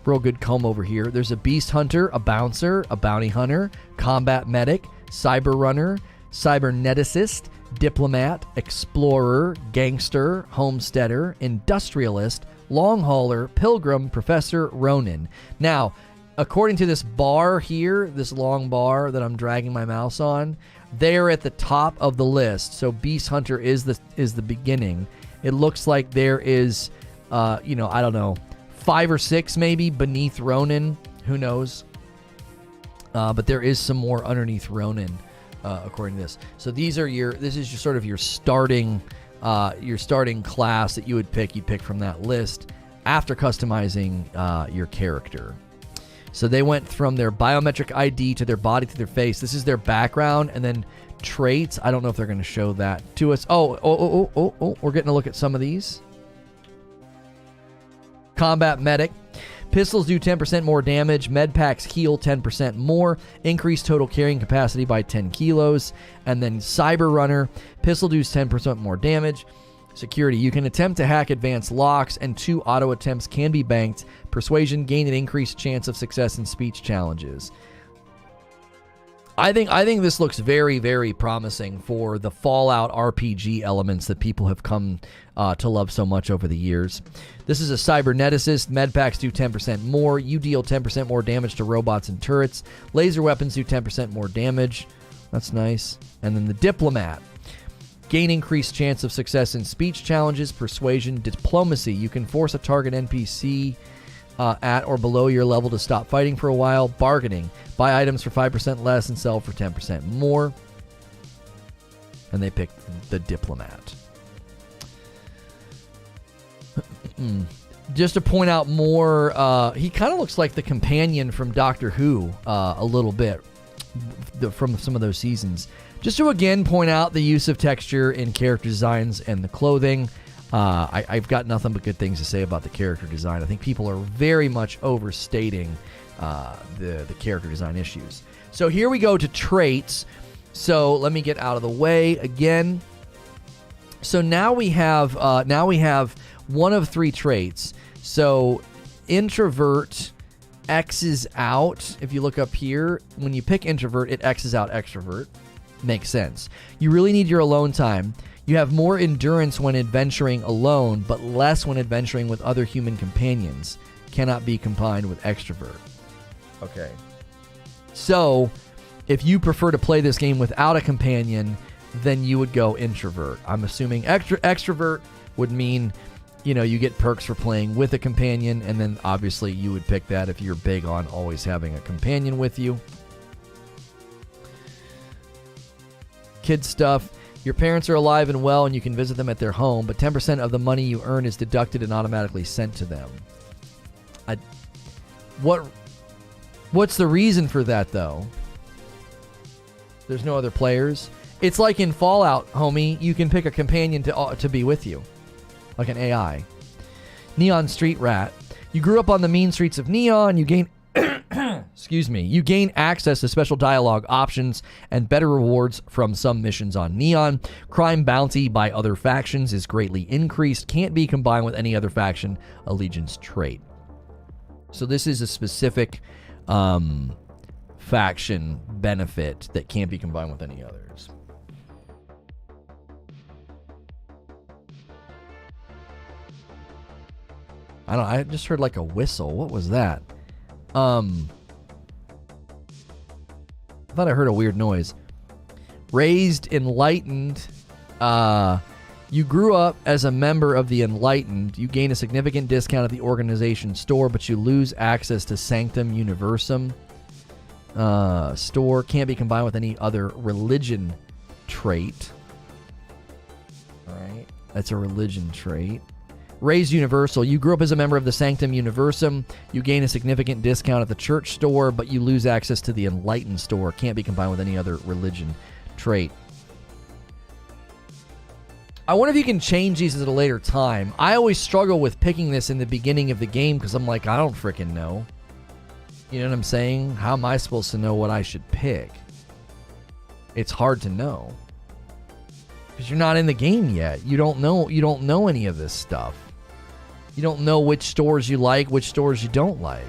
Real good comb over here. There's a beast hunter, a bouncer, a bounty hunter, combat medic, cyber runner, cyberneticist, diplomat, explorer, gangster, homesteader, industrialist, long hauler, pilgrim, professor, ronin. Now, according to this bar here, this long bar that I'm dragging my mouse on, they're at the top of the list. So Beast Hunter is the beginning. It looks like there is, I don't know, 5 or 6 maybe beneath Ronin. Who knows? But there is some more underneath Ronin, according to this. So this is your sort of your starting class that you would pick. You'd pick from that list after customizing your character. So they went from their biometric ID to their body to their face. This is their background, and then traits. I don't know if they're going to show that to us. Oh, we're getting a look at some of these. Combat Medic. Pistols do 10% more damage. Med packs heal 10% more. Increase total carrying capacity by 10 kilos. And then Cyber Runner. Pistol does 10% more damage. Security. You can attempt to hack advanced locks, and 2 auto attempts can be banked. Persuasion. Gain an increased chance of success in speech challenges. I think this looks very, very promising for the Fallout RPG elements that people have come to love so much over the years. This is a cyberneticist. Medpacks do 10% more. You deal 10% more damage to robots and turrets. Laser weapons do 10% more damage. That's nice. And then the diplomat. Gain increased chance of success in speech challenges, persuasion, diplomacy. You can force a target NPC at or below your level to stop fighting for a while. Bargaining. Buy items for 5% less and sell for 10% more. And they picked the diplomat. Just to point out more, he kind of looks like the companion from Doctor Who a little bit from some of those seasons. Just to again point out the use of texture in character designs and the clothing. I've got nothing but good things to say about the character design. I think people are very much overstating the character design issues. So here we go to traits. So let me get out of the way again. So now we have one of 3 traits. So introvert X's out. If you look up here, when you pick introvert, it X's out extrovert. Makes sense. You really need your alone time. You have more endurance when adventuring alone, but less when adventuring with other human companions. Cannot be combined with extrovert. Okay. So, if you prefer to play this game without a companion, then you would go introvert. I'm assuming extrovert would mean, you get perks for playing with a companion, and then obviously you would pick that if you're big on always having a companion with you. Kid stuff. Your parents are alive and well, and you can visit them at their home, but 10% of the money you earn is deducted and automatically sent to them. What's the reason for that, though? There's no other players. It's like in Fallout, homie. You can pick a companion to be with you, like an AI. Neon Street Rat. You grew up on the mean streets of Neon. You gain you gain access to special dialogue options and better rewards from some missions on Neon. Crime bounty by other factions is greatly increased. Can't be combined with any other faction allegiance trait. So this is a specific faction benefit that can't be combined with any others. I just heard like a whistle. What was that? I thought I heard a weird noise. Raised Enlightened. You grew up as a member of the Enlightened. You gain a significant discount at the organization store, but you lose access to Sanctum Universum store. Can't be combined with any other religion trait. All right. That's a religion trait. Raised Universal. You grew up as a member of the Sanctum Universum. You gain a significant discount at the church store, but you lose access to the Enlightened store. Can't be combined with any other religion trait. I wonder if you can change these at a later time. I always struggle with picking this in the beginning of the game because I'm like, I don't freaking know. You know what I'm saying? How am I supposed to know what I should pick? It's hard to know. Because you're not in the game yet. You don't know any of this stuff. You don't know which stores you like, which stores you don't like.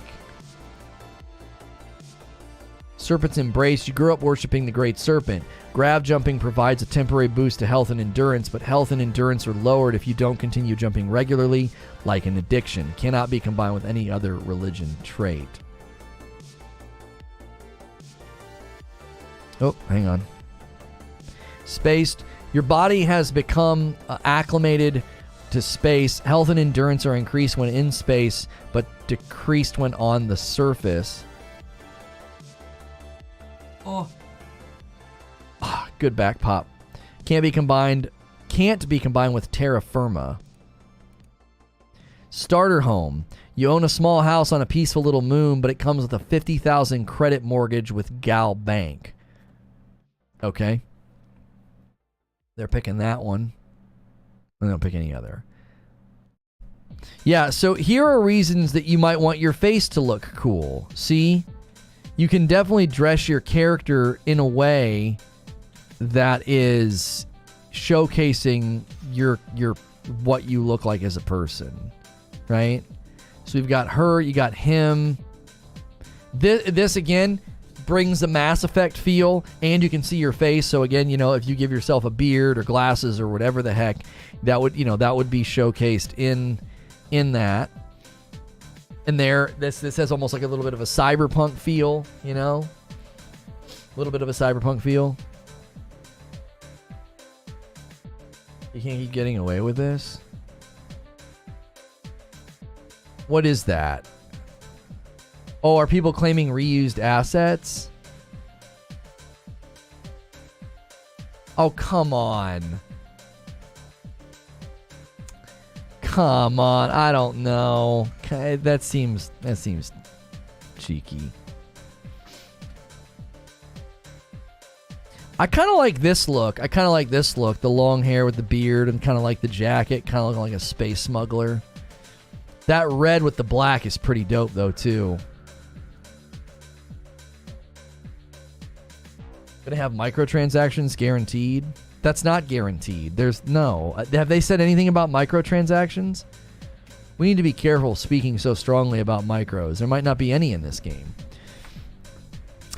Serpent's Embrace. You grew up worshiping the Great Serpent. Grab jumping provides a temporary boost to health and endurance, but health and endurance are lowered if you don't continue jumping regularly, like an addiction. Cannot be combined with any other religion trait. Oh, hang on. Spaced. Your body has become acclimated to space. Health and endurance are increased when in space, but decreased when on the surface. Oh. Good back pop. Can't be combined with terra firma. Starter home. You own a small house on a peaceful little moon, but it comes with a 50,000 credit mortgage with Gal Bank. Okay. They're picking that one. They don't pick any other. Yeah, so here are reasons that you might want your face to look cool. See? You can definitely dress your character in a way that is showcasing your what you look like as a person, right? So we've got her, you got him. This again brings the Mass Effect feel, and you can see your face. So again, you know, if you give yourself a beard or glasses or whatever the heck, that would, you know, that would be showcased in that. And there, this has almost like a little bit of a cyberpunk feel, you know? A little bit of a cyberpunk feel. You can't keep getting away with this. What is that? Oh, are people claiming reused assets? Oh, come on. Come on. I don't know. Okay, that seems cheeky. I kind of like this look. The long hair with the beard and kind of like the jacket. Kind of looking like a space smuggler. That red with the black is pretty dope, though, too. Gonna have microtransactions guaranteed? That's not guaranteed. There's no. Have they said anything about microtransactions? We need to be careful speaking so strongly about micros. There might not be any in this game.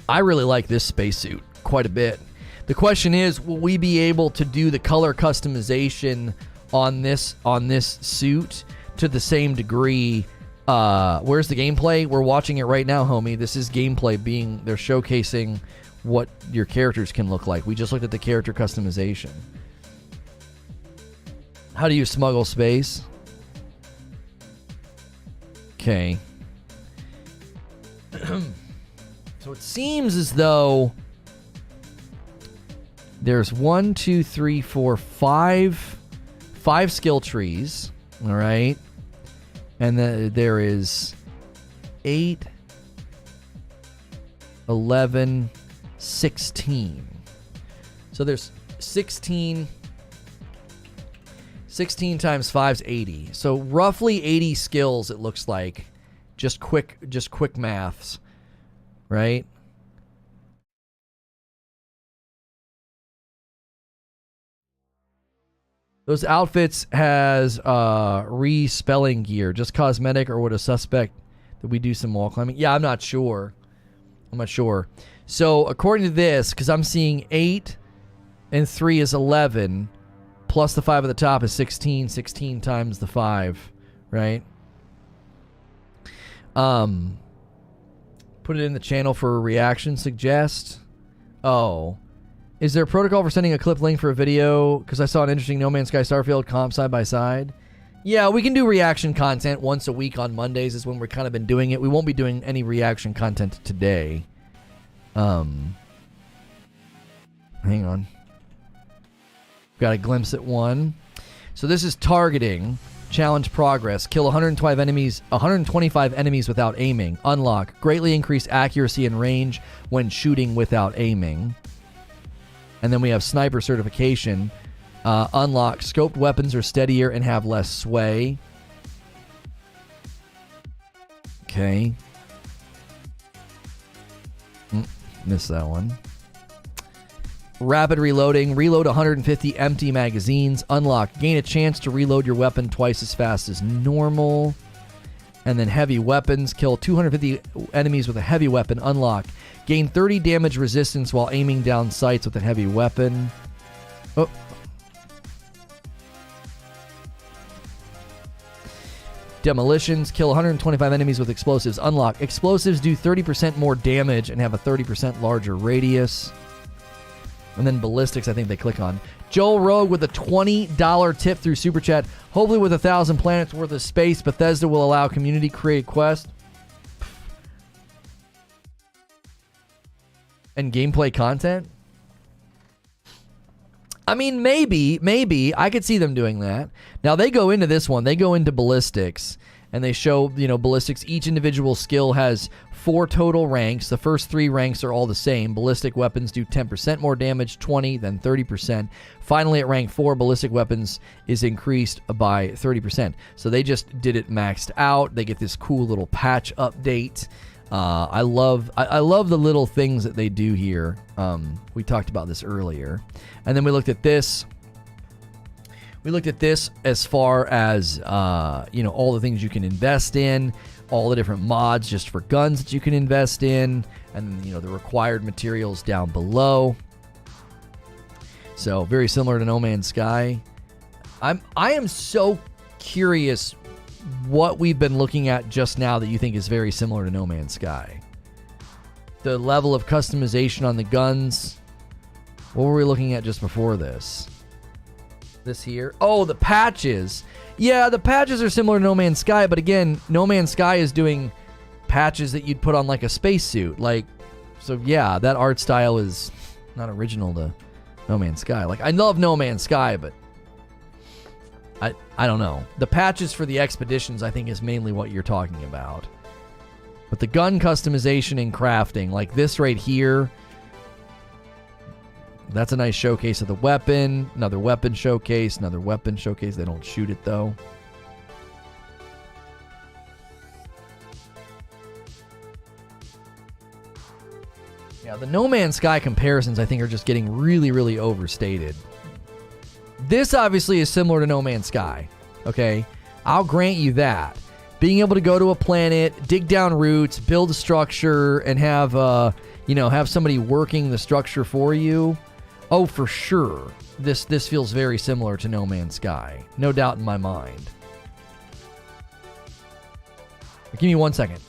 I really like this spacesuit quite a bit. The question is, will we be able to do the color customization on this suit to the same degree? Where's the gameplay? We're watching it right now, homie. This is gameplay they're showcasing what your characters can look like. We just looked at the character customization. How do you smuggle space? Okay. So it seems as though there's 1, 2, 3, 4, 5 skill trees. All right. And then there is 8, 11, 16. So there's 16 times 5 is 80. So roughly 80 skills, it looks like. Just quick maths, right? Those outfits has respelling gear, just cosmetic, or would a suspect that we do some wall climbing? Yeah, I'm not sure. So according to this, because I'm seeing 8 and 3 is 11, plus the 5 at the top is 16. 16 times the 5, right? Put it in the channel for a reaction. Suggest. Oh. Is there a protocol for sending a clip link for a video? Because I saw an interesting No Man's Sky Starfield comp side by side. Yeah, we can do reaction content once a week on Mondays is when we're kind of been doing it. We won't be doing any reaction content today. Hang on. Got a glimpse at one. So this is targeting. Challenge progress. Kill 125 enemies without aiming. Unlock. Greatly increase accuracy and range when shooting without aiming. And then we have sniper certification. Unlock. Scoped weapons are steadier and have less sway. Okay. Missed that one. Rapid reloading. Reload 150 empty magazines. Unlock. Gain a chance to reload your weapon twice as fast as normal. And then heavy weapons. Kill 250 enemies with a heavy weapon. Unlock. Gain 30 damage resistance while aiming down sights with a heavy weapon. Oh. Demolitions. Kill 125 enemies with explosives. Unlock. Explosives do 30% more damage and have a 30% larger radius. And then Ballistics, I think they click on. Joel Rogue with a $20 tip through Super Chat. Hopefully with 1,000 planets worth of space, Bethesda will allow community create quests and gameplay content. I mean, maybe. I could see them doing that. Now, they go into this one. They go into Ballistics, and they show, Ballistics. Each individual skill has 4 total ranks. The first 3 ranks are all the same. Ballistic weapons do 10% more damage, 20, then 30%. Finally, at rank 4, ballistic weapons is increased by 30%. So they just did it maxed out. They get this cool little patch update. I love the little things that they do here. We talked about this earlier. And then we looked at this. We looked at this as far as, all the things you can invest in, all the different mods just for guns that you can invest in, and, the required materials down below. So very similar to No Man's Sky. I am so curious what we've been looking at just now that you think is very similar to No Man's Sky. The level of customization on the guns. What were we looking at just before this? This here. Oh, the patches. Yeah, the patches are similar to No Man's Sky, but again, No Man's Sky is doing patches that you'd put on like a spacesuit. So yeah, that art style is not original to No Man's Sky. I love No Man's Sky, but I don't know. The patches for the expeditions, I think, is mainly what you're talking about. But the gun customization and crafting, like this right here, that's a nice showcase of the weapon. Another weapon showcase. Another weapon showcase. They don't shoot it, though. Yeah, the No Man's Sky comparisons, I think, are just getting really, really overstated. This obviously is similar to No Man's Sky, okay? I'll grant you that. Being able to go to a planet, dig down roots, build a structure, and have have somebody working the structure for you. Oh, for sure. This feels very similar to No Man's Sky. No doubt in my mind. Give me 1 second.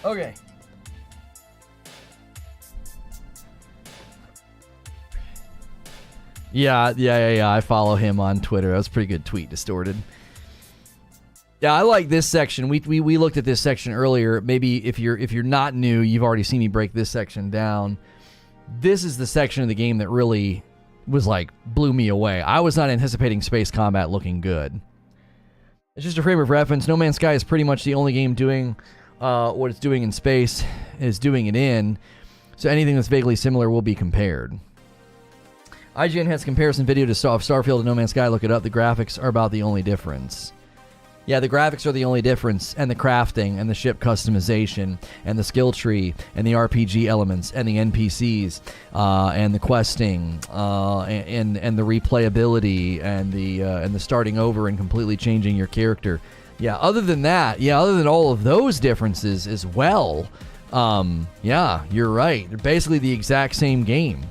Okay. Yeah. I follow him on Twitter. That was a pretty good tweet, Distorted. Yeah, I like this section. We looked at this section earlier. Maybe if you're not new, you've already seen me break this section down. This is the section of the game that really was like blew me away. I was not anticipating space combat looking good. It's just a frame of reference. No Man's Sky is pretty much the only game doing what it's doing in space is doing it in. So anything that's vaguely similar will be compared. IGN has comparison video to Starfield and No Man's Sky. Look it up. The graphics are about the only difference. Yeah, the graphics are the only difference, and the crafting, and the ship customization, and the skill tree, and the RPG elements, and the NPCs, and the questing, and the replayability, and the starting over and completely changing your character. Yeah, other than all of those differences as well, yeah, you're right. They're basically the exact same game.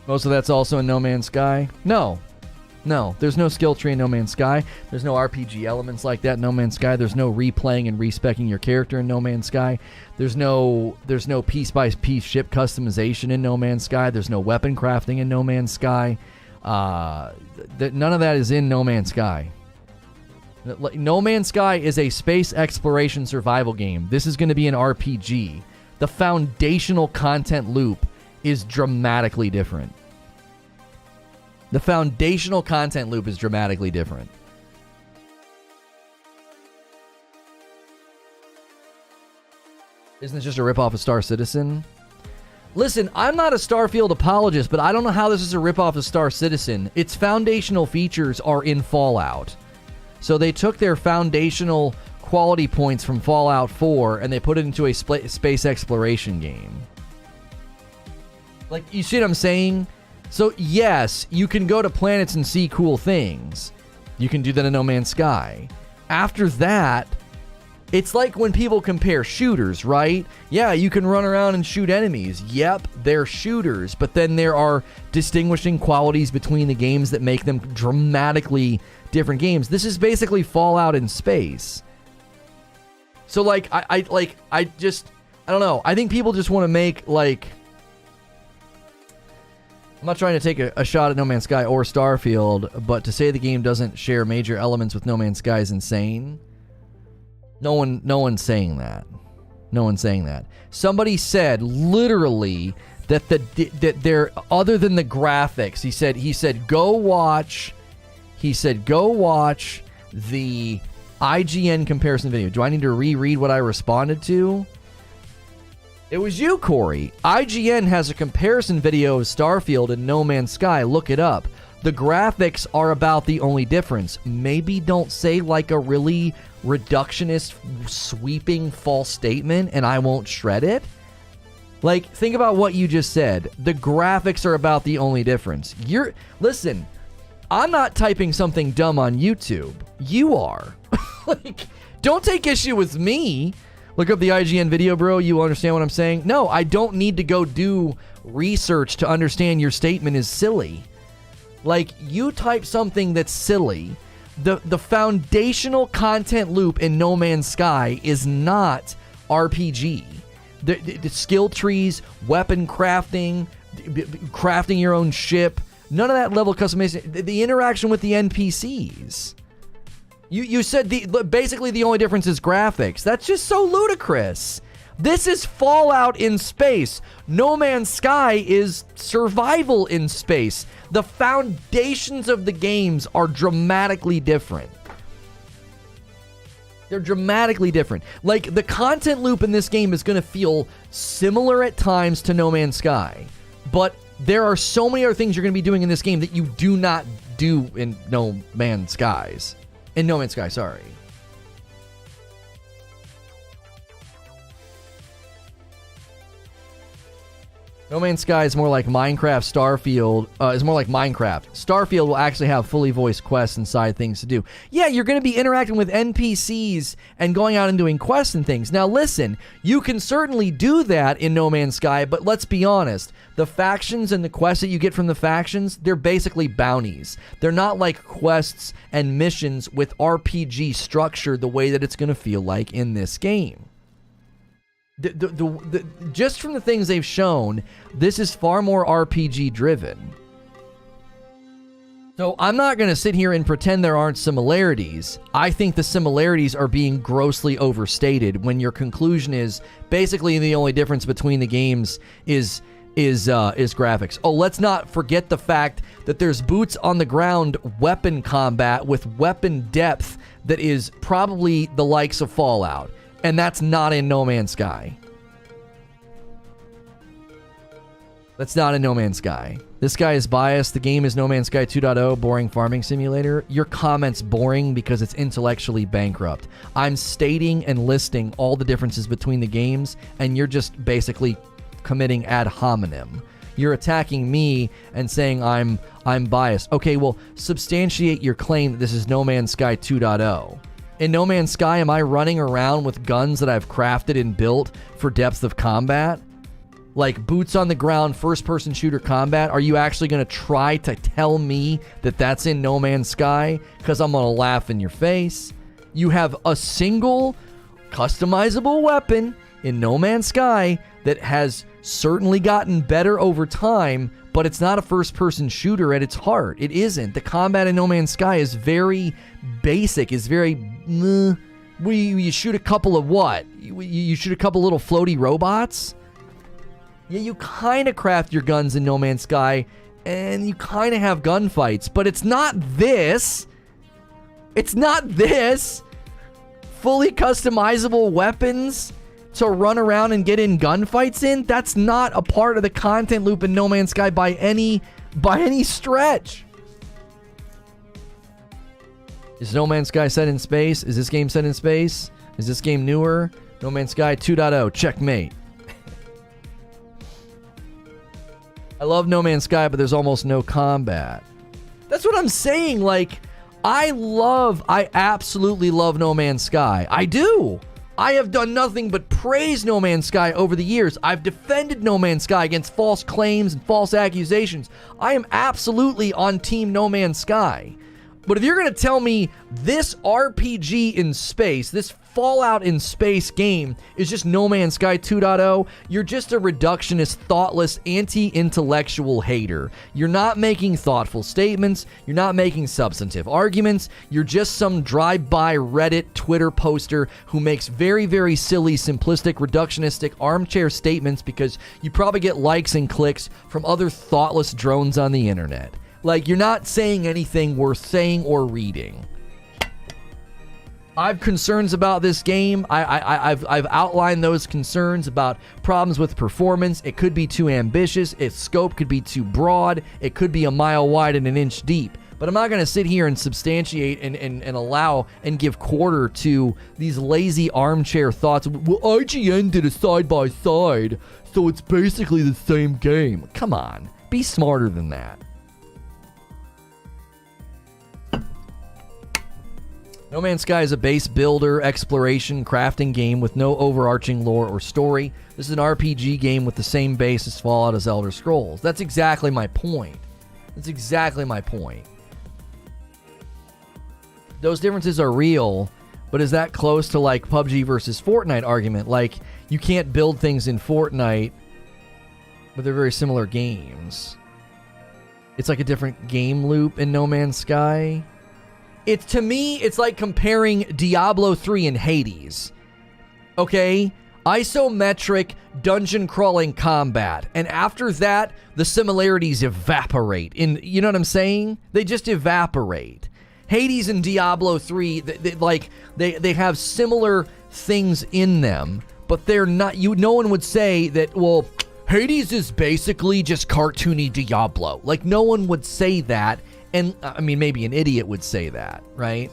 Most of that's also in No Man's Sky. No, there's no skill tree in No Man's Sky. There's no RPG elements like that in No Man's Sky. There's no replaying and respecking your character in No Man's Sky. There's no piece by piece ship customization in No Man's Sky. There's no weapon crafting in No Man's Sky. None of that is in No Man's Sky. No Man's Sky is a space exploration survival game. This is going to be an RPG. The foundational content loop is dramatically different. The foundational content loop is dramatically different. Isn't this just a ripoff of Star Citizen? Listen, I'm not a Starfield apologist, but I don't know how this is a ripoff of Star Citizen. Its foundational features are in Fallout. So they took their foundational quality points from Fallout 4 and they put it into a space exploration game. Like, you see what I'm saying? So, yes, you can go to planets and see cool things. You can do that in No Man's Sky. After that, it's like when people compare shooters, right? Yeah, you can run around and shoot enemies. Yep, they're shooters. But then there are distinguishing qualities between the games that make them dramatically different games. This is basically Fallout in space. So, like, I don't know. I think people just want to make, like... I'm not trying to take a shot at No Man's Sky or Starfield, but to say the game doesn't share major elements with No Man's Sky is insane. No one's saying that. No one's saying that. Somebody said literally that they're other than the graphics. He said go watch the IGN comparison video. Do I need to reread what I responded to? It was you, Corey. IGN has a comparison video of Starfield and No Man's Sky. Look it up. The graphics are about the only difference. Maybe don't say like a really reductionist, sweeping false statement and I won't shred it. Like, think about what you just said. The graphics are about the only difference. Listen, I'm not typing something dumb on YouTube. You are. Like, don't take issue with me. Look up the IGN video, bro. You understand what I'm saying? No, I don't need to go do research to understand your statement is silly. Like, you type something that's silly. The foundational content loop in No Man's Sky is not RPG. The skill trees, weapon crafting, crafting your own ship, none of that level customization. The interaction with the NPCs. You said basically the only difference is graphics. That's just so ludicrous. This is Fallout in space. No Man's Sky is survival in space. The foundations of the games are dramatically different. They're dramatically different. Like, the content loop in this game is going to feel similar at times to No Man's Sky. But there are so many other things you're going to be doing in this game that you do not do in No Man's Sky, sorry. No Man's Sky is more like Minecraft. Starfield is more like Minecraft. Starfield will actually have fully voiced quests and side things to do. Yeah, you're going to be interacting with NPCs and going out and doing quests and things. Now listen, you can certainly do that in No Man's Sky, but let's be honest. the factions and the quests that you get from the factions, they're basically bounties. They're not like quests and missions with RPG structure the way that it's going to feel like in this game. Just from the things they've shown, this is far more RPG driven. So I'm not going to sit here and pretend there aren't similarities. I think the similarities are being grossly overstated when your conclusion is basically the only difference between the games is graphics. Oh, let's not forget the fact that there's boots on the ground weapon combat with weapon depth that is probably the likes of Fallout. And that's not in No Man's Sky. That's not in No Man's Sky. This guy is biased. The game is No Man's Sky 2.0, boring farming simulator. Your comment's boring because it's intellectually bankrupt. I'm stating and listing all the differences between the games, and you're just basically committing ad hominem. You're attacking me and saying I'm biased. Okay, well, substantiate your claim that this is No Man's Sky 2.0. In No Man's Sky, am I running around with guns that I've crafted and built for depth of combat? Like boots on the ground, first-person shooter combat? Are you actually going to try to tell me that that's in No Man's Sky? Because I'm going to laugh in your face. You have a single customizable weapon in No Man's Sky that has certainly gotten better over time, but it's not a first-person shooter at its heart. It isn't. The combat in No Man's Sky is very basic, is very... you shoot a couple of what? You shoot a couple little floaty robots? Yeah, you kind of craft your guns in No Man's Sky, and you kind of have gunfights, but it's not this. It's not this. Fully customizable weapons to run around and get in gunfights in? That's not a part of the content loop in No Man's Sky by any stretch. Is No Man's Sky set in space? Is this game set in space? Is this game newer? No Man's Sky 2.0, checkmate. I love No Man's Sky, but there's almost no combat. That's what I'm saying. Like, I absolutely love No Man's Sky. I do. I have done nothing but praise No Man's Sky over the years. I've defended No Man's Sky against false claims and false accusations. I am absolutely on team No Man's Sky. But if you're going to tell me this RPG in space, this Fallout in space game is just No Man's Sky 2.0, you're just a reductionist, thoughtless, anti-intellectual hater. You're not making thoughtful statements. You're not making substantive arguments. You're just some drive-by Reddit, Twitter poster who makes very, very silly, simplistic, reductionistic, armchair statements because you probably get likes and clicks from other thoughtless drones on the internet. Like, you're not saying anything worth saying or reading. I have concerns about this game. I've outlined those concerns about problems with performance. It could be too ambitious. Its scope could be too broad. It could be a mile wide and an inch deep. But I'm not going to sit here and substantiate and allow and give quarter to these lazy armchair thoughts. Well, IGN did a side-by-side, so it's basically the same game. Come on. Be smarter than that. No Man's Sky is a base builder, exploration, crafting game with no overarching lore or story. This is an RPG game with the same base as Fallout as Elder Scrolls. That's exactly my point. That's exactly my point. Those differences are real, but is that close to like PUBG versus Fortnite argument? Like, you can't build things in Fortnite, but they're very similar games. It's like a different game loop in No Man's Sky. To me, it's like comparing Diablo 3 and Hades. Okay? Isometric dungeon crawling combat. And after that, the similarities evaporate. You know what I'm saying? They just evaporate. Hades and Diablo 3, they have similar things in them, but they're not. No one would say that, well, Hades is basically just cartoony Diablo. Like, no one would say that. And, I mean, maybe an idiot would say that, right?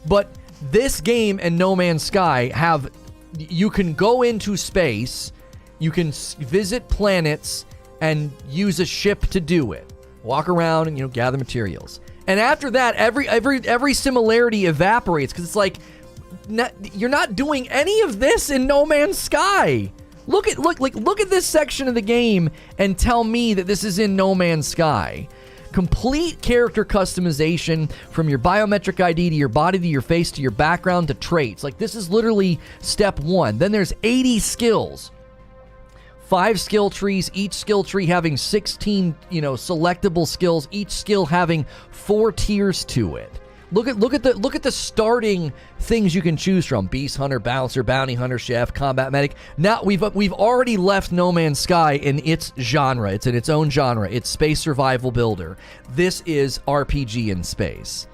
But this game and No Man's Sky have... You can go into space, you can visit planets, and use a ship to do it. Walk around and, gather materials. And after that, every similarity evaporates, because it's like, you're not doing any of this in No Man's Sky. Look at this section of the game and tell me that this is in No Man's Sky. Complete character customization from your biometric ID to your body to your face to your background to traits. Like, this is literally step 1. Then there's 80 skills. 5 skill trees, each skill tree having 16, selectable skills, each skill having 4 tiers to it. Look at the starting things you can choose from: Beast Hunter, Bouncer, Bounty Hunter, Chef, Combat Medic. Now we've already left No Man's Sky in its genre. It's in its own genre. It's space survival builder. This is RPG in space.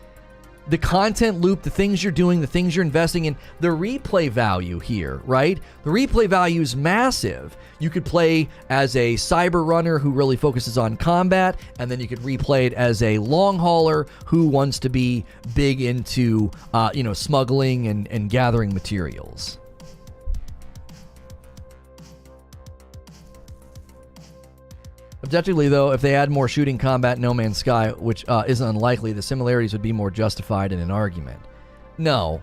The content loop, the things you're doing, the things you're investing in, the replay value here, right? The replay value is massive. You could play as a cyber runner who really focuses on combat, and then you could replay it as a long hauler who wants to be big into, smuggling and gathering materials. Objectively, though, if they add more shooting combat in No Man's Sky, which isn't unlikely, the similarities would be more justified in an argument. No.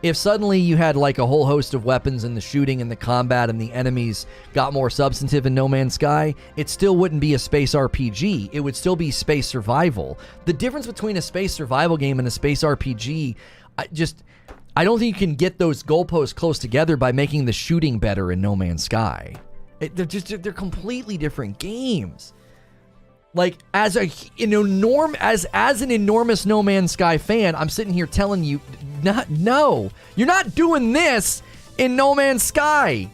If suddenly you had like a whole host of weapons and the shooting and the combat and the enemies got more substantive in No Man's Sky, it still wouldn't be a space RPG. It would still be space survival. The difference between a space survival game and a space RPG, I don't think you can get those goalposts close together by making the shooting better in No Man's Sky. They're completely different games. Like, as an enormous No Man's Sky fan, I'm sitting here telling you, no, you're not doing this in No Man's Sky.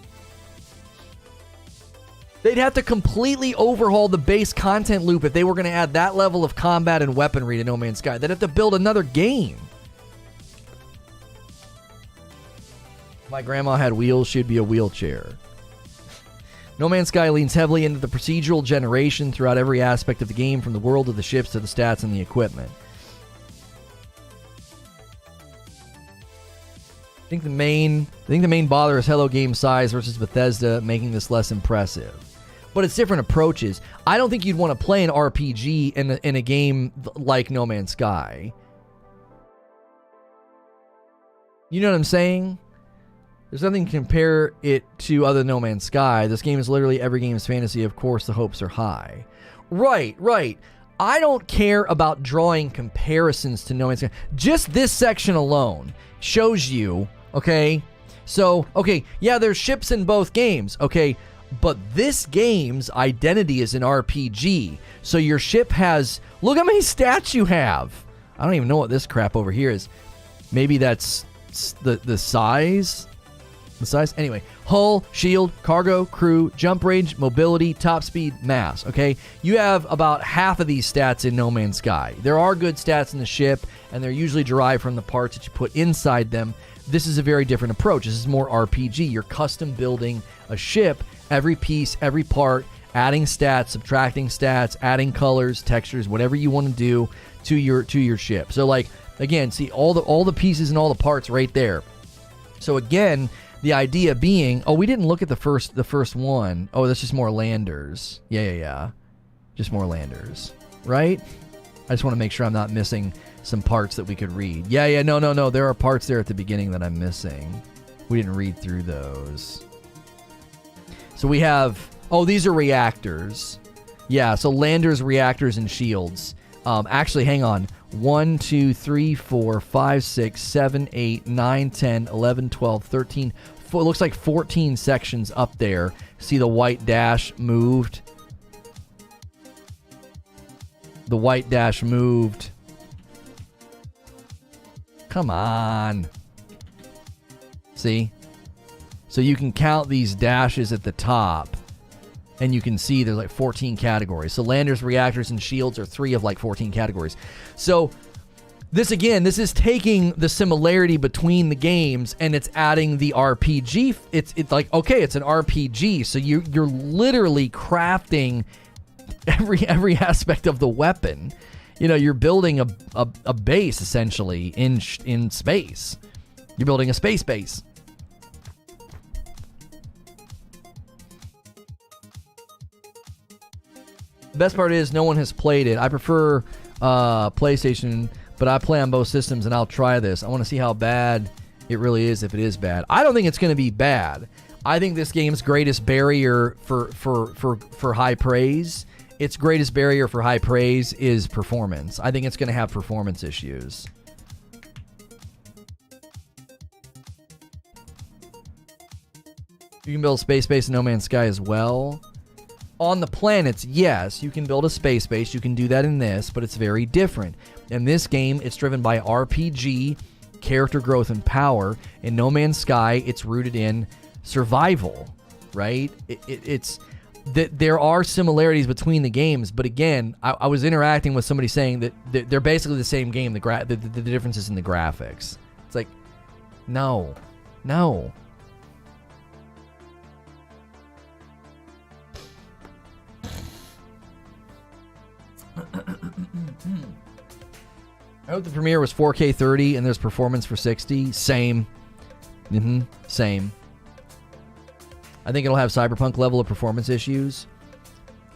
They'd have to completely overhaul the base content loop if they were going to add that level of combat and weaponry to No Man's Sky. They'd have to build another game. If my grandma had wheels, she'd be a wheelchair. No Man's Sky leans heavily into the procedural generation throughout every aspect of the game, from the world to the ships to the stats and the equipment. I think the main bother is Hello Game size versus Bethesda, making this less impressive. But it's different approaches. I don't think you'd want to play an RPG in a game like No Man's Sky. You know what I'm saying? There's nothing to compare it to other than No Man's Sky. This game is literally every game's fantasy. Of course, the hopes are high. Right. I don't care about drawing comparisons to No Man's Sky. Just this section alone shows you, okay? So, okay, yeah, there's ships in both games, okay? But this game's identity is an RPG. So your ship has... Look how many stats you have. I don't even know what this crap over here is. Maybe that's the size... The size? Anyway, hull, shield, cargo, crew, jump range, mobility, top speed, mass, okay? You have about half of these stats in No Man's Sky. There are good stats in the ship, and they're usually derived from the parts that you put inside them. This is a very different approach. This is more RPG. You're custom building a ship, every piece, every part, adding stats, subtracting stats, adding colors, textures, whatever you want to do to your ship. So, like, again, see all the pieces and all the parts right there. So again, the idea being, we didn't look at the first one. Oh, that's just more landers. Yeah. Just more landers, right? I just want to make sure I'm not missing some parts that we could read. Yeah, no. There are parts there at the beginning that I'm missing. We didn't read through those. So we have, these are reactors. Yeah, so landers, reactors, and shields. Actually, hang on. 1, 2, 3, 4, 5, 6, 7, 8, 9, 10, 11, 12, 13. It looks like 14 sections up there. See the white dash moved? The white dash moved. Come on. See? So you can count these dashes at the top, and you can see there's like 14 categories. So landers, reactors, and shields are 3 of like 14 categories. So this is taking the similarity between the games and it's adding the RPG. It's like, okay, it's an RPG. So you're literally crafting every aspect of the weapon. You're building a base essentially in space. You're building a space base. The best part is no one has played it. I prefer PlayStation, but I play on both systems, and I'll try this. I want to see how bad it really is, if it is bad. I don't think it's going to be bad. I think this game's greatest barrier for high praise, its greatest barrier for high praise is performance. I think it's going to have performance issues. You can build a space base in No Man's Sky as well. On the planets, yes, you can build a space base. You can do that in this, but it's very different. In this game, it's driven by RPG, character growth, and power. In No Man's Sky, it's rooted in survival, right? There are similarities between the games, but again, I was interacting with somebody saying that they're basically the same game. The difference is in the graphics. It's like, no. I hope the premiere was 4K 30 and there's performance for 60. Same. Same. I think it'll have Cyberpunk level of performance issues.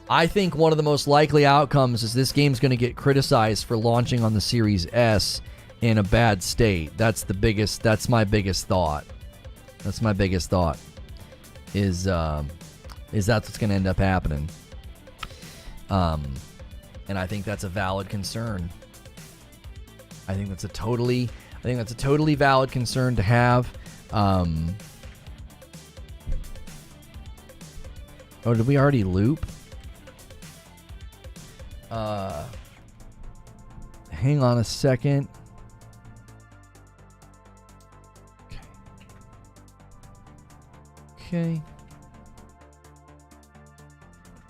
I think one of the most likely outcomes is this game's going to get criticized for launching on the Series S in a bad state. That's my biggest thought. That's my biggest thought. Is that's what's going to end up happening. And I think that's a valid concern. I think that's a totally valid concern to have. Oh, did we already loop? Hang on a second. Okay.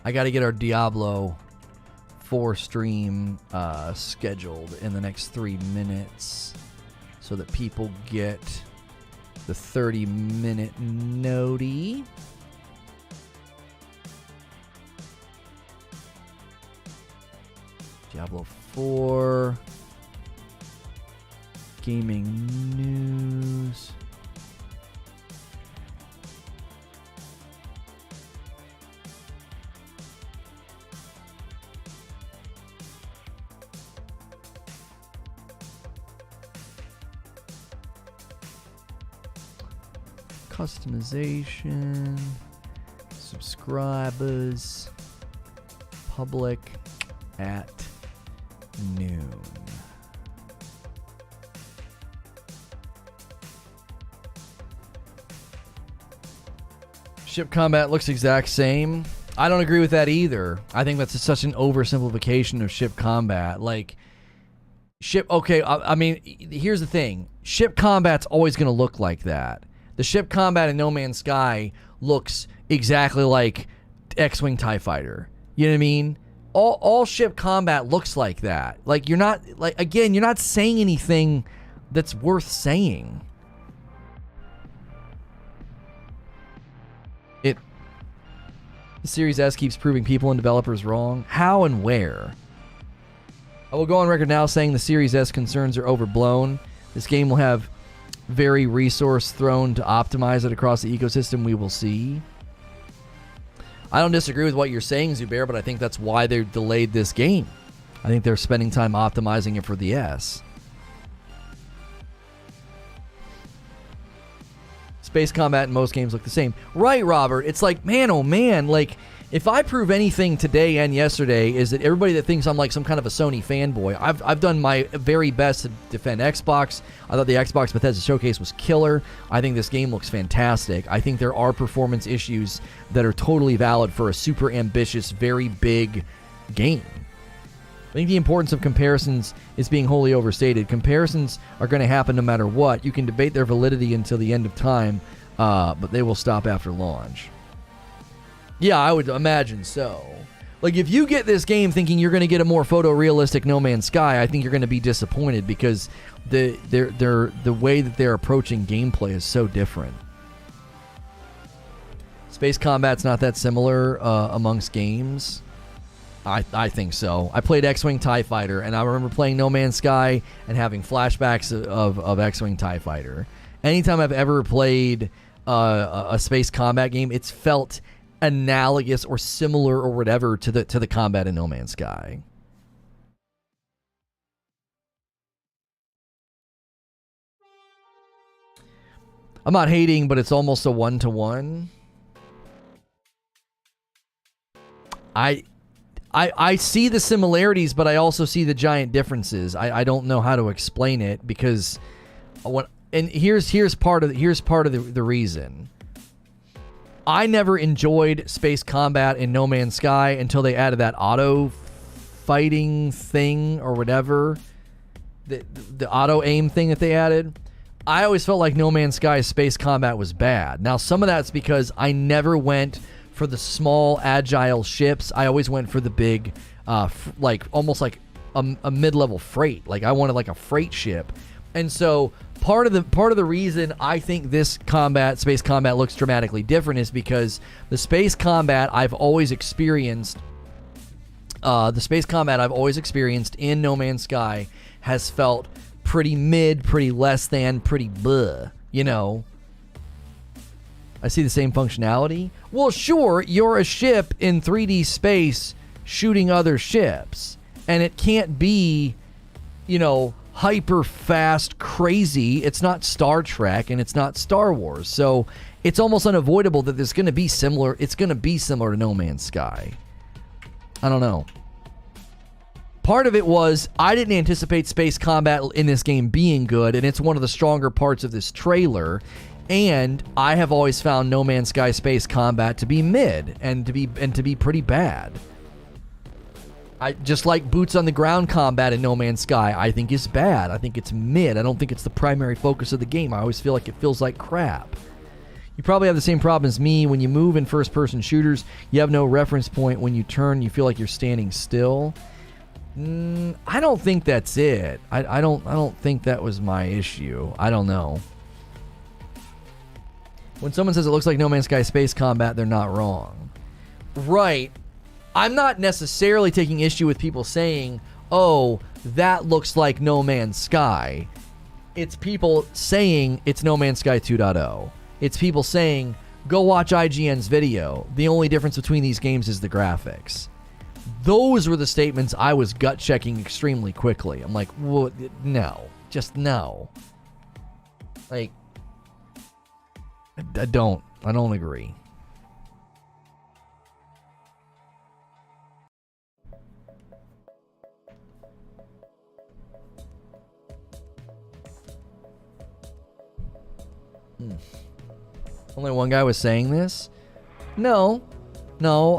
I got to get our Diablo 4 stream scheduled in the next 3 minutes so that people get the 30-minute noti. Diablo 4 gaming news. Customization, subscribers, public at noon. Ship combat looks exact same. I don't agree with that either. I think that's such an oversimplification of ship combat. Like, okay, I mean, here's the thing. Ship combat's always going to look like that. The ship combat in No Man's Sky looks exactly like X-Wing TIE Fighter. You know what I mean? All ship combat looks like that. Like, you're not saying anything that's worth saying. The Series S keeps proving people and developers wrong. How and where? I will go on record now saying the Series S concerns are overblown. This game will have very resource thrown to optimize it across the ecosystem. We will see. I don't disagree with what you're saying, Zubair, but I think that's why they delayed this game. I think they're spending time optimizing it for the S. Space combat in most games look the same. Right, Robert. It's like, man, oh man, like, if I prove anything today and yesterday is that everybody that thinks I'm like some kind of a Sony fanboy, I've done my very best to defend Xbox. I thought the Xbox Bethesda Showcase was killer. I think this game looks fantastic. I think there are performance issues that are totally valid for a super ambitious, very big game. I think the importance of comparisons is being wholly overstated. Comparisons are going to happen no matter what. You can debate their validity until the end of time, but they will stop after launch. Yeah, I would imagine so. Like, if you get this game thinking you're going to get a more photorealistic No Man's Sky, I think you're going to be disappointed because the way that they're approaching gameplay is so different. Space combat's not that similar amongst games. I think so. I played X-Wing TIE Fighter, and I remember playing No Man's Sky and having flashbacks of X-Wing TIE Fighter. Anytime I've ever played a space combat game, it's felt analogous or similar or whatever to the combat in No Man's Sky. I'm not hating, but it's almost a 1-to-1. I see the similarities, but I also see the giant differences. I don't know how to explain it because here's part of the reason. I never enjoyed space combat in No Man's Sky until they added that auto fighting thing or whatever, the auto aim thing that they added. I always felt like No Man's Sky's space combat was bad. Now, some of that's because I never went for the small, agile ships. I always went for the big, like almost like a mid-level freight. Like I wanted like a freight ship, and so part of the reason I think this space combat looks dramatically different is because the space combat I've always experienced in No Man's Sky has felt pretty mid, pretty less than, pretty bleh, you know. I see the same functionality. Well, sure, you're a ship in 3D space shooting other ships, and it can't be, you know, hyper fast, crazy. It's not Star Trek and it's not Star Wars, so it's almost unavoidable that there's going to be similar. It's going to be similar to No Man's Sky. I don't know. Part of it was I didn't anticipate space combat in this game being good, and it's one of the stronger parts of this trailer. And I have always found No Man's Sky space combat to be mid and to be pretty bad. I just like boots on the ground combat in No Man's Sky. I think is bad. I think it's mid. I don't think it's the primary focus of the game. I always feel like it feels like crap. You probably have the same problem as me. When you move in first-person shooters, you have no reference point. When you turn, you feel like you're standing still. I don't think that's it. I don't think that was my issue. I don't know. When someone says it looks like No Man's Sky space combat, they're not wrong. Right. I'm not necessarily taking issue with people saying, oh, that looks like No Man's Sky. It's people saying it's No Man's Sky 2.0. It's people saying, go watch IGN's video. The only difference between these games is the graphics. Those were the statements I was gut checking extremely quickly. I'm like, well, no. Just no. Like, I don't agree. Only one guy was saying this? No,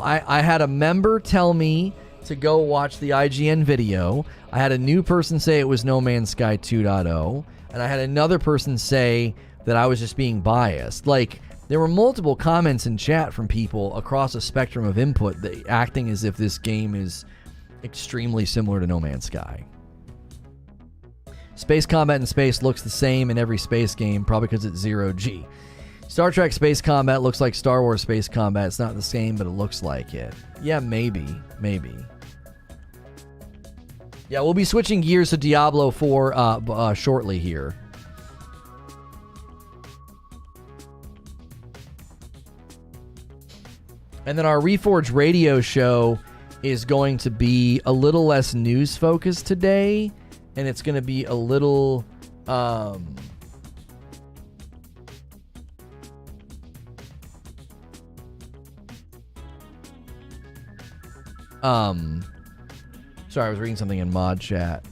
I had a member tell me to go watch the IGN video. I had a new person say it was No Man's Sky 2.0, and I had another person say that I was just being biased. Like, there were multiple comments in chat from people across a spectrum of input that acting as if this game is extremely similar to No Man's Sky. Space combat in space looks the same in every space game, probably because it's 0G. Star Trek space combat looks like Star Wars space combat. It's not the same, but it looks like it. Yeah, maybe. Yeah, we'll be switching gears to Diablo 4 shortly here. And then our Reforge radio show is going to be a little less news focused today, and it's going to be a little sorry, I was reading something in mod chat.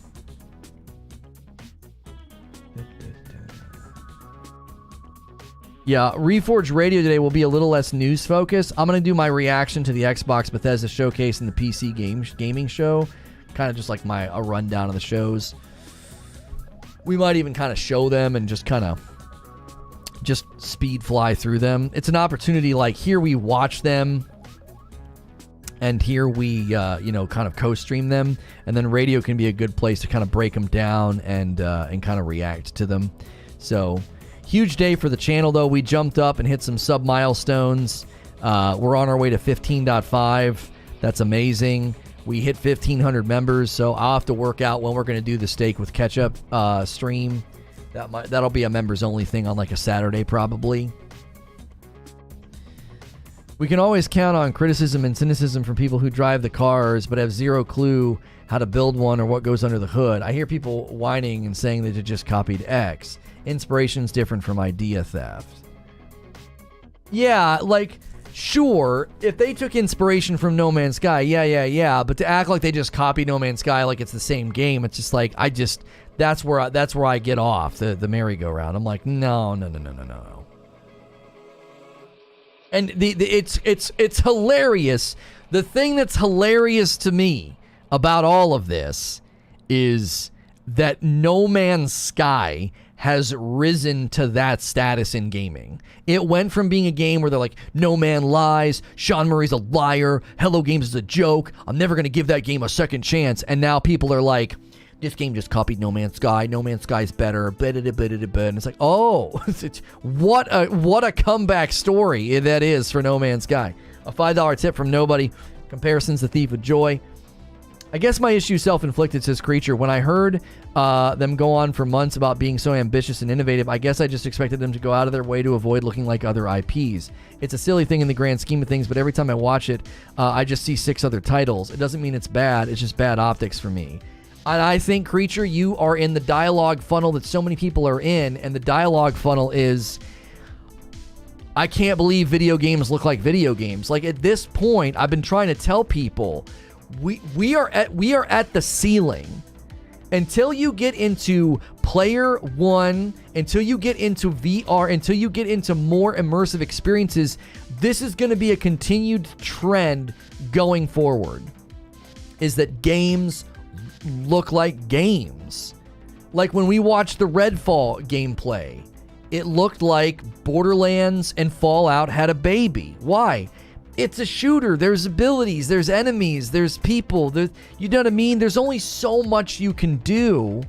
Yeah, Reforge Radio today will be a little less news focused. I'm going to do my reaction to the Xbox Bethesda Showcase and the PC gaming show. Kind of just like a rundown of the shows. We might even kind of show them and just speed fly through them. It's an opportunity, like, here we watch them and here we kind of co-stream them, and then radio can be a good place to kind of break them down and kind of react to them. So huge day for the channel, though. We jumped up and hit some sub milestones. We're on our way to 15.5. That's amazing. We hit 1,500 members, so I'll have to work out when we're going to do the steak with ketchup stream. That'll be a members only thing on like a Saturday probably. We can always count on criticism and cynicism from people who drive the cars but have zero clue how to build one or what goes under the hood. I hear people whining and saying that they just copied X. Inspiration's different from idea theft. Yeah, like, sure, if they took inspiration from No Man's Sky, yeah, but to act like they just copied No Man's Sky like it's the same game, it's just like, that's where I get off the merry-go-round. I'm like, no. And it's hilarious. The thing that's hilarious to me about all of this is that No Man's Sky has risen to that status in gaming. It went from being a game where they're like, no man lies, Sean Murray's a liar, Hello Games is a joke, I'm never going to give that game a second chance, and now people are like, this game just copied No Man's Sky, No Man's Sky's better, and it's like, oh, what a comeback story that is for No Man's Sky. A $5 tip from nobody, comparison's the thief of joy. I guess my issue self-inflicted, says Creature. When I heard them go on for months about being so ambitious and innovative, I guess I just expected them to go out of their way to avoid looking like other IPs. It's a silly thing in the grand scheme of things, but every time I watch it, I just see 6 other titles. It doesn't mean it's bad, it's just bad optics for me. And I think, Creature, you are in the dialogue funnel that so many people are in, and the dialogue funnel is, I can't believe video games look like video games. Like, at this point, I've been trying to tell people, we are at the ceiling. Until you get into player one, until you get into VR, until you get into more immersive experiences, this is going to be a continued trend going forward, is that games look like games. Like when we watched the Redfall gameplay, it looked like Borderlands and Fallout had a baby. Why? It's a shooter. There's abilities. There's enemies. There's people. You know what I mean? There's only so much you can do.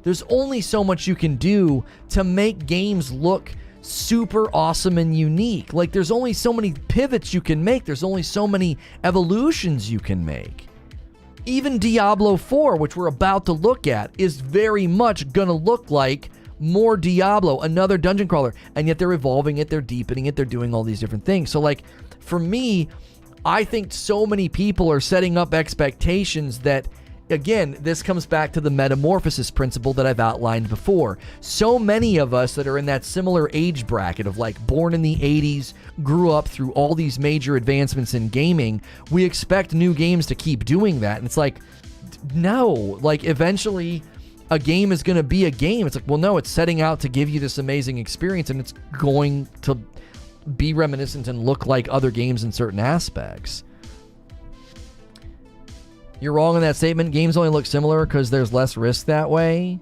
There's only so much you can do to make games look super awesome and unique. Like, there's only so many pivots you can make. There's only so many evolutions you can make. Even Diablo 4, which we're about to look at, is very much going to look like more Diablo, another dungeon crawler. And yet they're evolving it, they're deepening it, they're doing all these different things. So, like, for me, I think so many people are setting up expectations that, again, this comes back to the metamorphosis principle that I've outlined before. So many of us that are in that similar age bracket of, like, born in the 80s, grew up through all these major advancements in gaming, we expect new games to keep doing that. And it's like, no, like, eventually a game is going to be a game. It's like, well, no, it's setting out to give you this amazing experience, and it's going to be reminiscent and look like other games in certain aspects. You're wrong in that statement. Games only look similar because there's less risk that way.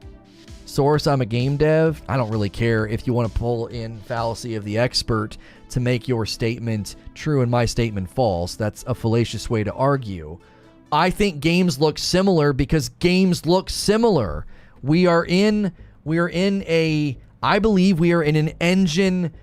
Source, I'm a game dev. I don't really care if you want to pull in fallacy of the expert to make your statement true and my statement false. That's a fallacious way to argue. I think games look similar because games look similar. I believe we are in an engine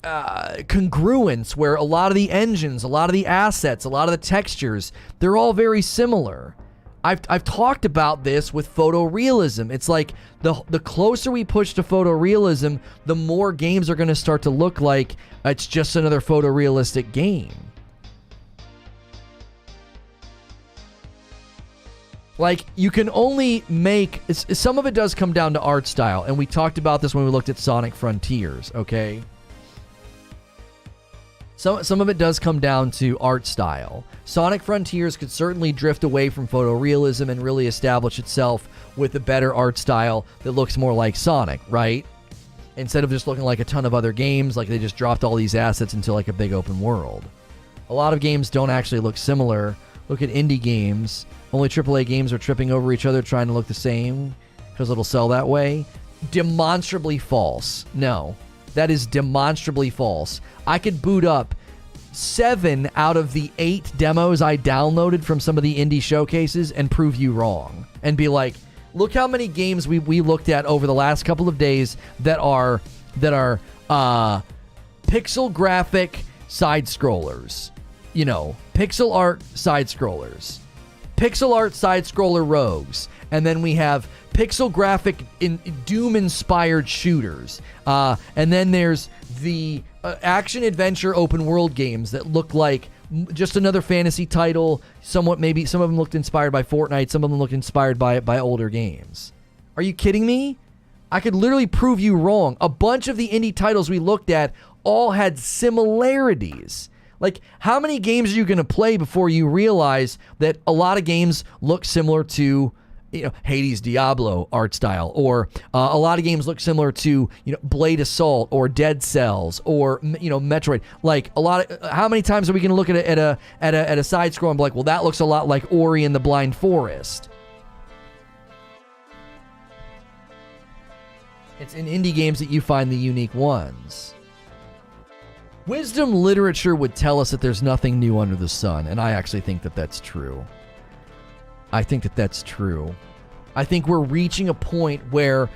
congruence where a lot of the engines, a lot of the assets, a lot of the textures, they're all very similar. I've talked about this with photorealism. It's like the closer we push to photorealism, the more games are going to start to look like it's just another photorealistic game. Like, you can only make... Some of it does come down to art style, and we talked about this when we looked at Sonic Frontiers, okay? Some of it does come down to art style. Sonic Frontiers could certainly drift away from photorealism and really establish itself with a better art style that looks more like Sonic, right? Instead of just looking like a ton of other games, like they just dropped all these assets into like a big open world. A lot of games don't actually look similar. Look at indie games. Only AAA games are tripping over each other trying to look the same because it'll sell that way. Demonstrably false. No, that is demonstrably false. I could boot up 7 out of the 8 demos I downloaded from some of the indie showcases and prove you wrong. And be like, look how many games we looked at over the last couple of days that are pixel graphic side scrollers. You know, pixel art side scrollers. pixel art side-scroller rogues, and then we have pixel graphic Doom-inspired shooters, and then there's the action-adventure open-world games that look like just another fantasy title. Somewhat, maybe some of them looked inspired by Fortnite, some of them looked inspired by older games. Are you kidding me? I could literally prove you wrong. A bunch of the indie titles we looked at all had similarities. Like, how many games are you going to play before you realize that a lot of games look similar to, Hades, Diablo art style, or a lot of games look similar to, Blade Assault or Dead Cells or, Metroid. Like, how many times are we going to look at a side scroll and be like, well, that looks a lot like Ori and the Blind Forest? It's in indie games that you find the unique ones. Wisdom literature would tell us that there's nothing new under the sun, and I actually think that that's true. I think we're reaching a point where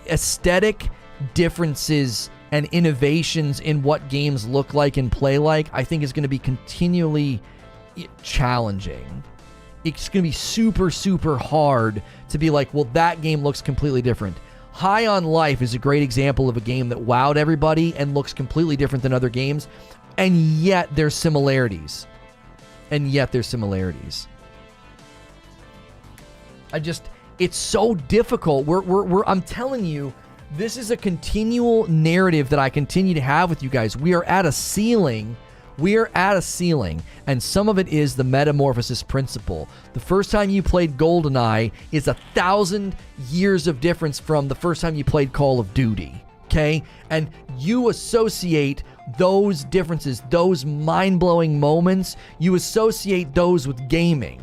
aesthetic differences and innovations in what games look like and play like, I think is going to be continually challenging. It's going to be super, super hard to be like, well, that game looks completely different. High on Life is a great example of a game that wowed everybody and looks completely different than other games, and yet there's similarities. It's so difficult. I'm telling you, this is a continual narrative that I continue to have with you guys. We are at a ceiling. And some of it is the metamorphosis principle. The first time you played GoldenEye is 1,000 years of difference from the first time you played Call of Duty, okay? And you associate those differences, those mind-blowing moments, you associate those with gaming.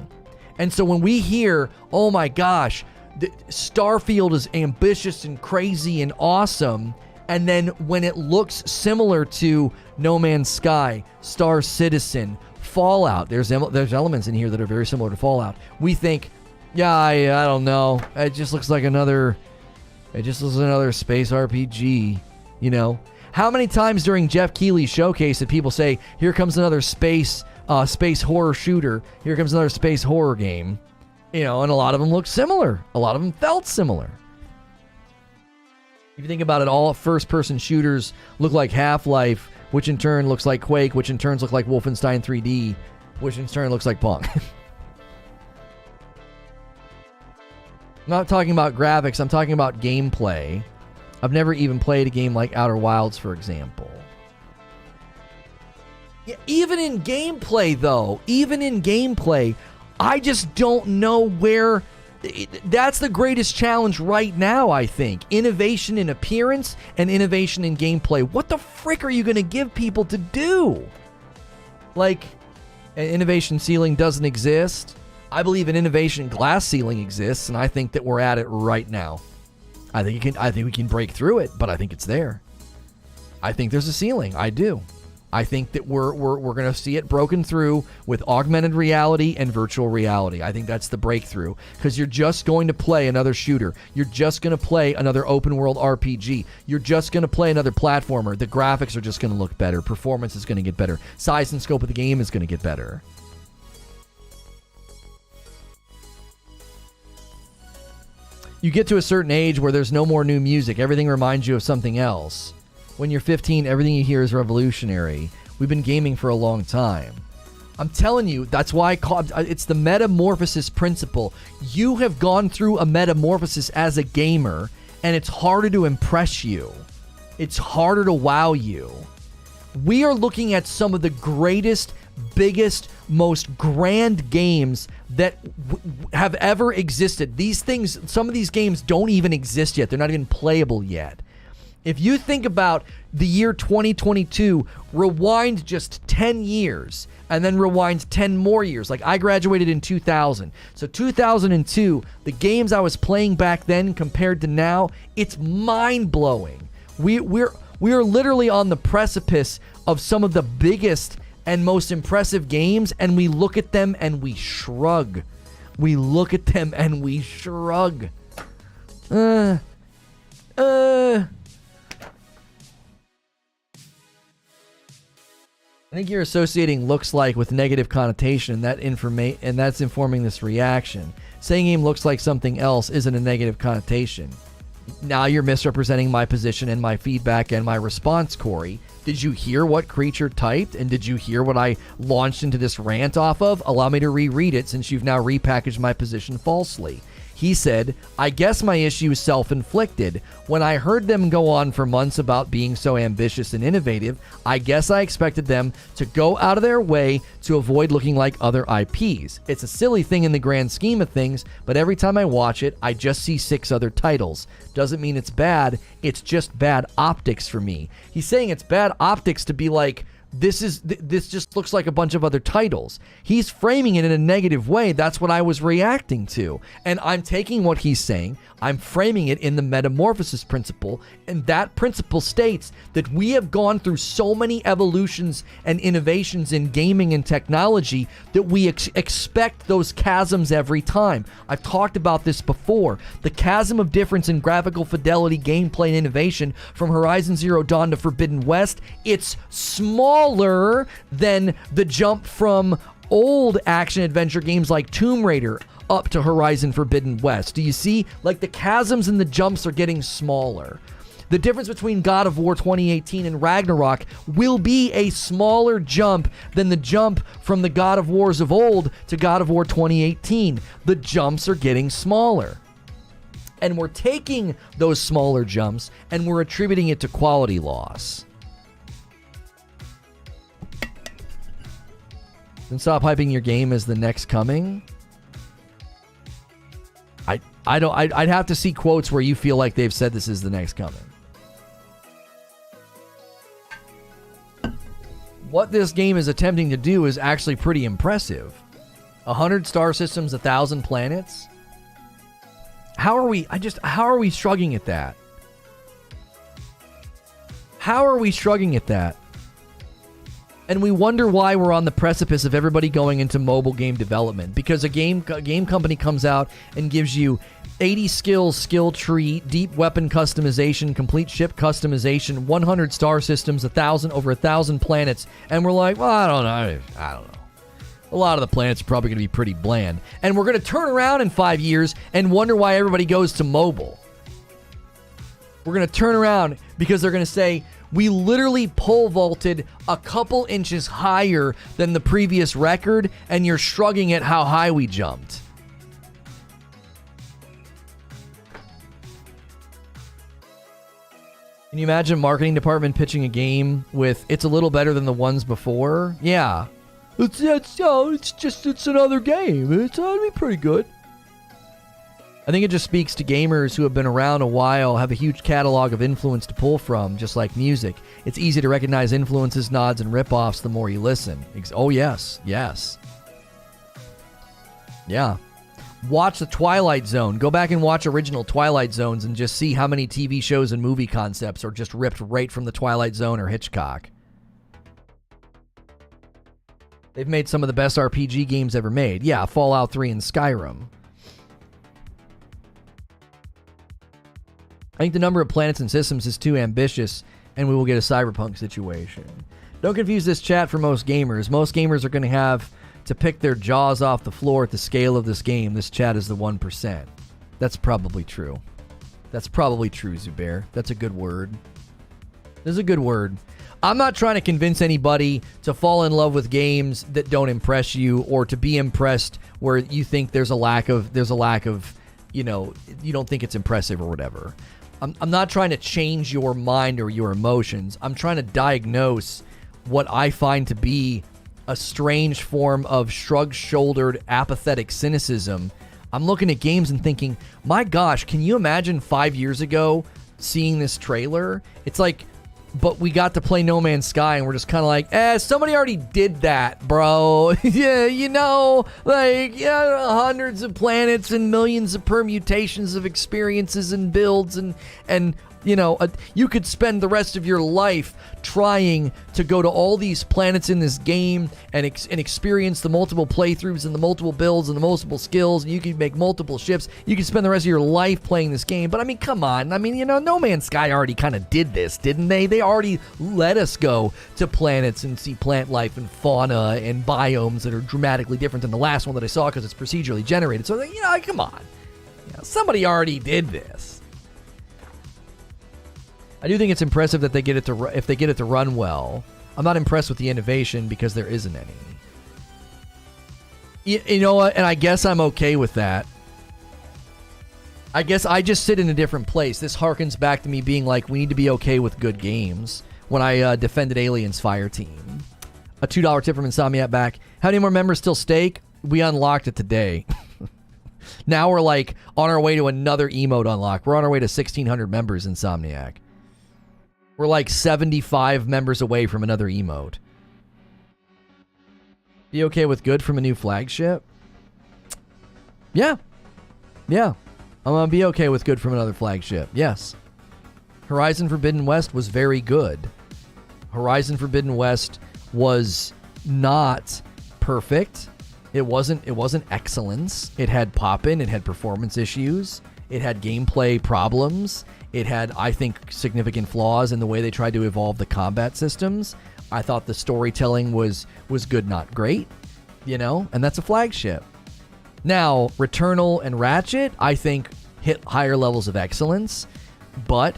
And so when we hear, oh my gosh, Starfield is ambitious and crazy and awesome, and then when it looks similar to No Man's Sky, Star Citizen, Fallout, there's elements in here that are very similar to Fallout. We think, yeah, I don't know. It just looks like another space RPG, How many times during Jeff Keighley's showcase did people say, here comes another space horror shooter, here comes another space horror game, and a lot of them looked similar. A lot of them felt similar. If you think about it, all first-person shooters look like Half-Life, which in turn looks like Quake, which in turn looks like Wolfenstein 3D, which in turn looks like Pong. I'm not talking about graphics, I'm talking about gameplay. I've never even played a game like Outer Wilds, for example. Yeah, even in gameplay, I just don't know where... That's the greatest challenge right now, I think. Innovation in appearance and innovation in gameplay. What the frick are you going to give people to do? Like, an innovation ceiling doesn't exist. I believe an innovation glass ceiling exists, and I think that we're at it right now. I think we can break through it, but I think it's there. I think there's a ceiling. I do. I think that we're going to see it broken through with augmented reality and virtual reality. I think that's the breakthrough, because you're just going to play another shooter. You're just going to play another open world RPG. You're just going to play another platformer. The graphics are just going to look better. Performance is going to get better. Size and scope of the game is going to get better. You get to a certain age where there's no more new music. Everything reminds you of something else. When you're 15, everything you hear is revolutionary. We've been gaming for a long time. I'm telling you, that's why it's the metamorphosis principle. You have gone through a metamorphosis as a gamer, and it's harder to impress you. It's harder to wow you. We are looking at some of the greatest, biggest, most grand games that have ever existed. These things, some of these games don't even exist yet. They're not even playable yet. If you think about the year 2022, rewind just 10 years and then rewind 10 more years. Like, I graduated in 2000. So 2002, the games I was playing back then compared to now, it's mind-blowing. We are literally on the precipice of some of the biggest and most impressive games, and we look at them and we shrug. We look at them and we shrug. I think you're associating looks like with negative connotation, and that's informing this reaction. Saying game looks like something else isn't a negative connotation. Now you're misrepresenting my position and my feedback and my response, Corey. Did you hear what Creature typed? And did you hear what I launched into this rant off of? Allow me to reread it since you've now repackaged my position falsely. He said, I guess my issue is self-inflicted. When I heard them go on for months about being so ambitious and innovative, I guess I expected them to go out of their way to avoid looking like other IPs. It's a silly thing in the grand scheme of things, but every time I watch it, I just see 6 other titles. Doesn't mean it's bad, it's just bad optics for me. He's saying it's bad optics to be like, this just looks like a bunch of other titles. He's framing it in a negative way. That's what I was reacting to. And I'm taking what he's saying, I'm framing it in the metamorphosis principle, and that principle states that we have gone through so many evolutions and innovations in gaming and technology that we expect those chasms every time. I've talked about this before. The chasm of difference in graphical fidelity, gameplay, and innovation from Horizon Zero Dawn to Forbidden West, it's smaller than the jump from old action-adventure games like Tomb Raider up to Horizon Forbidden West. Do you see? Like, the chasms and the jumps are getting smaller. The difference between God of War 2018 and Ragnarok will be a smaller jump than the jump from the God of Wars of old to God of War 2018. The jumps are getting smaller. And we're taking those smaller jumps and we're attributing it to quality loss. Then stop hyping your game as the next coming. I'd have to see quotes where you feel like they've said this is the next coming. What this game is attempting to do is actually pretty impressive. 100 star systems, 1,000 planets. How are we shrugging at that? How are we shrugging at that? And we wonder why we're on the precipice of everybody going into mobile game development. Because a game company comes out and gives you 80 skills, skill tree, deep weapon customization, complete ship customization, 100 star systems, over 1,000 planets. And we're like, well, I don't know. A lot of the planets are probably going to be pretty bland. And we're going to turn around in 5 years and wonder why everybody goes to mobile. We're going to turn around because they're going to say, we literally pole vaulted a couple inches higher than the previous record, and you're shrugging at how high we jumped. Can you imagine marketing department pitching a game with, it's a little better than the ones before? Yeah. It's another game. It's going to be pretty good. I think it just speaks to gamers who have been around a while, have a huge catalog of influence to pull from, just like music. It's easy to recognize influences, nods, and ripoffs the more you listen. Oh, yes. Yes. Yeah. Watch The Twilight Zone. Go back and watch original Twilight Zones and just see how many TV shows and movie concepts are just ripped right from The Twilight Zone or Hitchcock. They've made some of the best RPG games ever made. Yeah, Fallout 3 and Skyrim. I think the number of planets and systems is too ambitious, and we will get a cyberpunk situation. Don't confuse this chat for most gamers. Most gamers are going to have to pick their jaws off the floor at the scale of this game. This chat is the 1%. That's probably true. That's probably true, Zubair. That's a good word. This is a good word. I'm not trying to convince anybody to fall in love with games that don't impress you, or to be impressed where you think there's a lack of, you know, you don't think it's impressive or whatever. I'm not trying to change your mind or your emotions. I'm trying to diagnose what I find to be a strange form of shrug-shouldered, apathetic cynicism. I'm looking at games and thinking, my gosh, can you imagine 5 years ago seeing this trailer? It's like, but we got to play No Man's Sky and we're just kind of like, somebody already did that, bro. Yeah, you know, like, yeah, hundreds of planets and millions of permutations of experiences and builds and You could spend the rest of your life trying to go to all these planets in this game and experience the multiple playthroughs and the multiple builds and the multiple skills, and you could make multiple ships. You could spend the rest of your life playing this game. But I mean, come on. I mean, No Man's Sky already kind of did this, didn't they? They already let us go to planets and see plant life and fauna and biomes that are dramatically different than the last one that I saw because it's procedurally generated. So, come on. Somebody already did this. I do think it's impressive that if they get it to run well. I'm not impressed with the innovation because there isn't any. You know what? And I guess I'm okay with that. I guess I just sit in a different place. This harkens back to me being like, we need to be okay with good games when I defended Aliens Fireteam. A $2 tip from Insomniac back. How many more members still stake? We unlocked it today. Now we're like on our way to another emote unlock. We're on our way to 1,600 members, Insomniac. We're like 75 members away from another emote. Be okay with good from a new flagship? Yeah. I'm gonna be okay with good from another flagship. Yes. Horizon Forbidden West was very good. Horizon Forbidden West was not perfect. It wasn't excellence. It had pop-in, it had performance issues, it had gameplay problems. It had, I think, significant flaws in the way they tried to evolve the combat systems. I thought the storytelling was good, not great, and that's a flagship. Now, Returnal and Ratchet, I think, hit higher levels of excellence, but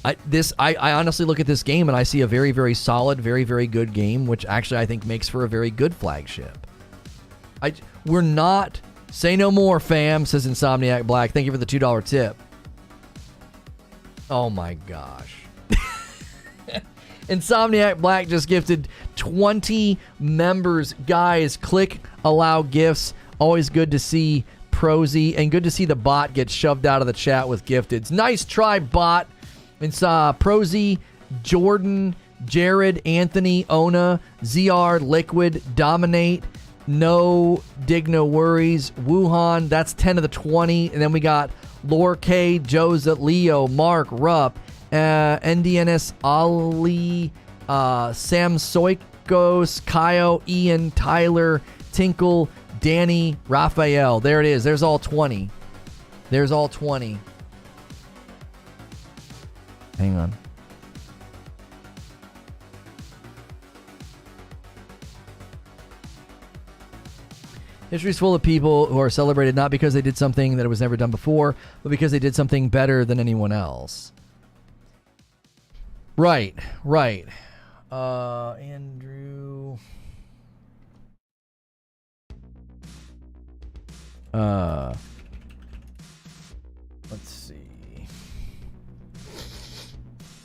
I honestly look at this game and I see a very, very solid, very, very good game, which actually I think makes for a very good flagship. We're not... Say no more, fam, says Insomniac Black. Thank you for the $2 tip. Oh my gosh. Insomniac Black just gifted 20 members. Guys, click allow gifts. Always good to see Prosy, and good to see the bot get shoved out of the chat with gifteds. Nice try, bot. It's Prosy, Jordan, Jared, Anthony, Ona, ZR, Liquid, Dominate, No Dig No Worries, Wuhan. That's 10 of the 20. And then we got Lore K, Joseph, Leo, Mark, Rupp, NDNS, Ali, Sam Soikos, Kaio, Ian, Tyler, Tinkle, Danny, Raphael. There it is. There's all 20. There's all 20. Hang on. History's full of people who are celebrated not because they did something that was never done before, but because they did something better than anyone else. Right. Andrew. Let's see.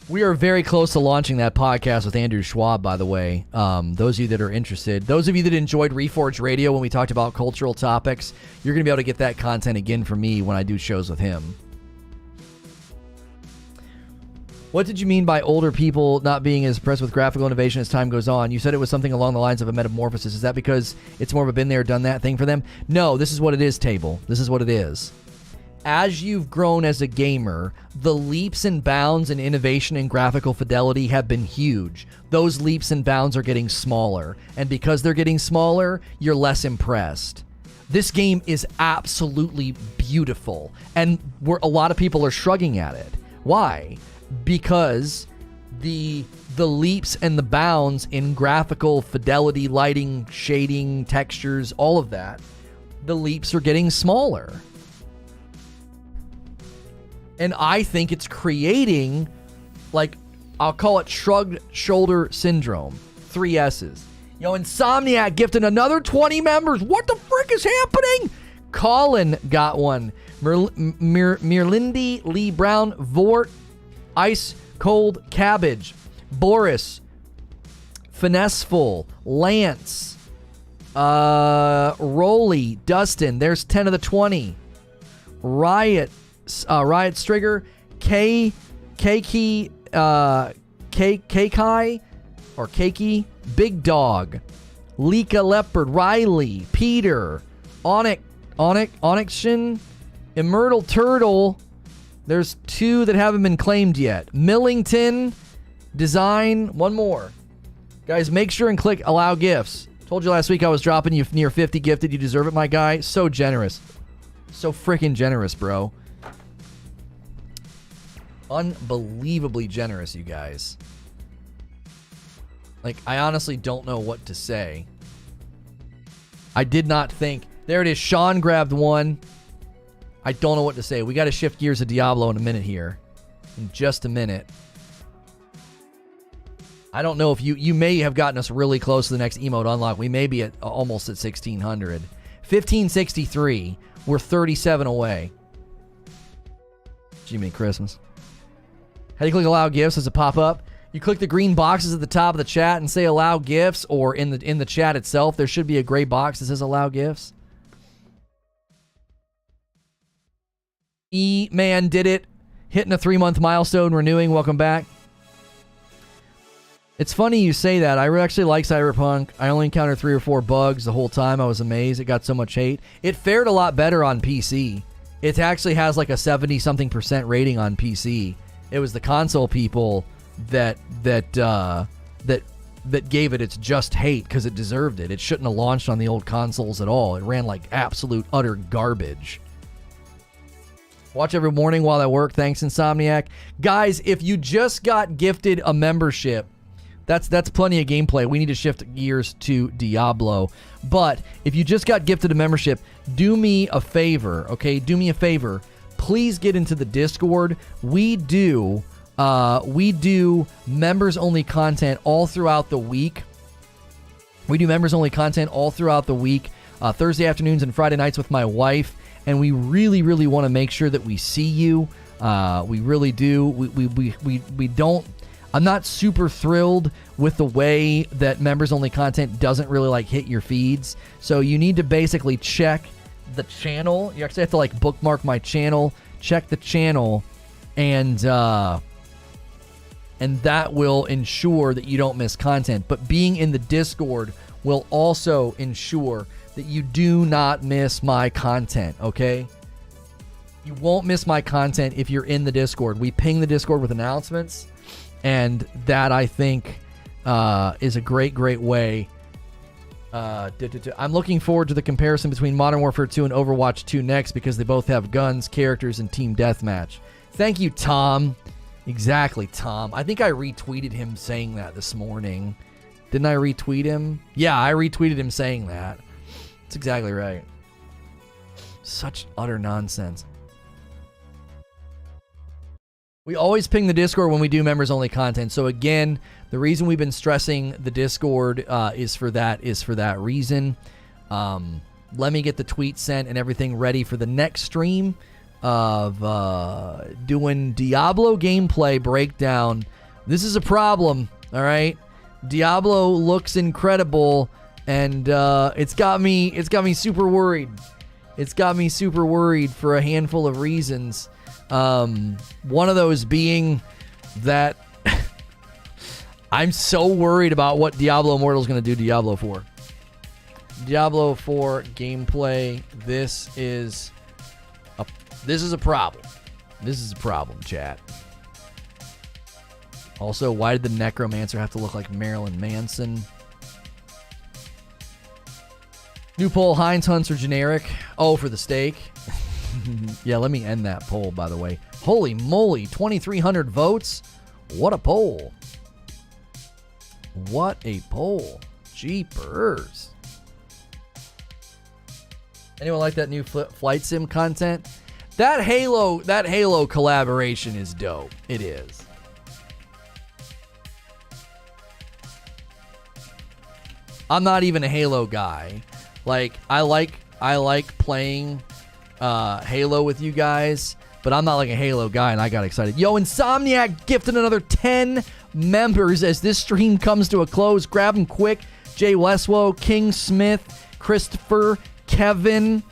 We are very close to launching that podcast with Andrew Schwab, by the way. Those of you that are interested, those of you that enjoyed Reforge Radio when we talked about cultural topics, you're going to be able to get that content again from me when I do shows with him. What did you mean by older people not being as impressed with graphical innovation as time goes on? You said it was something along the lines of a metamorphosis. Is that because it's more of a been there, done that thing for them? No, this is what it is, Table. This is what it is. As you've grown as a gamer, the leaps and bounds in innovation and graphical fidelity have been huge. Those leaps and bounds are getting smaller. And because they're getting smaller, you're less impressed. This game is absolutely beautiful. And a lot of people are shrugging at it. Why? Because the leaps and the bounds in graphical fidelity, lighting, shading, textures, all of that, the leaps are getting smaller. And I think it's creating, like, I'll call it shrugged shoulder syndrome. 3 S's. Insomniac gifted another 20 members. What the frick is happening? Colin got one. Mirlindy, Lee Brown, Vort, Ice Cold Cabbage, Boris, Finesseful, Lance, Rolly, Dustin. There's 10 of the 20. Riot Strigger, Keiki, or Keiki, Big Dog, Lika Leopard, Riley, Peter, Onyxian, Immortal Turtle, There's 2 that haven't been claimed yet. Millington, Design, 1 more. Guys, make sure and click Allow Gifts. Told you last week I was dropping you near 50 gifted. You deserve it, my guy. So generous. So freaking generous, bro. Unbelievably generous, you guys. Like, I honestly don't know what to say. I did not think. There it is. Sean grabbed 1. I don't know what to say. We got to shift gears to Diablo in a minute here. In just a minute. I don't know if you may have gotten us really close to the next emote unlock. We may be at almost at 1,600. 1,563. We're 37 away. Jiminy Christmas. How do you click Allow Gifts? Does it pop up? You click the green boxes at the top of the chat and say Allow Gifts, or in the chat itself, there should be a gray box that says Allow Gifts. E-Man did it. Hitting a 3-month milestone, renewing. Welcome back. It's funny you say that. I actually like Cyberpunk. I only encountered 3 or 4 bugs the whole time. I was amazed. It got so much hate. It fared a lot better on PC. It actually has like a 70-something% rating on PC. It was the console people that gave it its just hate because it deserved it. It shouldn't have launched on the old consoles at all. It ran like absolute utter garbage. Watch every morning while I work. Thanks, Insomniac. Guys, if you just got gifted a membership, that's plenty of gameplay. We need to shift gears to Diablo. But if you just got gifted a membership, do me a favor, okay? Do me a favor. Please get into the Discord. We do members-only content all throughout the week. We do members-only content all throughout the week, Thursday afternoons and Friday nights with my wife. And we really, really want to make sure that we see you. We really do. We don't. I'm not super thrilled with the way that members-only content doesn't really like hit your feeds. So you need to basically check the channel. You actually have to like bookmark my channel, check the channel, and that will ensure that you don't miss content. But being in the Discord will also ensure that you do not miss my content, okay? You won't miss my content if you're in the Discord. We ping the Discord with announcements, and that, I think, is a great way. I'm looking forward to the comparison between Modern Warfare 2 and Overwatch 2 next because they both have guns, characters, and team deathmatch. Thank you, Tom. Exactly, Tom. I think I retweeted him saying that this morning. Didn't I retweet him? Yeah, I retweeted him saying that. That's exactly right. Such utter nonsense. We always ping the Discord when we do members-only content. So again, the reason we've been stressing the Discord is for that reason. Let me get the tweet sent and everything ready for the next stream of doing Diablo gameplay breakdown. This is a problem, all right? Diablo looks incredible, and it's got me super worried. It's got me super worried for a handful of reasons. One of those being that I'm so worried about what Diablo Immortal is going to do Diablo 4. Diablo 4 gameplay. This is a problem. This is a problem, chat. Also, why did the Necromancer have to look like Marilyn Manson? New poll, Heinz hunts are generic. Oh, for the steak. Yeah, let me end that poll, by the way. Holy moly, 2,300 votes? What a poll. What a poll. Jeepers. Anyone like that new flight sim content? That Halo collaboration is dope. It is. I'm not even a Halo guy. Like, I like playing Halo with you guys, but I'm not like a Halo guy, and I got excited. Yo, Insomniac gifted another 10 members as this stream comes to a close. Grab them quick. Jay Leswo, King Smith, Christopher, Kevin,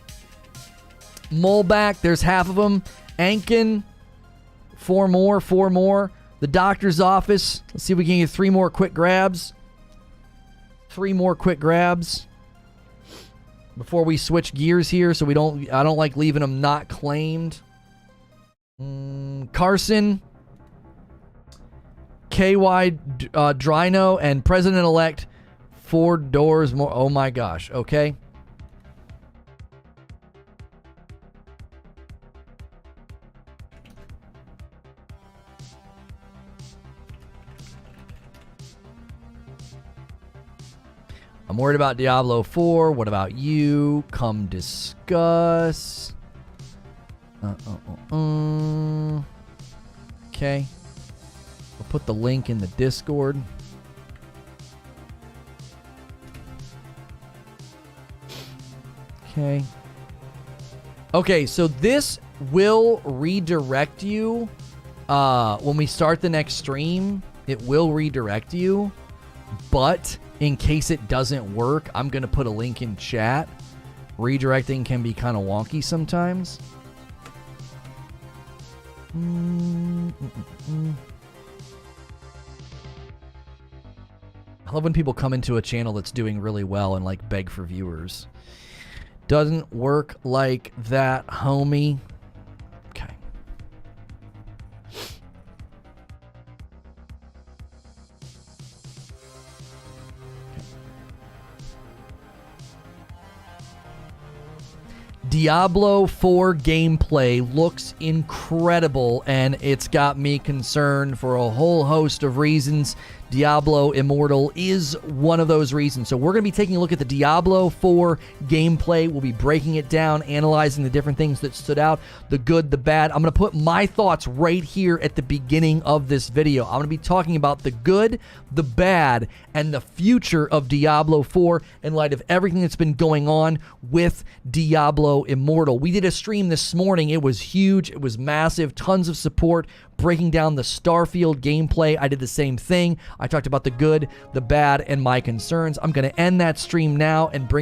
Molback. There's half of them. Ankin. Four more. The doctor's office. Let's see if we can get 3 more quick grabs. 3 more quick grabs before we switch gears here, so I don't like leaving them not claimed. Carson, KY Drino, and President-elect 4 doors more. Oh my gosh. Okay. I'm worried about Diablo 4. What about you? Come discuss. Okay. We'll put the link in the Discord. Okay. Okay, so this will redirect you. When we start the next stream, it will redirect you. But in case it doesn't work, I'm going to put a link in chat. Redirecting can be kind of wonky sometimes. I love when people come into a channel that's doing really well and like beg for viewers. Doesn't work like that, homie. Okay. Diablo 4 gameplay looks incredible, and it's got me concerned for a whole host of reasons. Diablo Immortal is one of those reasons. So we're going to be taking a look at the Diablo 4 gameplay. We'll be breaking it down, analyzing the different things that stood out, the good, the bad. I'm going to put my thoughts right here at the beginning of this video. I'm going to be talking about the good, the bad, and the future of Diablo 4 in light of everything that's been going on with Diablo Immortal. We did a stream this morning. It was huge. It was massive. Tons of support, breaking down the Starfield gameplay. I did the same thing. I talked about the good, the bad, and my concerns. I'm going to end that stream now and bring